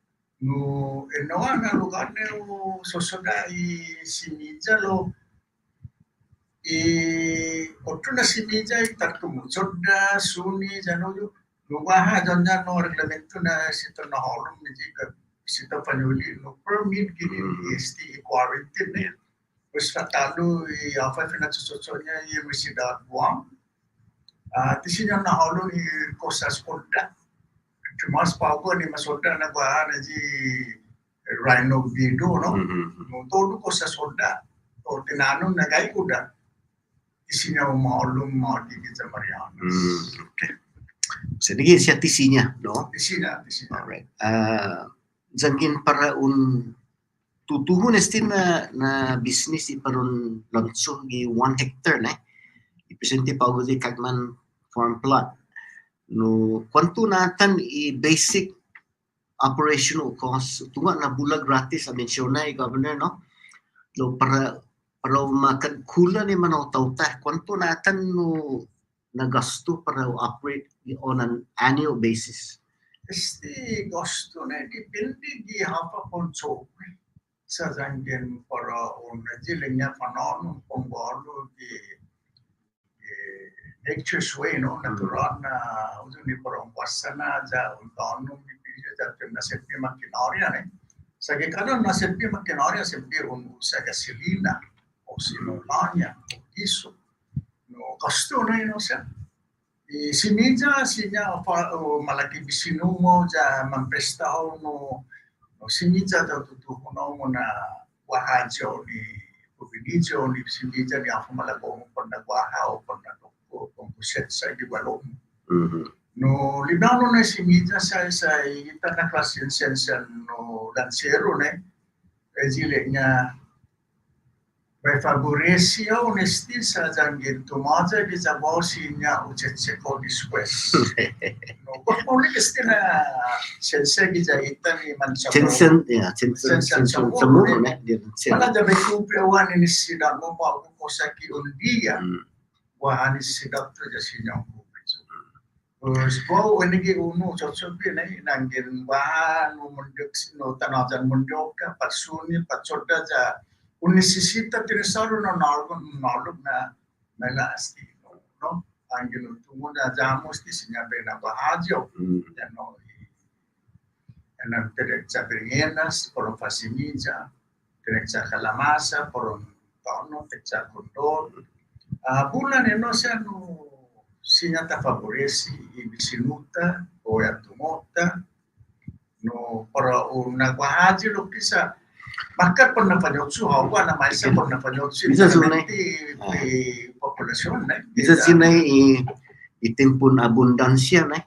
enoa na lugar ne o sosoda i sinija lo otro na sinija i tar como soda suni jano yo lugaha janja no reglamento na sito na holong ni jika sito panyuli no permit gini ST quarantine ne pues fatalo i afa fina sosonya i resida Guam tisinya na holong i cosas corta mas pago ni masoda na ba na ji rhino video no no todo cosas corta o tinanong na gai kuda tisinya maolong mati kita Marianas. Okay. Sige siya tisinya, no? Tisina. All right. Zangin para tutuhun esti na business iparon lanso gi 1 hectare na ipresente pa di kagman farm plot no kwanto natan i basic operational costs tunga na bulag gratis a mensyona governor no no para makakula ni manaw tawta kwanto natan no nagasto para operate on an annual basis. Este gasto ne dipende di apa konsum. Sa zangen para un jilenya fanon pongolo di nature way no natural na usuni para un pasana ja un tono mi pide ja na sepi maquinaria ne. Sa che kana na sepi maquinaria sepi un usa gasolina o sino lagna o iso. No gasto ne no sa. Si meja sinya malaki bisinu mo ja mamprestaho no si meja da tutu no na wahajo ni pubinijo ni si meja ni afu malago pon na wahao pon na ko set sa di walo no libano na si meja sa ita na klasin sensen no lansero ne ejilenya favorece a onesti sa jangin tumaja di zabosinya uchetseko después. No, porque que esté na sense gi jaita ni mancha. Sensen semua ne dia. Mana jabe kupre wan ini sidang mo pa ko saki un dia. Wa ani sidang to jasinya ko. Sebab ini ki unu cocok ni nangin wa no munduk no tanajan munduk ka pasuni pachoda ja un necesita utilizar una norma asti no anche non tu da jamo sti signa bene bahajo ya no en derecha berienas por fasimija derecha calamasa por un tono derecha condor bulan no siano signa ta favoreci i bisinuta o ya tumota no para una bahajo lo kisa Maka pernah panyotsu hawa na maisa pernah panyotsu bisa sunai di population bisa sinai i tempun abundancia na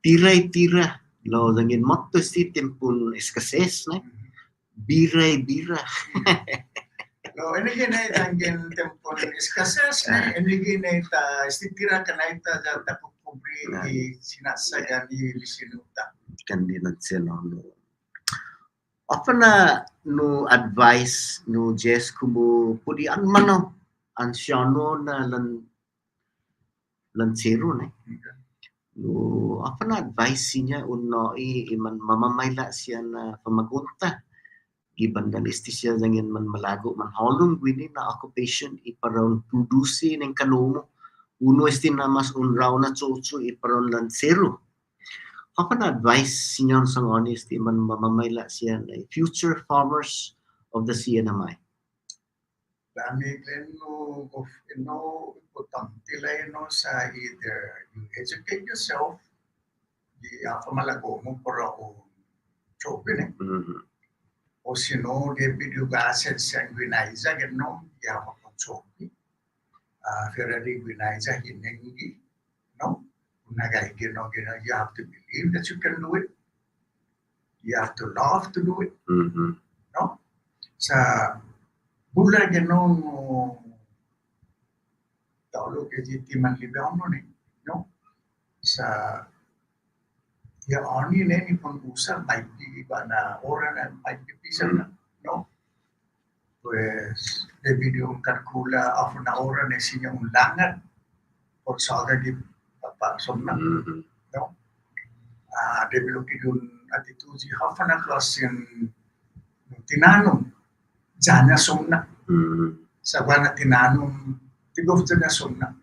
tirai lo zangin motto si tempun escasez na birai lo ini gini zangin tempun escasez na ini gini ta istitira kana ita ta kubri di sinasa ya di sinuta kan di nanselo apa na no advice no Jess kumu pudi an mano ansiano na lansero ne no apa na advice niya uno iman mamamayla siya na pamagunta gibandan istisya zangin man malago man holung gwini na occupation iparon produce ng kanomo uno estin na mas unraw na tsotso iparon lansero. Apa na advice sinyo sang honesty man mamamayla siya na future farmers of the CNMI? Dami no importante no sa either you educate yourself di apa malago mo para o chopin o sino de video gaset sanguiniza no ya mo chopi ferrari guiniza hinengi no you have to believe that you can do it. You have to love to do it. No? Sa bulan no taulo ke jiti man libano ni, no? Sa ya oni ne ni pun usar baik di bana orang dan baik di pisah no? Pues de video calcula of na orang ne sinya ulangan por saga di Pak Somna, no? Develop idun attitude hafana class yang tinanong janya Somna, sabana tinanong tigof janya Somna.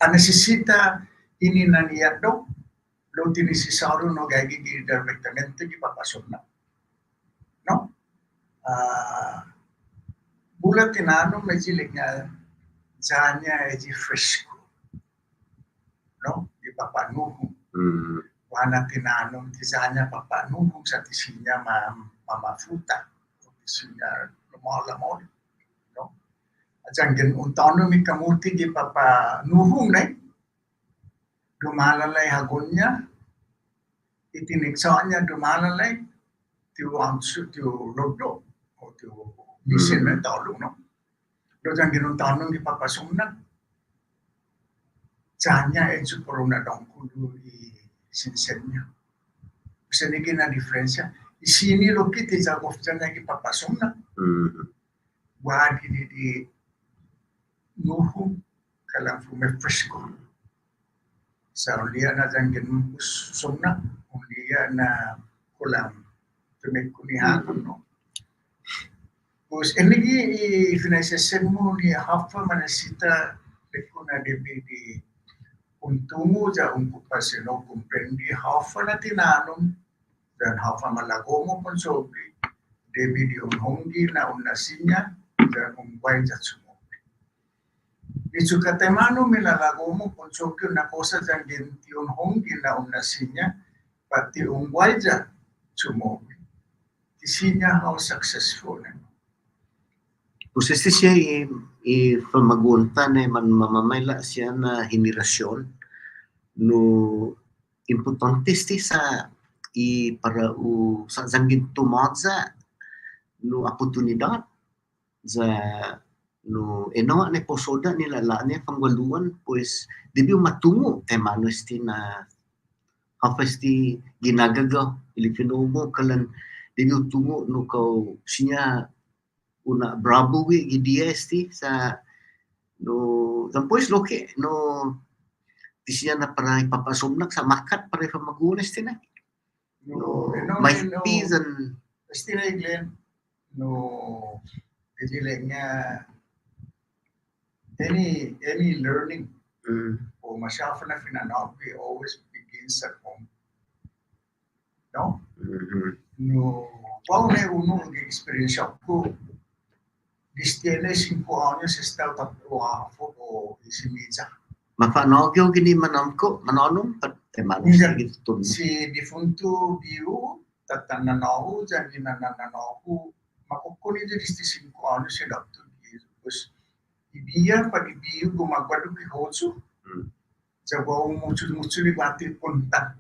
Necesita ini naniya do, lo tinisisauro no gagi directamente di Papa Somna, no? Bulat tinanong mejiliknya janya eji fresco. No, di Papa Nuhu. Wana tinanong tisanya Papa Nuhu sa tisinya mama futa. Tisinya lumalamon. No? Ajangin untono mi kamuti di Papa Nuhu na dumalalay hagunya itiniksa niya dumalalay ti lodo o tu misin na taulung no. Do jang ginung tanung di papasung na. Canya eju corona dong kudu di sinsennya. Bisa na diferensya. Di sini lo kita jago janya di papasung na. Wadi di nuhu kalang fume fresco. Sa ulia na jang ginung sumna, ulia na kulang tumek kunihakon no. Pues enigi finalización mo ni hafa manasita lekuna di untungu ja ocupación no comprendi hafa na tinanong dan hafa malagomo pon sobri debi di hongi na unasinya dan umway ja sumo. Di sukatemano milalagomo pon sobri na cosa jan genti hongi na unasinya pati umway ja sumo. Isinya how successful na. Pues siya pamagunta na mamamayla siya na henerasyon no importante sa para sa zanggit tumadza no oportunidad za no eno na posoda nila lane pangwaluan pues debi matungo temano esti na hapasti ginagaga Filipino mo kalan debi tungo no kau sinya una bravo idea esti sa no tampois loke no tisiya na para ipapasumnak sa makat para pamagunan esti na no may pizan esti na iglen no kejilenya any learning or masyafa na finanabi always begins at home no no qual é o nome de experiência ko Distiene 5 años está trabajo o isimidza. Mafanogyo gini manamko manonum temano gitu. Si difunto biu tatananahu jangan nananahu makukuni jadi 5 años si doktor terus ibia pagi biu gumagwadu ki hosu. Jago muncul di bati kontan.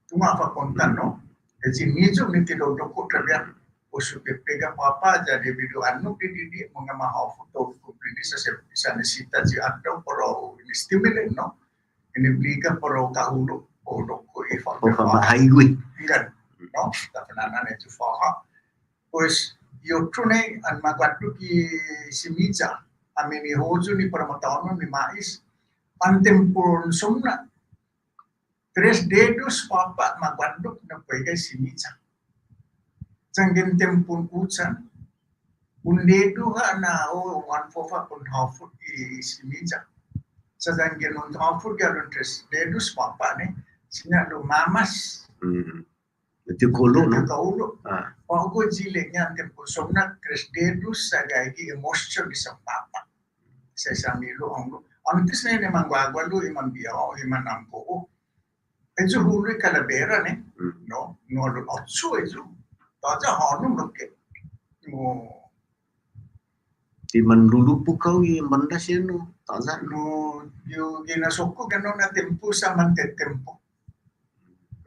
Tuma apa kontan no? Jadi nijo ni tidak doko terbiak usu pega papa jadi video anu di mengamah foto kumpuli sa nesita ji atau pro ini stimulate no ini bliga pro kahulu o doko ifa highway kan no tapi nana itu faha pues yo trune an magwatu ki simija amini hoju ni permataono ni mais antempon somna 3 dedos papa magwatu na pega simija Jangan tempun ucan, undedu na one fofa pun hafut isimija. Sajangin un hafut galon tres dedus papa ne, sinya lo mamas. Itu kolo no. Kolo. Pago jilenya tempun somna tres dedus sagagi emotion bisa papa. Saya samilo anglo. Antes ne mangwagwa lo iman biao iman ampo. Ejo hulu kalabera ne, no lo otsu ejo. Taja hanum loke. Di mandulu pukau yang mandas ya no. Taja no yo gina sokko gano na tempo sa mante tempo.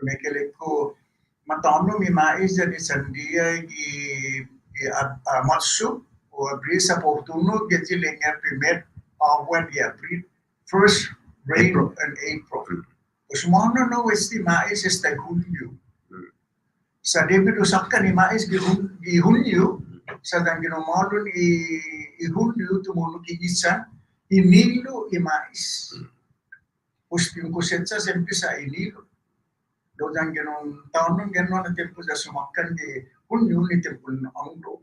Mekele ko matano mi mais jadi sandia matsu o brisa portuno geti lenga primer awan di april first rain in April. Usmana no esti mais esta julio. Sa debido sakka ni mais gi hunyu sa dangino malun i hunyu tumuno ki isa inilo i mais ustin cosecha sempre sa inilo do dangino taonon geno na tempo sa sumakkan di hunyu ni tempo na anglo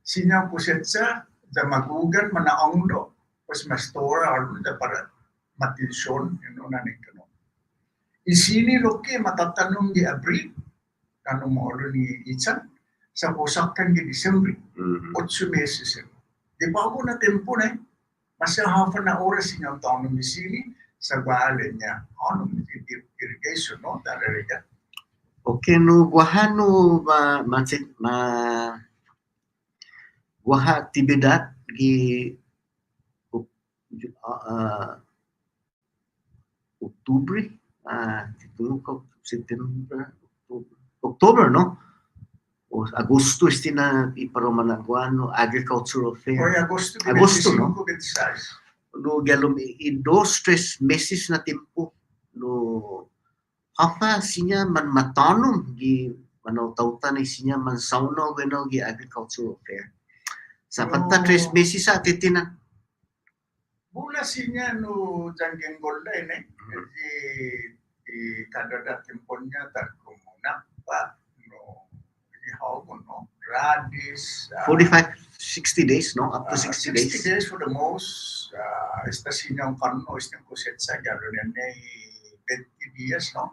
sinya cosecha da magugan mana anglo pas mastora alu da para matilson eno na nekano isini loke matatanong di abril kano mo ni Ichan sa posakkan di Disyembre 8 meses di bago na tempo na masya hafa na oras inyong taon ng misili sa baalen niya ano irrigation no talaga okay no guahano guaha actividad di Oktubre September October no Agosto este na iparomanaguano agricultural fair. Hoy agosto, Agosto, no? 25, 26. No galom in 2-3 meses na tempo no apa sinya man matanum gi manaw tautan sinya man sauno gano gi agricultural fair. Sa panta 3 meses sa titinan. Bulasinya no janggeng golda ini, di kadada temponya tak kumuna pa no di hawgon no radish 60 days, no? Up to 60 days. 60 days for the most. Esta sinya kan no esta kuset sa galo nene 20 dias no.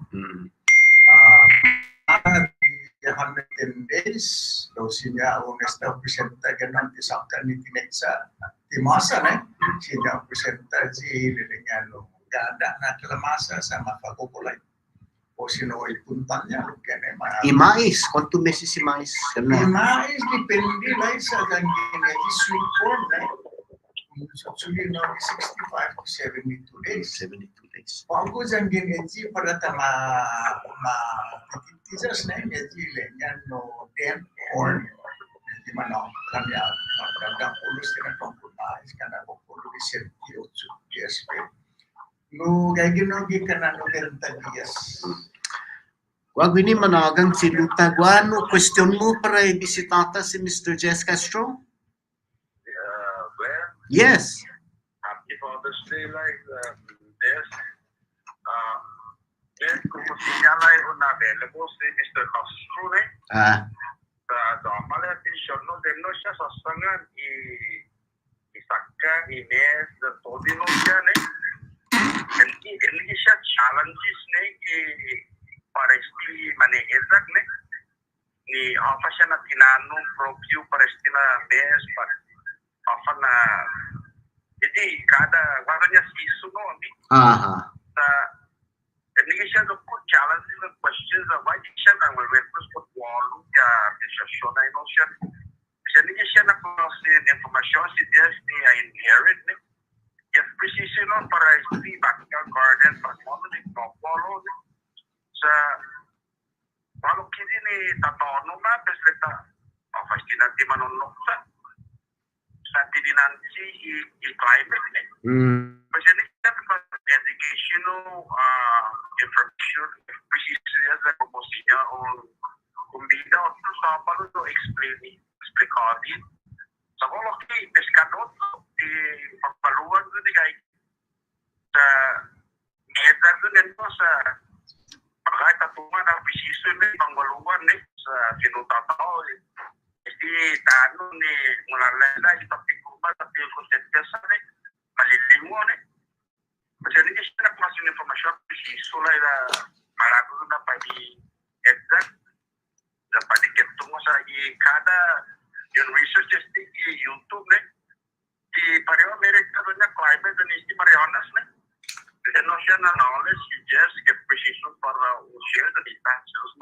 Di 110 days daw sinya esta presenta ganon ti sakta ni tineksa di masa na sinya presenta ji dengan no gada na kelamasa sama pagkukulay o sino ipuntannya lo kene ma Mais, quanto meses si mais? mais depende lá sa janggin di sweet corn na actually no 65 to 72 days. 72 days. Bago janggin eji pada tama teachers na eji lengan no 10 corn di mana kanya pada pulus dengan compromise karena puluh di senti ocho dias no gagin no gikana no 30 dias. Wag ini managang si Luta Guano, question mo para ibisitata si Mr. Jess Castro? Where? Yes. Happy Father's Day like this. Como señala una available si Mr. Castro ne. Domale attention no de no siya sasangan isakka ines de todino siya ne. Hindi siya challenges ne para esti mane exact ne. Ni apa siya na tinano proprio para esti na best para apa na jadi kada warnanya sisu no ni. Hindi siya no put challenges and questions of why siya na will request for wall ya discussion na no siya. Hindi siya na kasi information si Diaz ni inherit ne. Yes precision no para esti backyard garden para mo ni follow sa walau kini ni tatono na pesleta pasti nanti manonok sa nanti i climate ni. Kasi ni educational information precision sa komposinya o kumbida o sa palo to explicadi sa walau kini pescador di papaluan ko di kay sa ngedar ko nito sa kahit tatuman ang precision ni pangwaluan ni sa sinutatao esti tano ni mulalala ipapikuba sa konsentesa ni malilimo ni kasi hindi siya nakuha yung informasyon preciso lang na marado na pagi exact na padikit tungo sa kada yung research esti YouTube ni di pareho Amerika doon na climate doon esti Marianas ni then no siya na knowledge you just get precision para share the details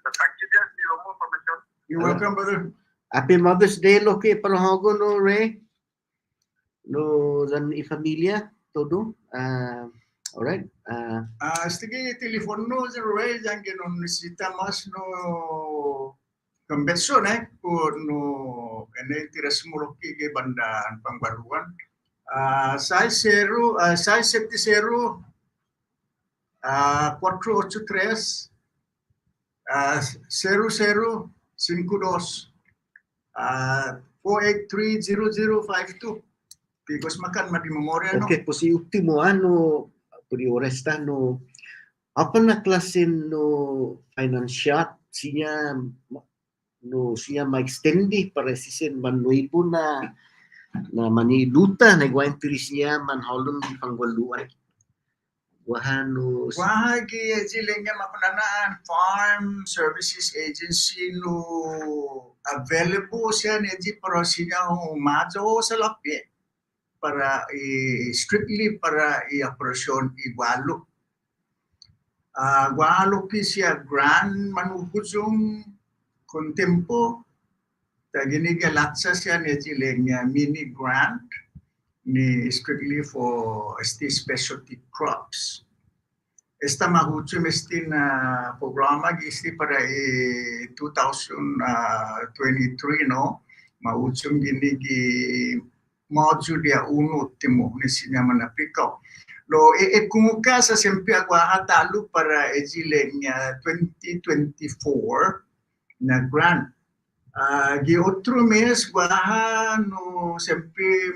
the fact is just you know information. You're welcome, brother. Happy Mother's Day lo kay parahago no Ray. No dan ifamilia todo. Alright. Stige telepon no Ray janggin no nisita mas no convention por no ene tiras muloki ge bandan pangbaruan. Saya 70 483 0052 483-0052. Because makan madi memoria no. Okay, po si ultimo ano prioresta no apa na klase no financial siya no siya ma-extendi para sisen manuipo na maniluta na gawin tiris niya manholong di pangwaluan. Wahano Wahagi jilengnya mapananaan farm services agency no available siya neji para siya majo sa lapi para strictly para operasyon igualo. Gualo ki siya grand manuhusong kontempo tagini galatsa siya neji lengnya mini grant ni strictly for specialty crops. esta mahucho mesti na programa gisti para 2023 no mahucho gini gi module dia uno timo nisinya manapikaw. Lo kumuka sa sempre agwa hatalu para ejilenya 2024 na grant. Di otro mes gua no sempre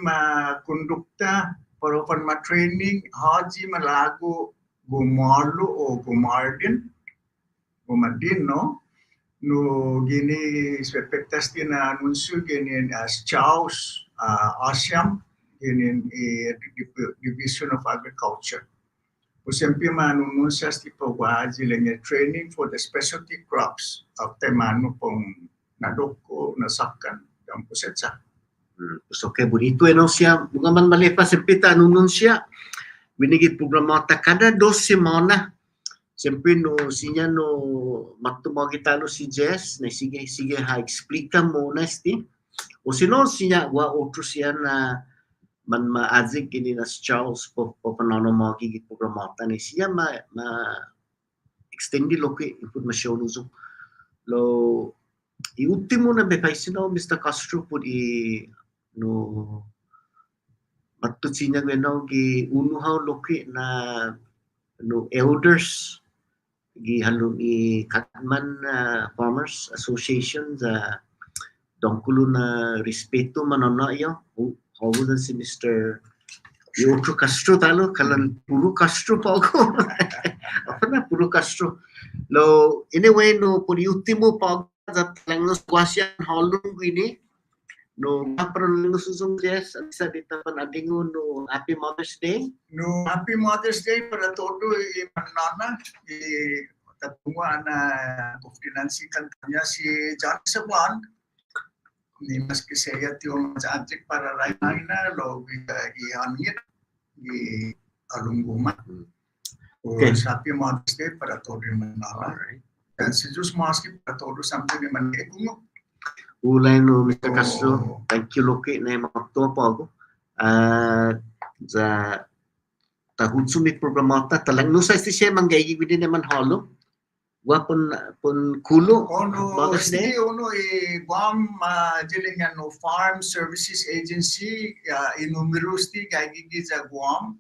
kondukta para training haji malago gumarlo o gumarden no gini spektas na anunsyo gini as Chaos Asiam gini Division of Agriculture. Sempre manununsas tipo haji lenya training for the specialty crops of temano pong nadoko nasakan dan pusetsa. So que bonito siya bunga man malepas sempre anununsya binigit programata kada 2 semana sempre no sinya no magtumo kita no si Jess na sige ha explica muna sti o sino sinya wa otro siya na man maazik ini na Charles po panano mo gigit programata ni siya ma extendi lo que information uso lo i ultimo na bepaisino Mr. Castro po no matut sinya gwenao gi unuhaw loki na no elders gi halong i Katman Farmers Association dongkulo na respeto manana yo hawudan si Mr. Otro Castro talo kalan puro Castro pa ako apa na puro Castro lo anyway no por ultimo pa lang no squasyan halong ini no kapron lang susong yes sa dita pan adingon no Happy Mother's Day. No Happy Mother's Day para todo manana tatunga na kufinansi kantanya si John Saban ni mas que saya tio majik para lain-lain lo i alungguma. Okay. Happy Mother's Day para todo manana. Dan si Jus maski para todo sampai ni manekung. Ulay no Mr. Castro, thank you Loki na makto po ako. Sa tahudsumit programata talang no sa siya manggaygi din naman halo. Wa pun kulo Mother's Day. Ono guam jelingan no Farm Services Agency inumeros ti gaygi sa Guam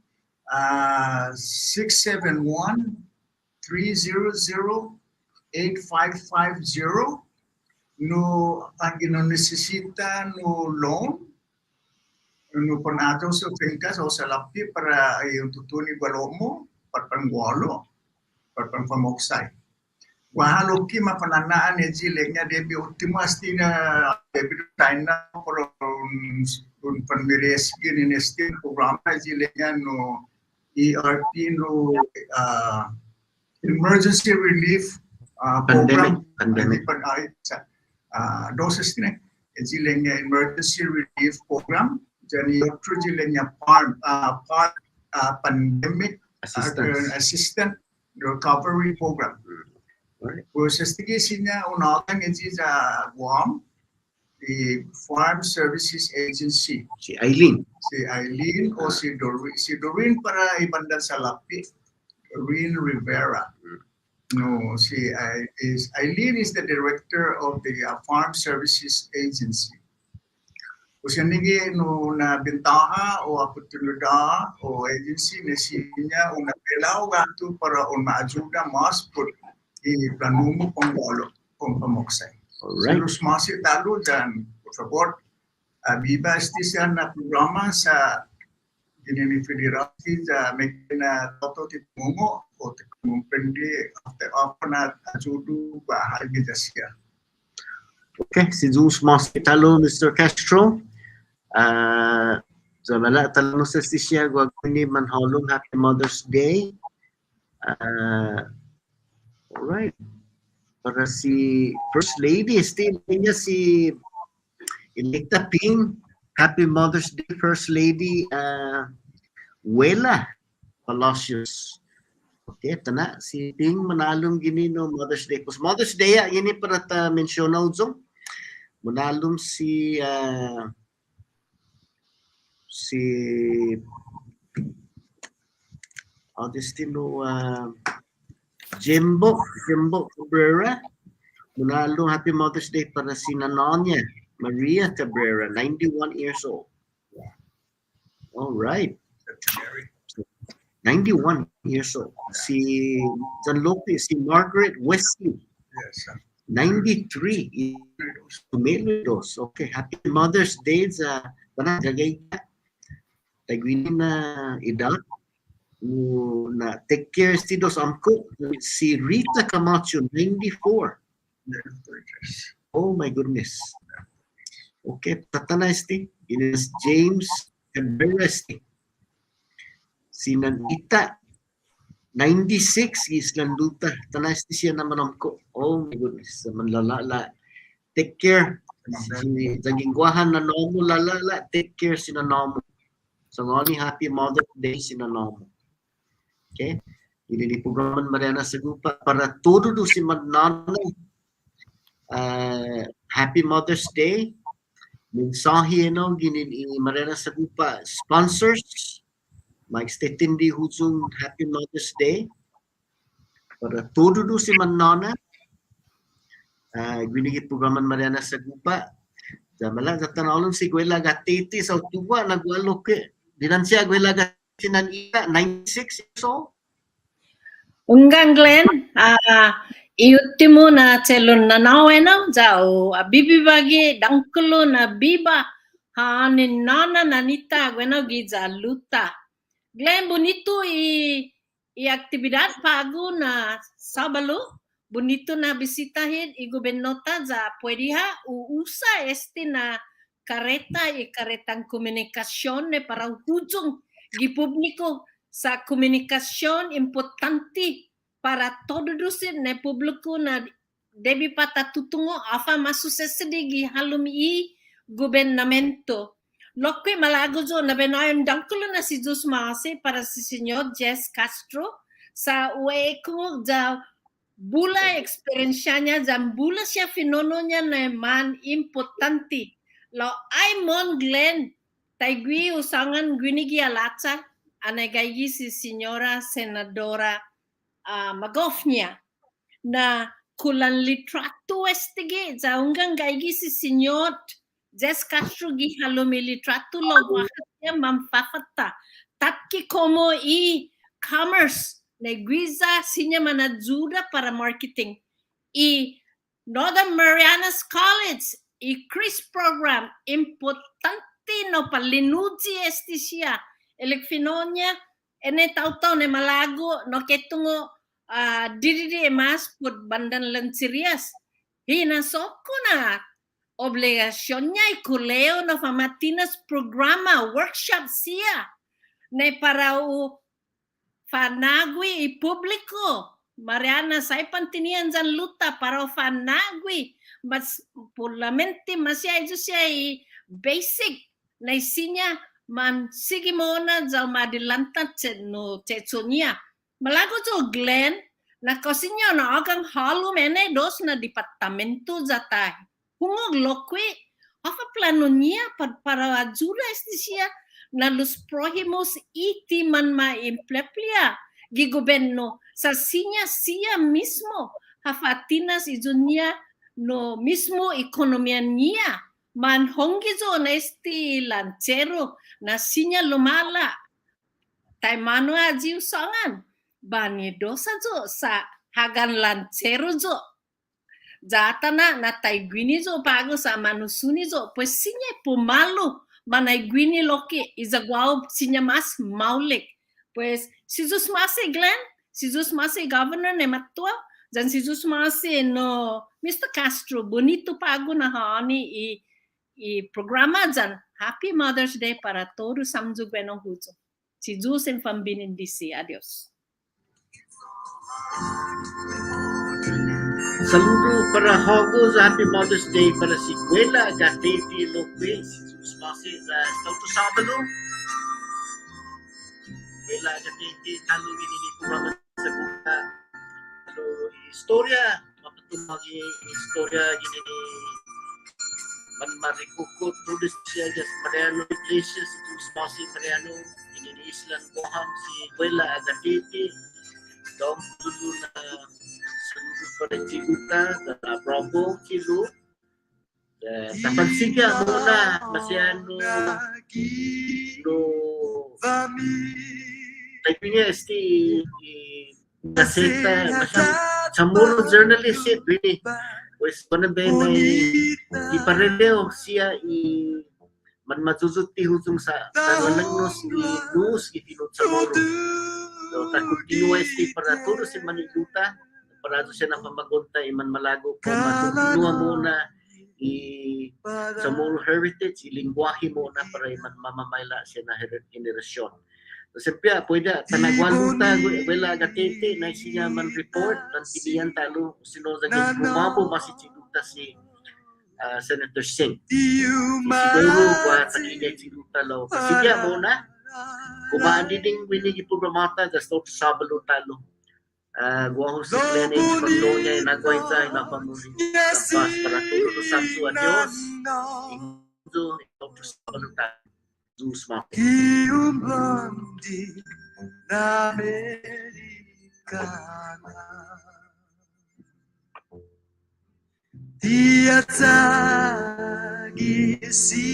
671-300-8550 no ang necesita no loan no panato sa fincas o sa lapi para yung tutuni gualomo para panggualo para pangpamoksay. Wahalo ki mapananaan ni jileknya debi ultimas tina debi taina por un panmires gini nestin programa jileknya no ERP no emergency relief program pandemic dosis tina jileknya emergency relief program jadi otro jileknya pandemic assistant recovery program. Pues sinya unakan ngaji sa Guam the Farm Services Agency. Si Eileen O si Doreen. Si Doreen para ibanda sa lapi. Doreen Rivera. No, Eileen is the director of the Farm Services Agency. Pues nigi no na bentaha o oportunidad o agency na sinya una pelaw gato para maajuda mas por planumo pangolo kung pamoksay. Alright. Los masih talo dan por favor viva siya na programa sa ginini federasi sa mekina toto timungo o tikumprendi after na ajudu bahal siya. Okay, si Zeus masih talo Mr. Castro. So wala talo sa siya gwaguni manhalong Happy Mother's Day. Alright. Para si First Lady, still niya si Electa Ping. Happy Mother's Day, First Lady Wela Palacios. Okay, tana si Ping manalong gini no Mother's Day. Kus Mother's Day ini para ta mention also. Manalong si Augustino Jimbo Cabrera. Munalo, happy Mother's Day para si Nanonya Maria Cabrera, 91 years old. All right. 91 years old. Si San Lopez, si Margaret Wesley. Yes. 93. Tumelos. Okay, happy Mother's Day sa panagagay ka. Tagwin na edad. Na take care si dos amko. Si Rita Camacho, 94. Oh my goodness. Okay, tatanay sti. Ines James Cabrera sti. Si Nanita, 96 is landuta. Tanay sti siya naman amko. Oh my goodness. Manlalala. Take care. Si Zagingwahan na nomo lalala. Take care si Nanomo. So ngoni happy Mother's Day si Nanomo. Okay? Ini di programan Marianas Agupa para todo do si Mananay. Happy Mother's Day. Mensahe no ginin i Marianas Agupa sponsors. Maikstindi huzung Happy Mother's Day. Para todo do si Manana. Ginigit programan Marianas Agupa. Jamala tatanawon si Gwela Gatiti sa tuwa nagwalo ke. Dinan siya Gwela Gatiti nan ita 96 years old. Unggang Glenn, iuti mo na celon na naweno, jao, bibi bagi, dangkulo na biba, hanin nana nanita, gweno giza luta. Glenn, bonito i aktibidad pago na sabalo, bonito na bisitahin, i gobernota, za pwede ha, uusa na kareta, karetang komunikasyon, para hujong, gipubliko, sa komunikasyon importante para todo dusin na publiko na debi patatutungo afa masusesedigi halumi gobernamento. Lokwe malago jo na benayon dangkulo na si Jus Mase para si Senyor Jess Castro sa ueko ja bula eksperensyanya jam bula siya finononya na man importante. Lo ay mon Glenn taigwi usangan gwinigi alatsa anagay si Senyora Senadora Magofnia na kulan litrato estige za unggang gaygi si Senyor Jess Castro gi halumi litrato lo wakatya mamfafata tatki como e-commerce na guiza sinya manajuda para marketing Northern Marianas College Chris program importante no palinuji esti siya Elekfinonya ene tau-tau ne malago no ketungo diri emas put bandan lansirias hina soko na obligasyonnya ikuleo no famatinas programa workshop sia ne para fanagwi i publiko Mariana sai pantinian jan luta para fanagwi mas puramente masya itu siya basic na isinya man sige mo na dal madilantat no tetsonia malago jo Glenn na kosinyo na agang halu mene dos na departamento zatay hungog lokwe afa plano niya para ajura estisia na los próximos iti man maimpleplia gi goberno sa sinya siya mismo hafatinas izunya no mismo ekonomia niya man hongizo na esti lancero na sinya lumala tay mano aji usangan bani dosa jo sa hagan lancero jo jata na tay gwini jo pago sa manusuni jo pues sinya pumalo manay gwini loke izagwao sinya mas maulik pues si Jus Mase Glenn si Jus Mase governor ne matua dan si Jus Mase no Mr. Castro bonito pago na hani i programa dyan, Happy Mother's Day para todos samjug benong huzo. Si Jus en Fambinin DC. Adios. Saludo para Hogo sa Happy Mother's Day para si Gwela Gatete Lopez, si Jus Mase sa Estado Sabado. Gwela Gatete, talungin ini programan sa Gupa. So, istorya, mapatulog istorya gini man marikukot produce siya just Mariano Iglesias si Jus Mase Mariano ini di Island Boham si Gwela Agatete dong dulu na seluruh pada ciluta na Bravo cilu tapan siga muna masyano no typingnya esti kaseta samuro journalist it really pues mana ba may ipareleo siya man matututi hutong sa tananangnos ni news itinod sa moro. So, continue esti para todo si Maniluta, para to siya na pamagunta iman malago po, matunua muna sa moro heritage, ilingwahe muna para iman mamamayla siya na generasyon. So, siyempre, pwede, tanagwaluta, wala gatete, na siya man report, ng tiliyan talo, sino sa gumabo, masichiluta si Senator Singh. Siguro, kwa takinya chiluta lo, pasigya muna, kumaan din winigi programata gasto sa sabalo talo. Guaho si Glenn H. Magnolia nagway tayo na pamuli pas para todo do santo a Dios. Indo ito sa sabalo talo. Jesus ma. Kiumbandi na Americana Tiata gisi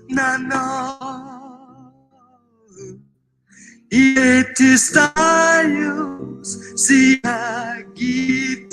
nano It is Dios si agit